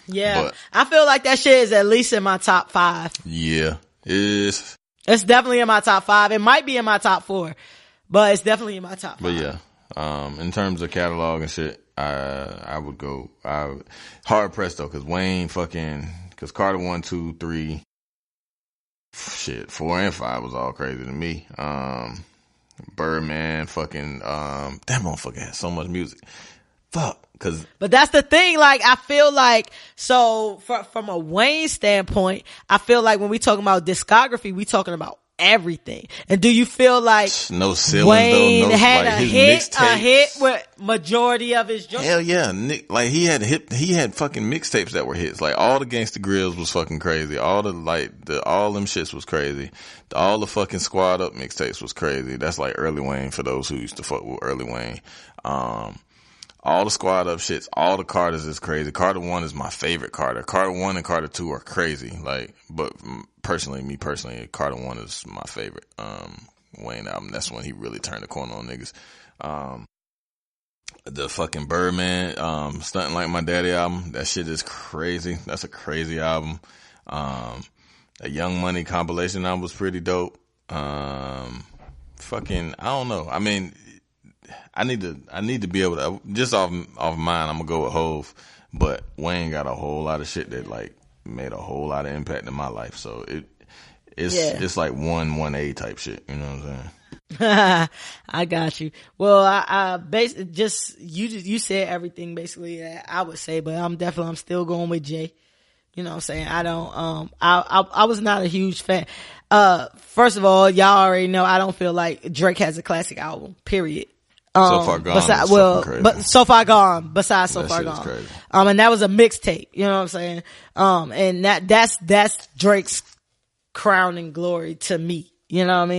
Yeah, but, I feel like that shit is at least in my top 5. Yeah, it's definitely in my top 5. It might be in my top 4, but it's definitely in my top 5. But yeah, in terms of catalog and shit, I would go hard pressed though, because Carter 1, 2, 3, shit, 4 and 5 was all crazy to me. Birdman, that motherfucker had so much music. Fuck. But that's the thing, like, I feel like, so from a Wayne standpoint, I feel like when we talking about discography, we talking about everything. And do you feel like no ceilings, Wayne though, had like a hit with majority of his joints? Hell yeah, Nick, like he had fucking mixtapes that were hits. Like all the Gangsta Grills was fucking crazy. All them shits was crazy. All the fucking Squad Up mixtapes was crazy. That's like early Wayne for those who used to fuck with early Wayne. All the Squad Up shits, all the Carters is crazy. Carter 1 is my favorite Carter. Carter 1 and Carter 2 are crazy. Like, but me personally, Carter 1 is my favorite, Wayne album. That's when he really turned the corner on niggas. The fucking Birdman, Stuntin' Like My Daddy album, that shit is crazy. That's a crazy album. A Young Money compilation album was pretty dope. I don't know. I mean, I need to be able to, just off mine, I'm gonna go with Hove, but Wayne got a whole lot of shit that like made a whole lot of impact in my life. So it's like 1A type shit. You know what I'm saying? I got you. Well, I basically you said everything basically that I would say, but I'm still going with Jay. You know what I'm saying? I don't, I was not a huge fan. First of all, y'all already know I don't feel like Drake has a classic album, period. So Far Gone. But So Far Gone, besides So Far Gone. Crazy. And that was a mixtape, you know what I'm saying? And that's Drake's crowning glory to me. You know what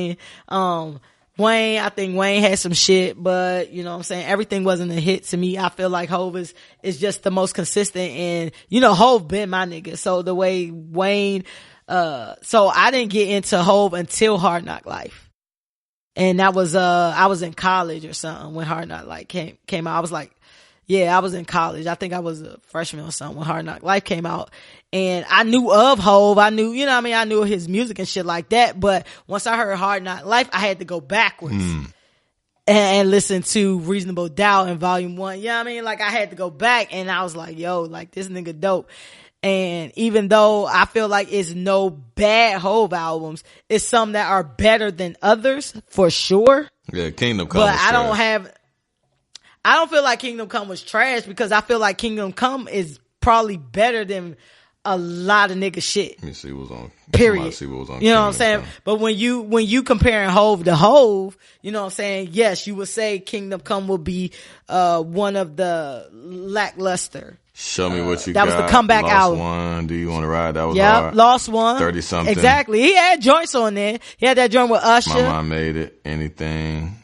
I mean? Wayne, I think Wayne had some shit, but you know what I'm saying? Everything wasn't a hit to me. I feel like Hove is just the most consistent, and you know, Hove been my nigga. So the way Wayne, so I didn't get into Hove until Hard Knock Life. And that was, I was in college or something when Hard Knock Life came out. I was like, yeah, I was in college. I think I was a freshman or something when Hard Knock Life came out. And I knew of Hove. I knew, you know what I mean? I knew of his music and shit like that. But once I heard Hard Knock Life, I had to go backwards and listen to Reasonable Doubt in Volume 1. You know what I mean? Like I had to go back and I was like, yo, like this nigga dope. And even though I feel like it's no bad Hove albums, it's some that are better than others for sure. Yeah, Kingdom Come. But I don't feel like Kingdom Come was trash because I feel like Kingdom Come is probably better than a lot of nigga shit. Let me see what was on. Period. See what was on. You know what I'm saying? But when you comparing Hove to Hove, you know what I'm saying? Yes, you would say Kingdom Come will be one of the lackluster. Show Me What You That Got. That was the comeback Lost album. One. Do You Want to Ride? That was hard. Lost One. 30-something. Exactly. He had joints on there. He had that joint with Usher. My Mom Made It. Anything.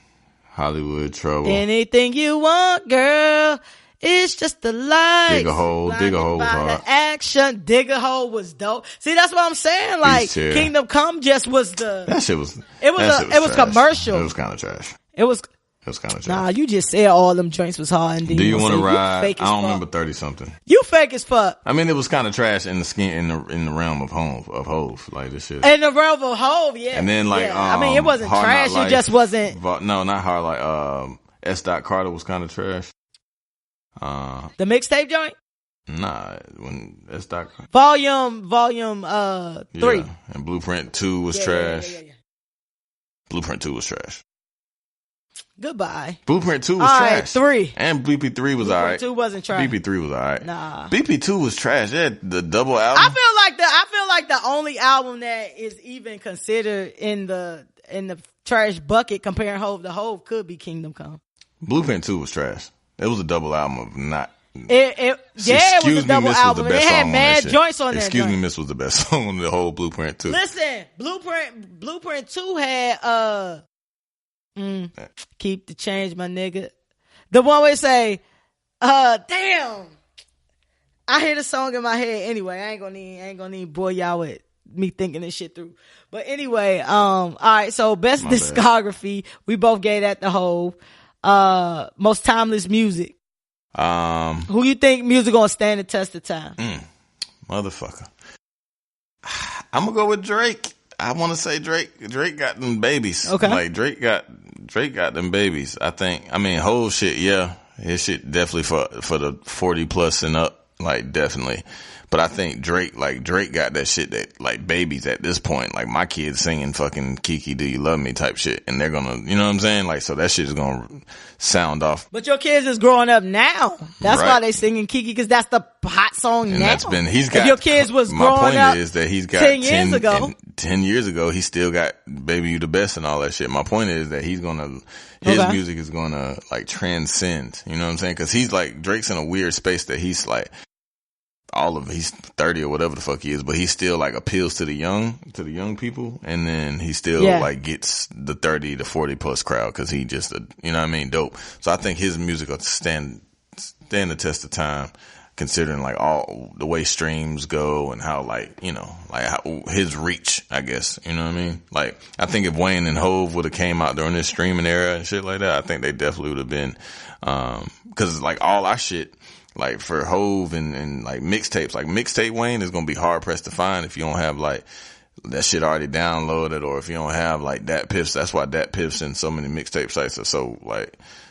Hollywood Trouble. Anything You Want, Girl. It's just the light. Dig a Hole. Dig a Hole was hard. Action. Dig a Hole was dope. See, that's what I'm saying. Like, Kingdom Come just was the. That shit was. It was commercial. It was kind of trash. It was kind of trash. Nah, you just said all them joints was hard. And Do You Want to Ride? I don't remember 30-something. You fake as fuck. I mean, it was kind of trash in the realm of Hove, like this shit. In the realm of Hove, yeah. And then like, I mean, it wasn't trash. It just wasn't. No, not hard. Like S. Carter was kind of trash. The mixtape joint. Nah, when S. Volume 3. Yeah. And Blueprint 2 was trash. Yeah. Blueprint 2 was trash. Goodbye. Blueprint 2 was trash. 3. And BP3 was alright. BP 2 wasn't trash. BP3 was alright. Nah. BP2 was trash. Yeah, the double album. I feel like the only album that is even considered in the trash bucket comparing Hove to Hove could be Kingdom Come. Blueprint 2 was trash. It was a double album of not. It was a double album. It had mad joints on there. Excuse Me, Miss was the best song on the whole Blueprint 2. Listen, Blueprint 2 had Keep the Change, my nigga. The one where they say, damn. I hear the song in my head anyway. I ain't gonna need bore y'all with me thinking this shit through. But anyway, all right, so best discography, we both gave that to Hov. Most timeless music. Who you think music gonna stand the test of time? Motherfucker. I'm gonna go with Drake. I want to say Drake. Drake got them babies. Okay. Like Drake got them babies. I mean, whole shit. Yeah, his shit definitely for the 40 plus and up. Like definitely. But I think Drake got that shit that like babies at this point. Like my kids singing fucking Kiki, Do You Love Me type shit, and they're gonna, you know what I'm saying? Like so that shit is gonna sound off. But your kids is growing up now. That's why they singing Kiki, because that's the hot song and now. That's been he's got. If your kids was growing up, my point is that he's got 10 years ago. 10 years ago, he still got Baby You the Best and all that shit. My point is that his music is gonna like transcend. You know what I'm saying? Because he's like Drake's in a weird space that he's like. He's 30 or whatever the fuck he is, but he still like appeals to the young people, and then he still like gets the 30 to 40 plus crowd because he just you know what I mean, dope. So I think his music will stand the test of time, considering like all the way streams go and how like, you know, like how his reach, I guess, you know what I mean? Like I think if Wayne and Hov would have came out during this streaming era and shit like that, I think they definitely would have been, cause like all our shit, like for Hov and like mixtapes, like mixtape Wayne is gonna be hard pressed to find if you don't have like that shit already downloaded, or if you don't have like Dat Piffs. That's why Dat Piffs and so many mixtape sites are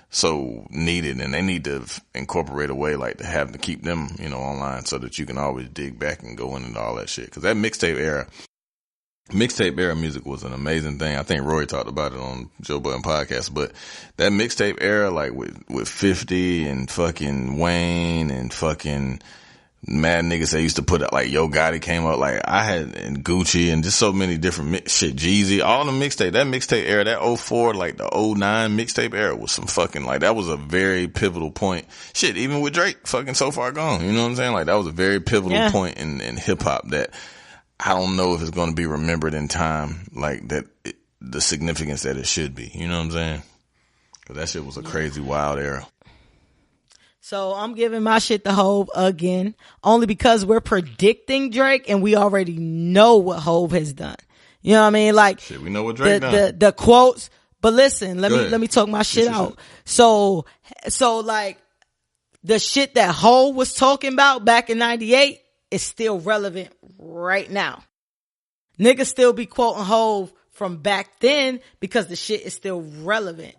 so needed, and they need to incorporate a way like to keep them, you know, online so that you can always dig back and go into all that shit. Cause that mixtape era music was an amazing thing. I think Roy talked about it on Joe Budden podcast, but that mixtape era, like with 50 and fucking Wayne and fucking mad niggas that used to put out, like Yo Gotti came out, like I had, and Gucci and just so many different shit, Jeezy, all the that mixtape era, that 04, like the 09 mixtape era was some fucking, like that was a very pivotal point. Shit, even with Drake fucking So Far Gone, you know what I'm saying? Like that was a very pivotal point in hip hop that I don't know if it's going to be remembered in time, like that, the significance that it should be. You know what I'm saying? Cause that shit was a crazy, wild era. So I'm giving my shit to Hov again, only because we're predicting Drake and we already know what Hov has done. You know what I mean? Like, shit, we know what Drake done. The quotes, but listen, let me talk my shit out. So like the shit that Hov was talking about back in 98 is still relevant right now. Niggas still be quoting Hov from back then because the shit is still relevant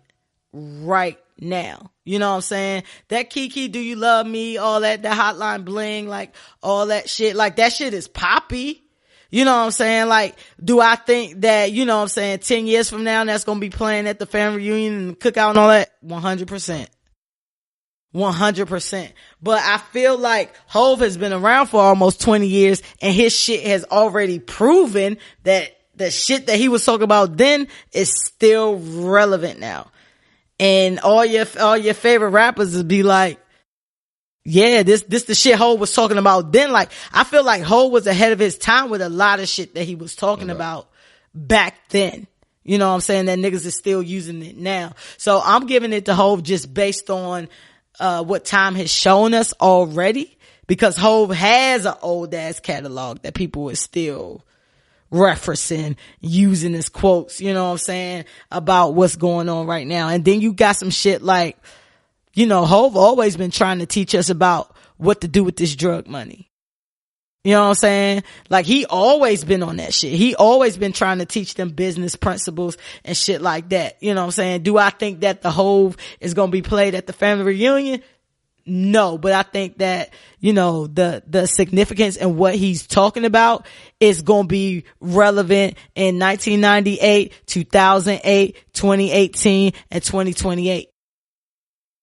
right now. You know what I'm saying? That Kiki, Do You Love Me, all that, the Hotline Bling, like all that shit, like that shit is poppy. You know what I'm saying? Like, do I think that, you know what I'm saying, 10 years from now, that's going to be playing at the family reunion and cookout and all that? 100%. 100%. But I feel like Hov has been around for almost 20 years and his shit has already proven that the shit that he was talking about then is still relevant now. And all your favorite rappers would be like, yeah, this the shit Hov was talking about then. Like, I feel like Hov was ahead of his time with a lot of shit that he was talking about back then. You know what I'm saying? That niggas is still using it now. So I'm giving it to Hov just based on what time has shown us already, because Hov has an old ass catalog that people are still referencing, using as quotes, you know what I'm saying, about what's going on right now. And then you got some shit like, you know, Hov always been trying to teach us about what to do with this drug money. You know what I'm saying? Like, he always been on that shit. He always been trying to teach them business principles and shit like that. You know what I'm saying? Do I think that the Hov is going to be played at the family reunion? No, but I think that, you know, the significance and what he's talking about is going to be relevant in 1998, 2008, 2018, and 2028.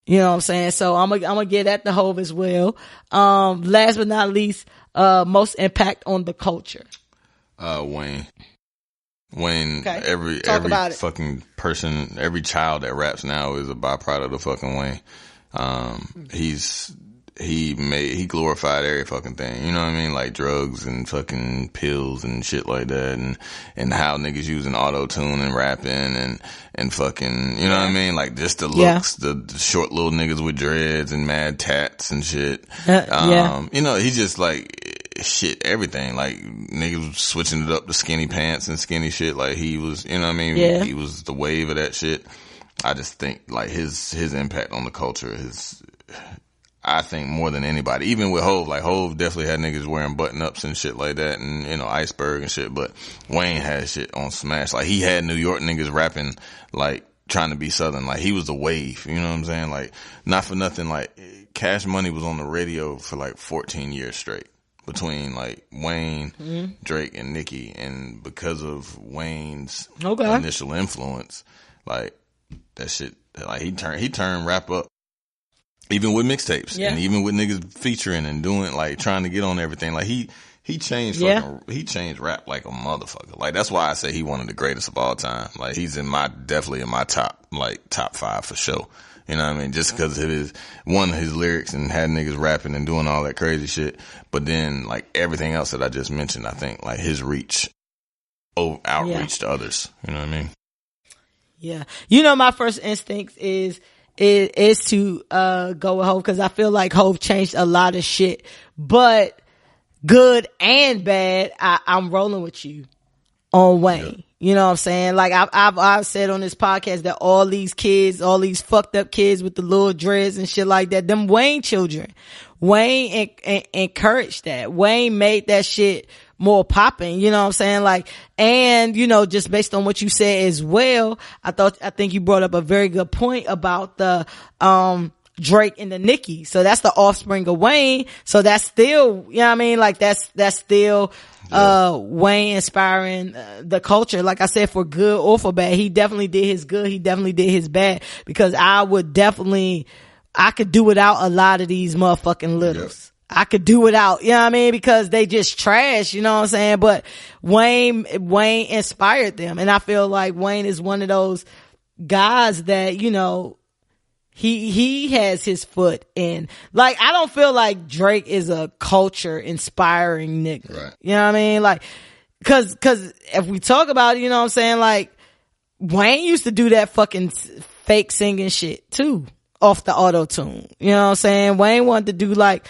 You know what I'm saying? So I'm gonna get that to Hov as well. Last but not least, most impact on the culture. Wayne, okay. every fucking person, every child that raps now is a byproduct of fucking Wayne. he glorified every fucking thing. You know what I mean? Like drugs and fucking pills and shit like that, and how niggas using auto-tune and rapping and fucking, you know what I mean? Like just the looks, the short little niggas with dreads and mad tats and shit. You know, he just like shit, everything. Like niggas switching it up to skinny pants and skinny shit. Like he was, you know what I mean? Yeah. He was the wave of that shit. I just think like his impact on the culture is, I think, more than anybody. Even with Hov, like Hov definitely had niggas wearing button ups and shit like that, and you know, Iceberg and shit. But Wayne had shit on smash. Like he had New York niggas rapping like trying to be Southern. Like he was the wave. You know what I'm saying? Like not for nothing. Like Cash Money was on the radio for like 14 years straight between like Wayne, Drake, and Nicki, and because of Wayne's initial influence, like. That shit, like he turned rap up, even with mixtapes, and even with niggas featuring and doing like trying to get on everything. Like he changed he changed rap like a motherfucker. Like that's why I say he one of the greatest of all time. Like he's definitely in my top 5 for sure. You know what I mean? Just because of his lyrics and had niggas rapping and doing all that crazy shit. But then like everything else that I just mentioned, I think like his outreach to others. You know what I mean? Yeah. You know, my first instinct is to go with Hov, because I feel like Hov changed a lot of shit, but good and bad, I'm rolling with you on Wayne. Yeah. You know what I'm saying? Like I've said on this podcast that all these fucked up kids with the little dreads and shit like that, them Wayne children, Wayne encouraged that. Wayne made that shit more popping, you know what I'm saying? Like, and, you know, just based on what you said as well, I think you brought up a very good point about the, Drake and the Nicki. So that's the offspring of Wayne. So that's still, you know what I mean? Like that's still, Wayne inspiring the culture. Like I said, for good or for bad, he definitely did his good. He definitely did his bad, because I could do without a lot of these motherfucking littles. Yep. I could do without, you know what I mean? Because they just trash, you know what I'm saying? But Wayne inspired them. And I feel like Wayne is one of those guys that, you know, he has his foot in. Like, I don't feel like Drake is a culture inspiring nigga. Right. You know what I mean? Like, cause if we talk about it, you know what I'm saying? Like, Wayne used to do that fucking fake singing shit too, off the auto-tune. You know what I'm saying? Wayne wanted to do like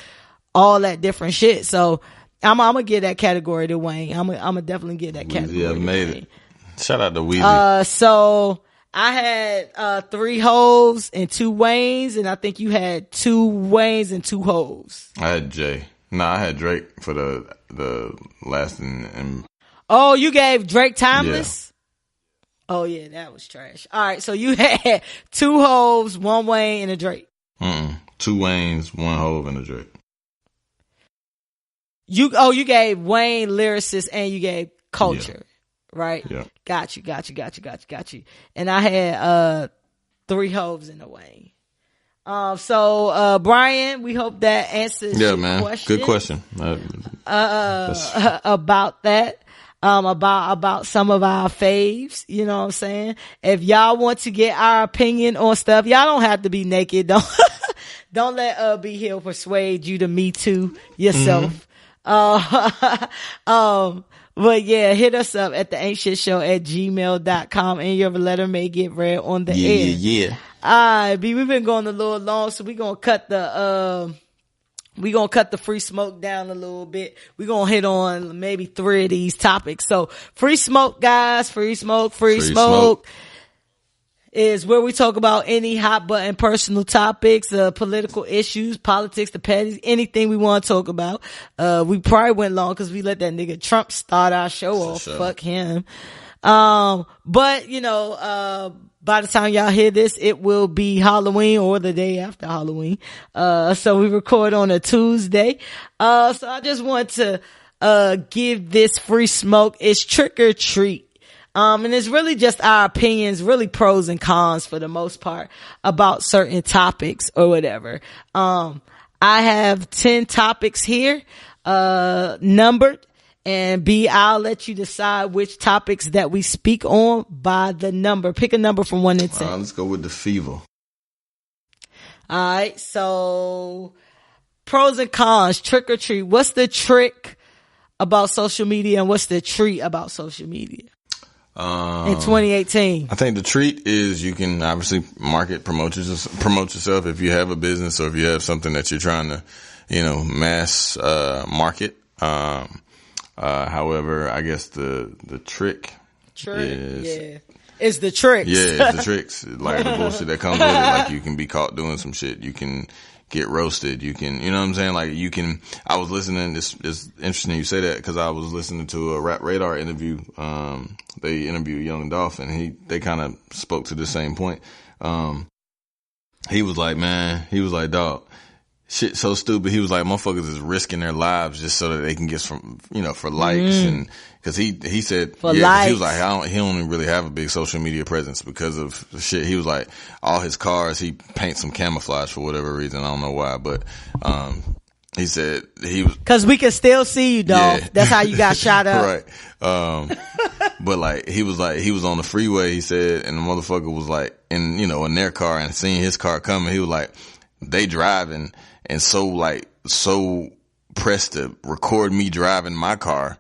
all that different shit. So I'm gonna give that category to Wayne. I'm gonna definitely give that category. Yeah, made it. Shout out to Weezy. So I had 3 Hovs and 2 Waynes, and I think you had 2 Waynes and 2 Hovs. I had Jay. I had Drake for the last and Oh, you gave Drake Timeless? Yeah. Oh yeah, that was trash. All right, so you had 2 Hovs, 1 Wayne, and a Drake. 2 Waynes, 1 Hov, and a Drake. You gave Wayne lyricist and you gave culture, right? Yeah. Got you. And I had 3 Hovs in a Wayne. So Brian, we hope that answers your question. Good question. About that. About some of our faves, you know what I'm saying? If y'all want to get our opinion on stuff, y'all don't have to be naked. Don't let Be Healed persuade you to Me Too yourself. But yeah, hit us up at the ain'tshitshow@gmail.com, and your letter may get read on the air. Yeah. Alright, we've been going a little long, so we're gonna cut the free smoke down a little bit. We're gonna hit on maybe 3 of these topics. So free smoke, guys, free smoke is where we talk about any hot button personal topics, political issues, politics, the petty, anything we want to talk about. We probably went long because we let that nigga Trump start our show off. Sure. Fuck him. But you know, by the time y'all hear this, it will be Halloween or the day after Halloween. So we record on a Tuesday. So I just want to, give this free smoke. It's trick or treat. And it's really just our opinions, really pros and cons for the most part about certain topics or whatever. I have 10 topics here, numbered, and B, I'll let you decide which topics that we speak on by the number. Pick a number from 1 to 10. Let's go with the fever. Alright, so pros and cons, trick or treat. What's the trick about social media and what's the treat about social media in 2018? I think the treat is you can obviously promote yourself if you have a business or if you have something that you're trying to, mass market. However, I guess the trick is it's the tricks. Yeah, it's the tricks. Like the bullshit that comes with it. Like you can be caught doing some shit. You can get roasted. You can, you know what I'm saying? Like you can, I was listening, it's interesting you say that because I was listening to a Rap Radar interview. They interviewed Young Dolph and they kind of spoke to the same point. He was like, dog, shit so stupid. He was like, motherfuckers is risking their lives just so that they can get some, for likes. And cause he said, he was like, he don't even really have a big social media presence because of the shit. He was like, all his cars, he paints some camouflage for whatever reason. I don't know why, but, he said he was, cause we can still see you, dog. Yeah. That's how you got shot up. Right. But like, he was on the freeway, he said, and the motherfucker was like in their car and seeing his car coming. He was like, they driving and so pressed to record me driving my car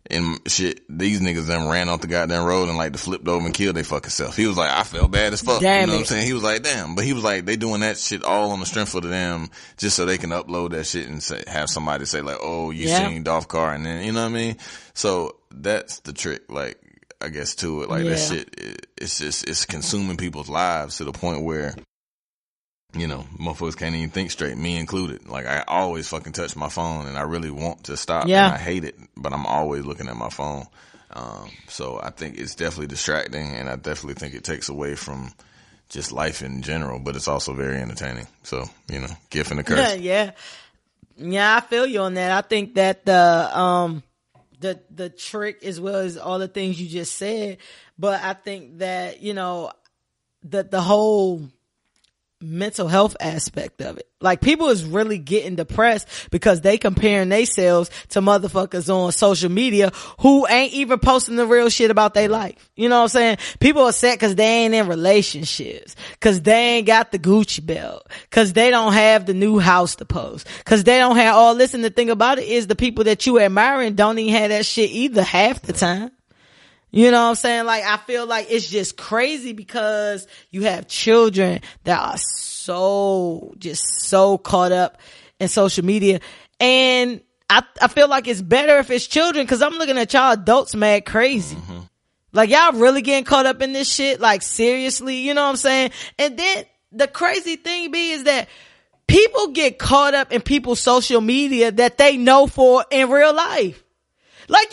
and shit. These niggas then ran off the goddamn road and like flipped over and killed their fucking self. He was like, I felt bad as fuck. Damn, you know what I'm saying? He was like, damn. But he was like, they doing that shit all on the strength of them just so they can upload that shit and have somebody say like, oh, you seen Dolph car, and then, you know what I mean? So that's the trick, like, I guess to it. Like that shit, it's consuming people's lives to the point where, motherfuckers can't even think straight, me included. Like, I always fucking touch my phone and I really want to stop. Yeah. And I hate it, but I'm always looking at my phone. So I think it's definitely distracting and I definitely think it takes away from just life in general, but it's also very entertaining. So, gift and a curse. Yeah, I feel you on that. I think that the trick as well as all the things you just said, but I think that, the whole mental health aspect of it. Like people is really getting depressed because they comparing themselves to motherfuckers on social media who ain't even posting the real shit about their life. You know what I'm saying? People are sad cause they ain't in relationships, cause they ain't got the Gucci belt, cause they don't have the new house to post, cause they don't have all this. And the thing about it is the people that you admiring don't even have that shit either half the time. You know what I'm saying? Like, I feel like it's just crazy because you have children that are so caught up in social media. And I feel like it's better if it's children because I'm looking at y'all adults mad crazy. Mm-hmm. Like, y'all really getting caught up in this shit? Like, seriously? You know what I'm saying? And then the crazy thing is that people get caught up in people's social media that they know for in real life. Like,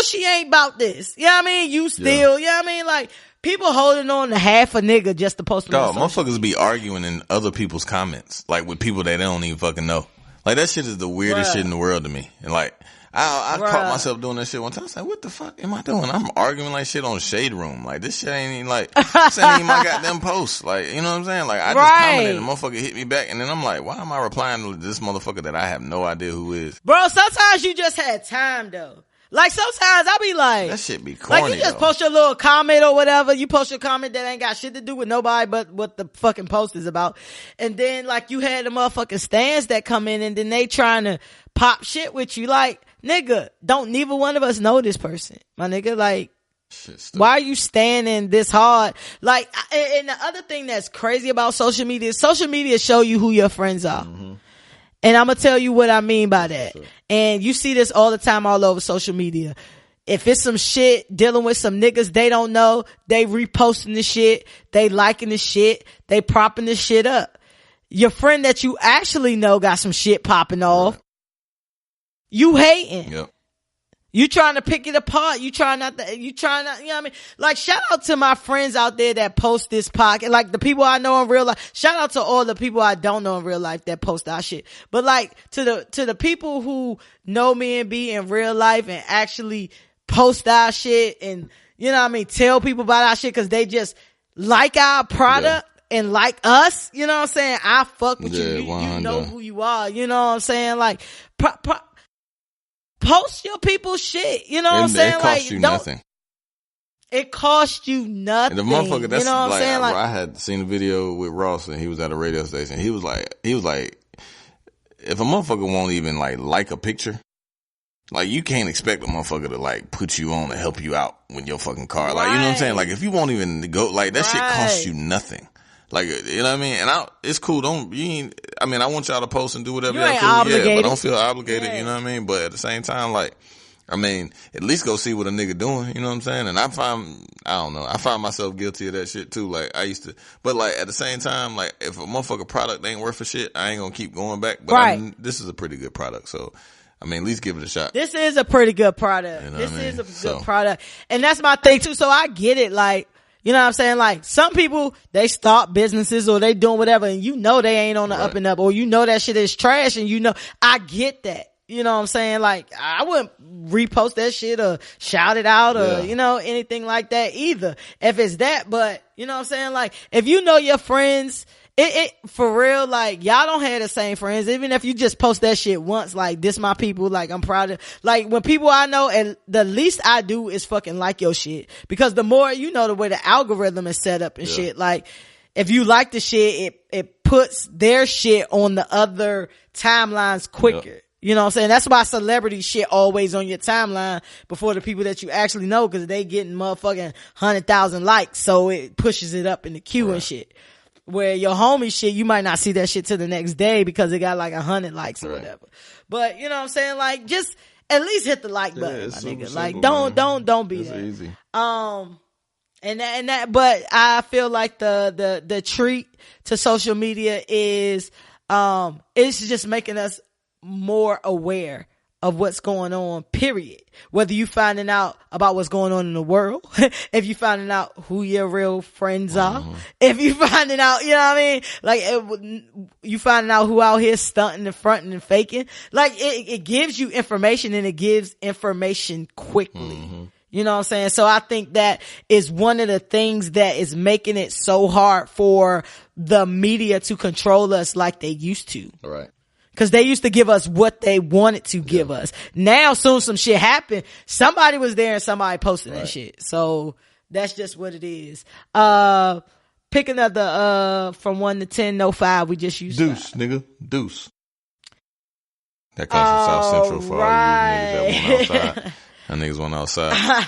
she ain't about this. You know what I mean? You still, you know what I mean? Like, people holding on to half a nigga just to post them. Dog, motherfuckers be arguing in other people's comments, like with people that they don't even fucking know. Like, that shit is the weirdest shit in the world to me. And like, I caught myself doing that shit one time. I was like, what the fuck am I doing? I'm arguing like shit on Shade Room. Like, this shit ain't even like, this ain't even my goddamn post. Like, you know what I'm saying? Like, I just commented and the motherfucker hit me back. And then I'm like, why am I replying to this motherfucker that I have no idea who is? Bro, sometimes you just had time though. Like, sometimes I be like, that shit be corny. Like, you just post your little comment or whatever. You post your comment that ain't got shit to do with nobody but what the fucking post is about. And then, like, you had the motherfucking stands that come in and then they trying to pop shit with you. Like, nigga, don't neither one of us know this person. My nigga, like, why are you standing this hard? Like, and the other thing that's crazy about social media show you who your friends are. Mm-hmm. And I'm gonna tell you what I mean by that. Sure. And you see this all the time all over social media. If it's some shit dealing with some niggas they don't know, they reposting the shit, they liking the shit, they propping the shit up. Your friend that you actually know got some shit popping off. Right. You hating. Yep. You trying to pick it apart. You know what I mean? Like, shout out to my friends out there that post this podcast. Like, the people I know in real life. Shout out to all the people I don't know in real life that post our shit. But like, to the people who know me and be in real life and actually post our shit and, you know what I mean, tell people about our shit cause they just like our product. Yeah. And like us, you know what I'm saying? I fuck with you. You know who you are. You know what I'm saying? Like, post your people's shit. You know what I'm saying? It costs you nothing. It costs you nothing. And the motherfucker, that's, you know what I'm saying? Like, I had seen a video with Ross and he was at a radio station. He was like, if a motherfucker won't even like a picture, like you can't expect a motherfucker to like put you on to help you out with your fucking car. Like, you know what I'm saying? Like if you won't even go, like that shit costs you nothing. Like, you know what I mean? And it's cool. I want y'all to post and do whatever y'all do. Obligated. Yeah, but don't feel obligated, you know what I mean? But at the same time, like, I mean, at least go see what a nigga doing, you know what I'm saying? And I find myself guilty of that shit too. Like, I used to, but like, at the same time, like, if a motherfucker product ain't worth a shit, I ain't gonna keep going back. But this is a pretty good product, so, I mean, at least give it a shot. This is a pretty good product. You know this is a good product. And that's my thing too, so I get it, like, you know what I'm saying? Like, some people, they start businesses or they doing whatever and you know they ain't on the up and up, or you know that shit is trash, and you know, I get that. You know what I'm saying? Like, I wouldn't repost that shit or shout it out or, you know, anything like that either. If it's that, but, you know what I'm saying? Like, if you know your friends, it for real, like, y'all don't have the same friends. Even if you just post that shit once, like, this my people, like, I'm proud of, like, when people I know, and the least I do is fucking like your shit. Because the more, you know, the way the algorithm is set up and shit, like, if you like the shit, it puts their shit on the other timelines quicker. You know what I'm saying? That's why celebrity shit always on your timeline before the people that you actually know, because they getting motherfucking 100,000 likes, so it pushes it up in the queue and shit. Where your homie shit, you might not see that shit till the next day because it got like 100 likes or whatever. But you know what I'm saying? Like, just at least hit the like button, my nigga. Simple, like, don't be that. Easy. And that, but I feel like the treat to social media is, it's just making us more aware of what's going on, period. Whether you finding out about what's going on in the world, if you finding out who your real friends are, if you finding out, you know what I mean? Like, you finding out who out here stunting and fronting and faking. Like, it gives you information, and it gives information quickly. You know what I'm saying? So I think that is one of the things that is making it so hard for the media to control us like they used to. All right. Cause they used to give us what they wanted to give us. Now, soon some shit happened, somebody was there and somebody posted that shit. So that's just what it is. Pick another, from 1 to 10, no 5. We just used Deuce, 5. Nigga. Deuce. That comes from South Central for all you niggas that went outside. That niggas went outside.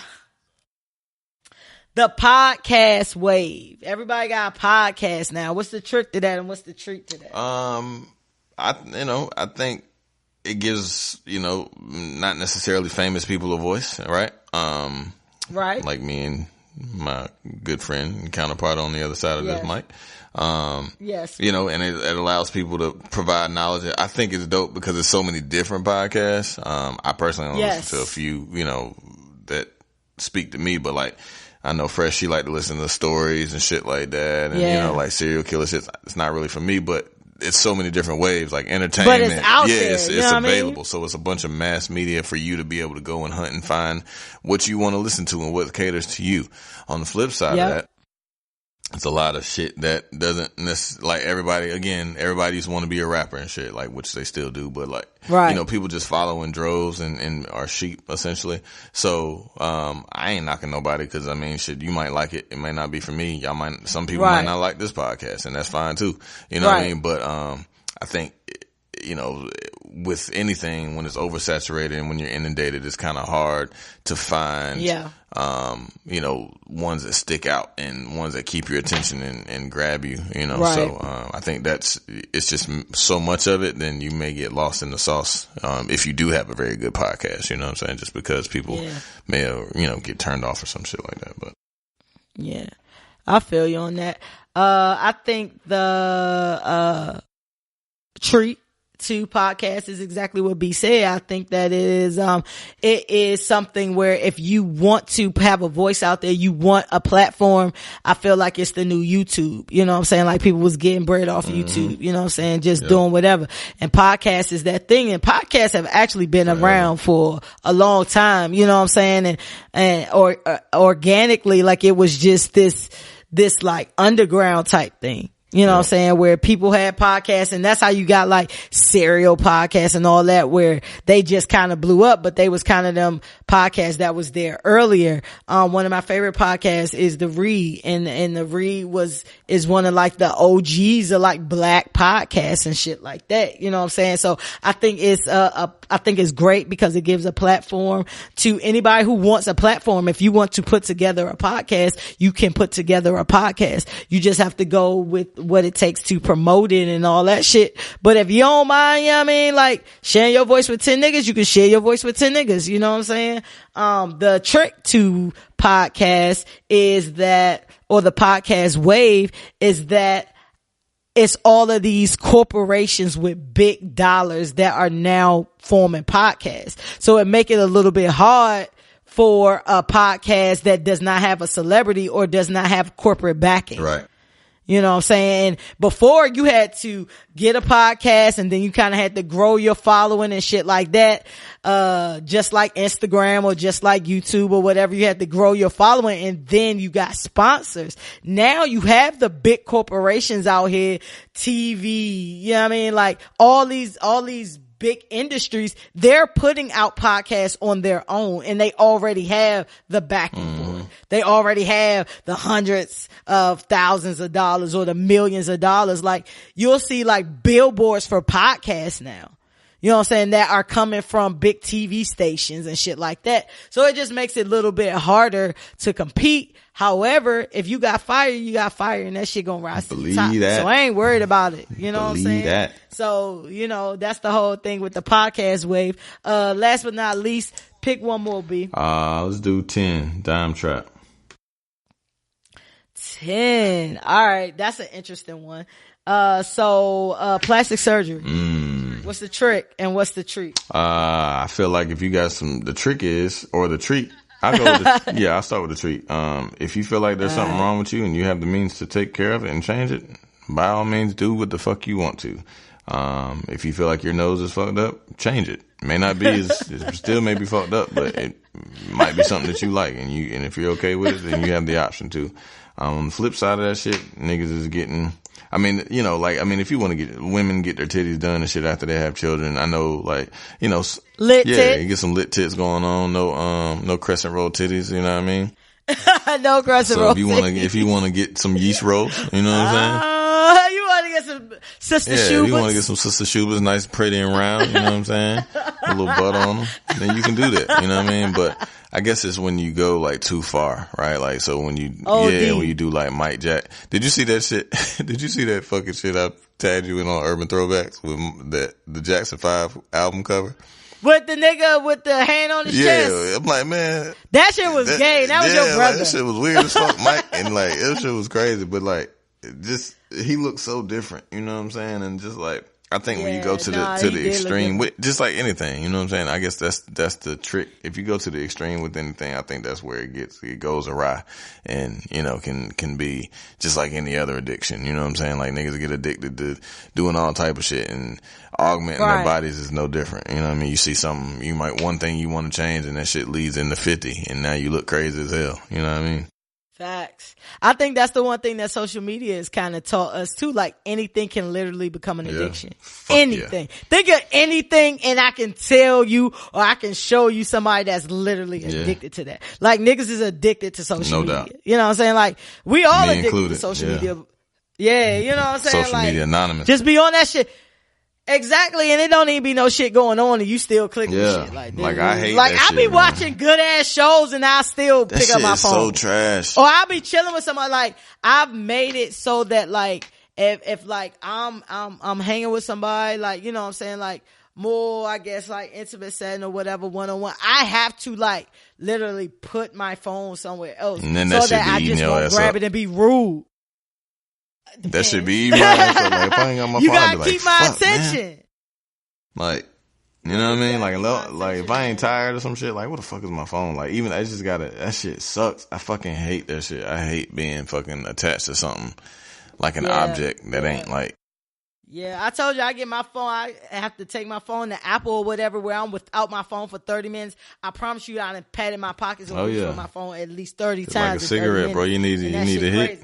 The podcast wave. Everybody got a podcast now. What's the trick to that, and what's the treat to that? I think it gives, not necessarily famous people a voice, right? Right. Like me and my good friend and counterpart on the other side of this mic. Yes. And it allows people to provide knowledge. I think it's dope because there's so many different podcasts. I personally only listen to a few, that speak to me, but like, I know Fresh, she like to listen to stories and shit like that. And, like serial killer shit. It's not really for me, but it's so many different waves, like entertainment. But it's out there. It's available. I mean? So it's a bunch of mass media for you to be able to go and hunt and find what you want to listen to and what caters to you. On the flip side of that, it's a lot of shit that doesn't necessarily, like everybody used to want to be a rapper and shit, like, which they still do, but like, people just follow in droves and are sheep essentially. So, I ain't knocking nobody because shit, you might like it. It may not be for me. Some people might not like this podcast, and that's fine too. You know what I mean? But, I think, with anything, when it's oversaturated and when you're inundated, it's kind of hard to find, ones that stick out and ones that keep your attention and grab you, So, I think it's just so much of it, then you may get lost in the sauce, if you do have a very good podcast, you know what I'm saying? Just because people may, get turned off or some shit like that, but. Yeah. I feel you on that. I think the, treat to podcast is exactly what B said. I think that it is something where if you want to have a voice out there, you want a platform, I feel like it's the new YouTube. You know what I'm saying? Like people was getting bread off YouTube, you know what I'm saying? Just doing whatever. And podcast is that thing. And podcasts have actually been around for a long time, you know what I'm saying? Or organically, like it was just this like underground type thing. You know what I'm saying? Where people had podcasts, and that's how you got like serial podcasts and all that, where they just kind of blew up, but they was kind of them podcasts that was there earlier. One of my favorite podcasts is The Read, and The Read is one of like the OGs of like black podcasts and shit like that. You know what I'm saying? So I think it's great because it gives a platform to anybody who wants a platform. If you want to put together a podcast, you can put together a podcast. You just have to go with what it takes to promote it and all that shit. But if you don't mind, you know what I mean, like sharing your voice with 10 niggas, you can share your voice with 10 niggas. You know what I'm saying? The trick to podcast is that, or the podcast wave is that it's all of these corporations with big dollars that are now forming podcasts. So it make it a little bit hard for a podcast that does not have a celebrity or does not have corporate backing. Right. You know what I'm saying? Before you had to get a podcast and then you kind of had to grow your following and shit like that. Just like Instagram or just like YouTube or whatever, you had to grow your following and then you got sponsors. Now you have the big corporations out here, TV, you know what I mean? Like all these big industries, they're putting out podcasts on their own and they already have the backing for it. They already have the hundreds of thousands of dollars or the millions of dollars. Like you'll see like billboards for podcasts now. You know what I'm saying? That are coming from big TV stations and shit like that. So it just makes it a little bit harder to compete. However, if you got fire, you got fire and that shit gonna rise to the top. That. So I ain't worried about it. You know what I'm saying? That. So, you know, that's the whole thing with the podcast wave. Last but not least, pick one more, B. Let's do 10. Dime Trap. 10. All right. That's an interesting one. So plastic surgery. What's the trick and what's the treat? I feel like if you got the trick is, or the treat, I'll start with the treat. If you feel like there's something wrong with you and you have the means to take care of it and change it, by all means do what the fuck you want to. If you feel like your nose is fucked up, change it. May not be it still may be fucked up, but it might be something that you like and if you're okay with it, then you have the option to. On the flip side of that shit, niggas is getting, if you want to women get their titties done and shit after they have children, I know, like, lit tits. You get some lit tits going on, no crescent roll titties, you know what I mean? No crescent roll titties. If you want to get some yeast rolls, you know what I'm saying? You want to get some sister Schubas? Yeah, if you want to get some sister Schubas, nice, pretty, and round, you know what I'm saying? A little butt on them, then you can do that, you know what I mean? But I guess it's when you go like too far, right? Like, so when you do like Mike Jack. Did you see that shit? Did you see that fucking shit I tagged you in on Urban Throwbacks with the Jackson 5 album cover? With the nigga with the hand on his chest. Yeah, I'm like, man. That shit was gay. That was your brother. Like, that shit was weird as fuck, Mike. And like, that shit was crazy. But like, he looked so different, you know what I'm saying? And just like, I think when you go to the extreme with just like anything, you know what I'm saying? I guess that's the trick. If you go to the extreme with anything, I think that's where it goes awry and, can be just like any other addiction. You know what I'm saying? Like niggas get addicted to doing all type of shit and augmenting their bodies is no different. You know what I mean? You see something, one thing you want to change and that shit leads into 50 and now you look crazy as hell. You know what I mean? Facts. I think that's the one thing that social media has kind of taught us too. Like anything can literally become an addiction. Anything. Yeah. Think of anything and I can tell you or I can show you somebody that's literally addicted to that. Like niggas is addicted to social media. Doubt. You know what I'm saying? Like we all addicted to social media. Yeah, you know what I'm saying? Social media anonymous. Just be on that shit. Exactly, and it don't even be no shit going on, and you still clicking shit. Like I hate like that I be watching good ass shows, and I still pick up my phone. So trash. Or I'll be chilling with somebody. Like I've made it so that like if like I'm hanging with somebody, like you know what I'm saying, like more I guess like intimate setting or whatever 1-on-1, I have to like literally put my phone somewhere else and then so that I just won't grab it and be rude. That should be even. Like, if I ain't got my phone, you gotta like, keep my attention. Man. Like, you know what I mean? Like if I ain't tired or some shit, like what the fuck is my phone? Like even I just gotta. That shit sucks. I fucking hate that shit. I hate being fucking attached to something like an object that ain't like. Yeah, I told you I get my phone. I have to take my phone to Apple or whatever where I'm without my phone for 30 minutes. I promise you I done patted my pockets over my phone at least 30 times. Like a cigarette, bro. You need a hit.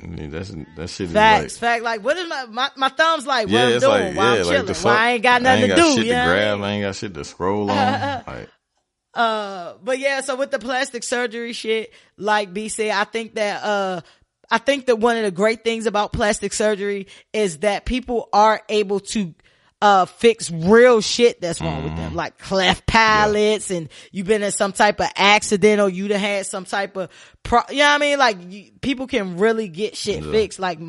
That shit is Facts, like... Like, what is my thumb's like, what I'm doing while I'm chilling? Like Why I ain't got nothing to do, shit to grab. I ain't got shit to scroll on. Like... But yeah, so with the plastic surgery shit, like B said, I think that one of the great things about plastic surgery is that people are able to fix real shit that's wrong with them, like cleft palates, and you've been in some type of accident, or you'd have had some type of you know what I mean? Like, people can really get shit fixed, like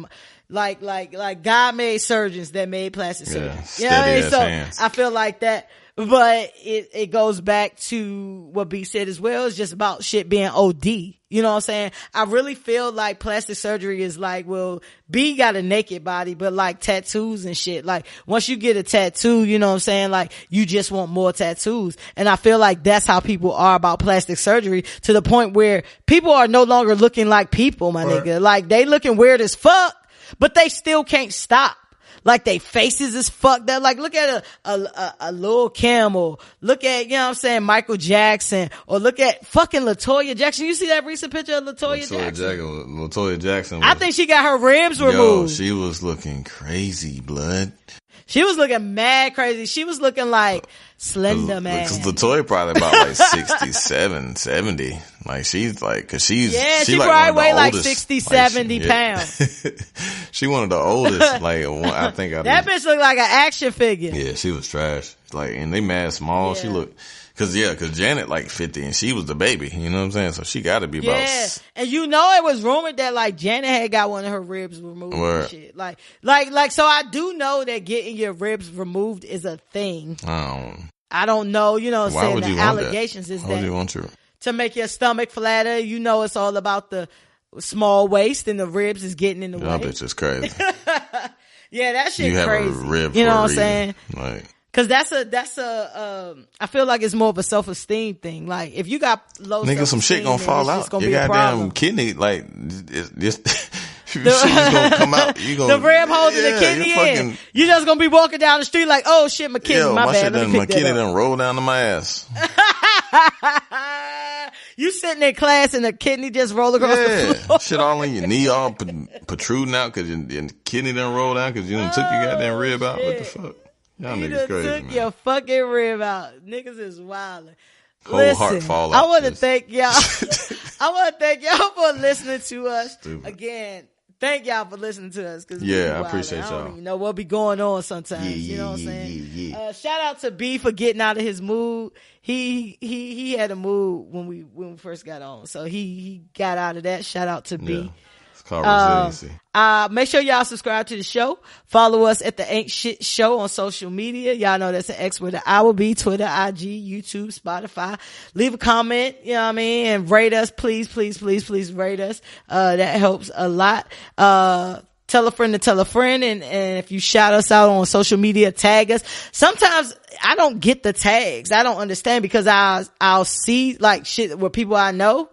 God made surgeons that made plastic surgery. You know what I mean? So hands. I feel like that. But it goes back to what B said as well. It's just about shit being OD. You know what I'm saying? I really feel like plastic surgery is like, well, B got a naked body, but like tattoos and shit. Like, once you get a tattoo, you know what I'm saying? Like, you just want more tattoos. And I feel like that's how people are about plastic surgery, to the point where people are no longer looking like people, my nigga. Like, they looking weird as fuck, but they still can't stop. Like, they faces is fucked up. Like, look at a Lil' Kim, or look at, you know what I'm saying, Michael Jackson, or look at fucking LaToya Jackson. You see that recent picture of LaToya Jackson? LaToya Jackson. I think she got her ribs removed. She was looking crazy, blood. She was looking mad crazy. She was looking like Slender Man. Because LaToya probably about like 67, 70. Like, she's like, cause she probably like weigh like 60, 70 pounds. She one of the oldest. Like, I think that bitch looked like an action figure. Yeah, she was trash. Like, and they mad small. Yeah. She looked, cause Janet like 50 and she was the baby. You know what I'm saying? So she gotta be about. Yeah. And you know, it was rumored that like Janet had got one of her ribs removed and shit. Like, so I do know that getting your ribs removed is a thing. I don't know, you know what I'm saying? The allegations is that. Why would you want your... To make your stomach flatter. You know, it's all about the small waist, and the ribs is getting in the way. That bitch is crazy. Yeah, that shit you crazy. Have a rib, you know for what I'm reason. saying? Like, cause that's I feel like it's more of a self-esteem thing. Like, if you got low nigga, some shit gonna fall out. Gonna your goddamn kidney, like, shit's gonna come out. You gonna, the rib holding the kidney in. You just gonna be walking down the street like, oh shit, my kidney, my bad. My kidney done roll down to my ass. You sitting in class and the kidney just roll across the floor. Shit all in your knee, all protruding out because your kidney done roll down because you done took your goddamn rib out. What the fuck? Y'all niggas crazy, man. Your fucking rib out. Niggas is wildin'. Whole heart fall out. I want to thank y'all. I want to thank y'all for listening to us. Stupid. Again, thank y'all for listening to us. Cause I appreciate y'all. I don't even know what be going on sometimes. You know what I'm saying? Shout out to B for getting out of his mood. He had a mood when we first got on. So he got out of that. Shout out to B. Yeah. It's called resiliency. Make sure y'all subscribe to the show. Follow us at the Ain't Shit Show on social media. Y'all know that's an X with an I will be, Twitter, IG, YouTube, Spotify. Leave a comment, you know what I mean, and rate us. Please, please, please, please rate us. That helps a lot. Tell a friend to tell a friend, and if you shout us out on social media, tag us. Sometimes I don't get the tags. I don't understand, because I'll see like shit where people I know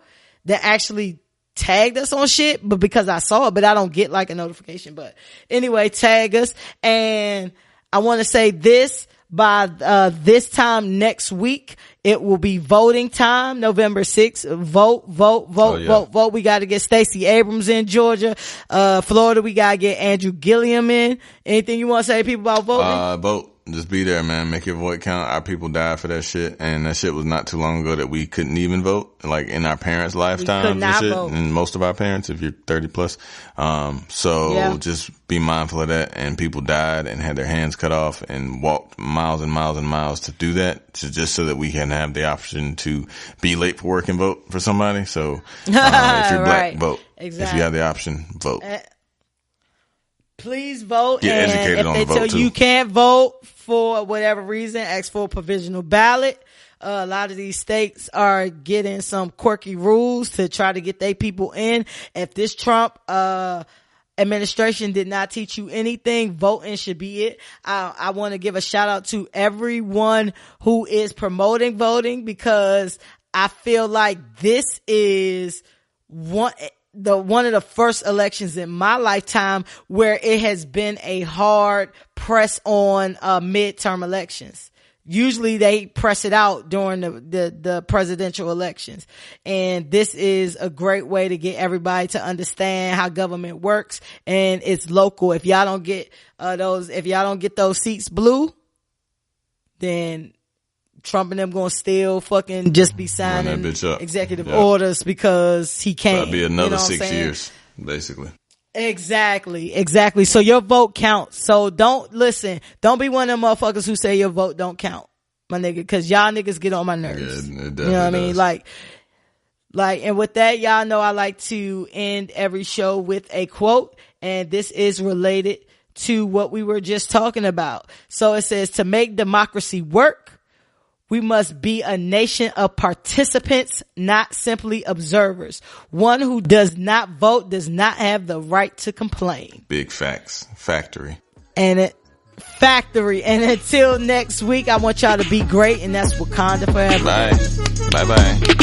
that actually tagged us on shit, but because I saw it, but I don't get like a notification. But anyway, tag us. And I want to say this, by this time next week, it will be voting time, November 6th. Vote. We got to get Stacey Abrams in Georgia. Florida, we got to get Andrew Gilliam in. Anything you want to say, people, about voting? Vote. Just be there, man. Make your vote count. Our people died for that shit, and that shit was not too long ago that we couldn't even vote, like in our parents' lifetimes and shit. Vote. And most of our parents, if you're 30 plus. Just be mindful of that. And people died and had their hands cut off and walked miles and miles and miles to do that, just so that we can have the option to be late for work and vote for somebody. So, if you're black, vote. Exactly. If you have the option, vote. Please vote. Get educated on the vote, too. If they tell you can't vote for whatever reason, ask for a provisional ballot. A lot of these states are getting some quirky rules to try to get their people in. If this Trump administration did not teach you anything, voting should be it. I want to give a shout out to everyone who is promoting voting, because I feel like this is one. one of the first elections in my lifetime where it has been a hard press on midterm elections. Usually they press it out during the presidential elections. And this is a great way to get everybody to understand how government works, and it's local. If y'all don't get those seats blue, then Trump and them gonna still fucking just be signing executive orders because he can't. That'll be another 6 years, basically. Exactly. So your vote counts. So don't be one of them motherfuckers who say your vote don't count, my nigga, cause y'all niggas get on my nerves. Yeah, it you know what I mean? does. Like, and with that, y'all know I like to end every show with a quote, and this is related to what we were just talking about. So it says, to make democracy work, we must be a nation of participants, not simply observers. One who does not vote does not have the right to complain. Big facts. Factory. And until next week, I want y'all to be great, and that's Wakanda forever. Bye. Bye.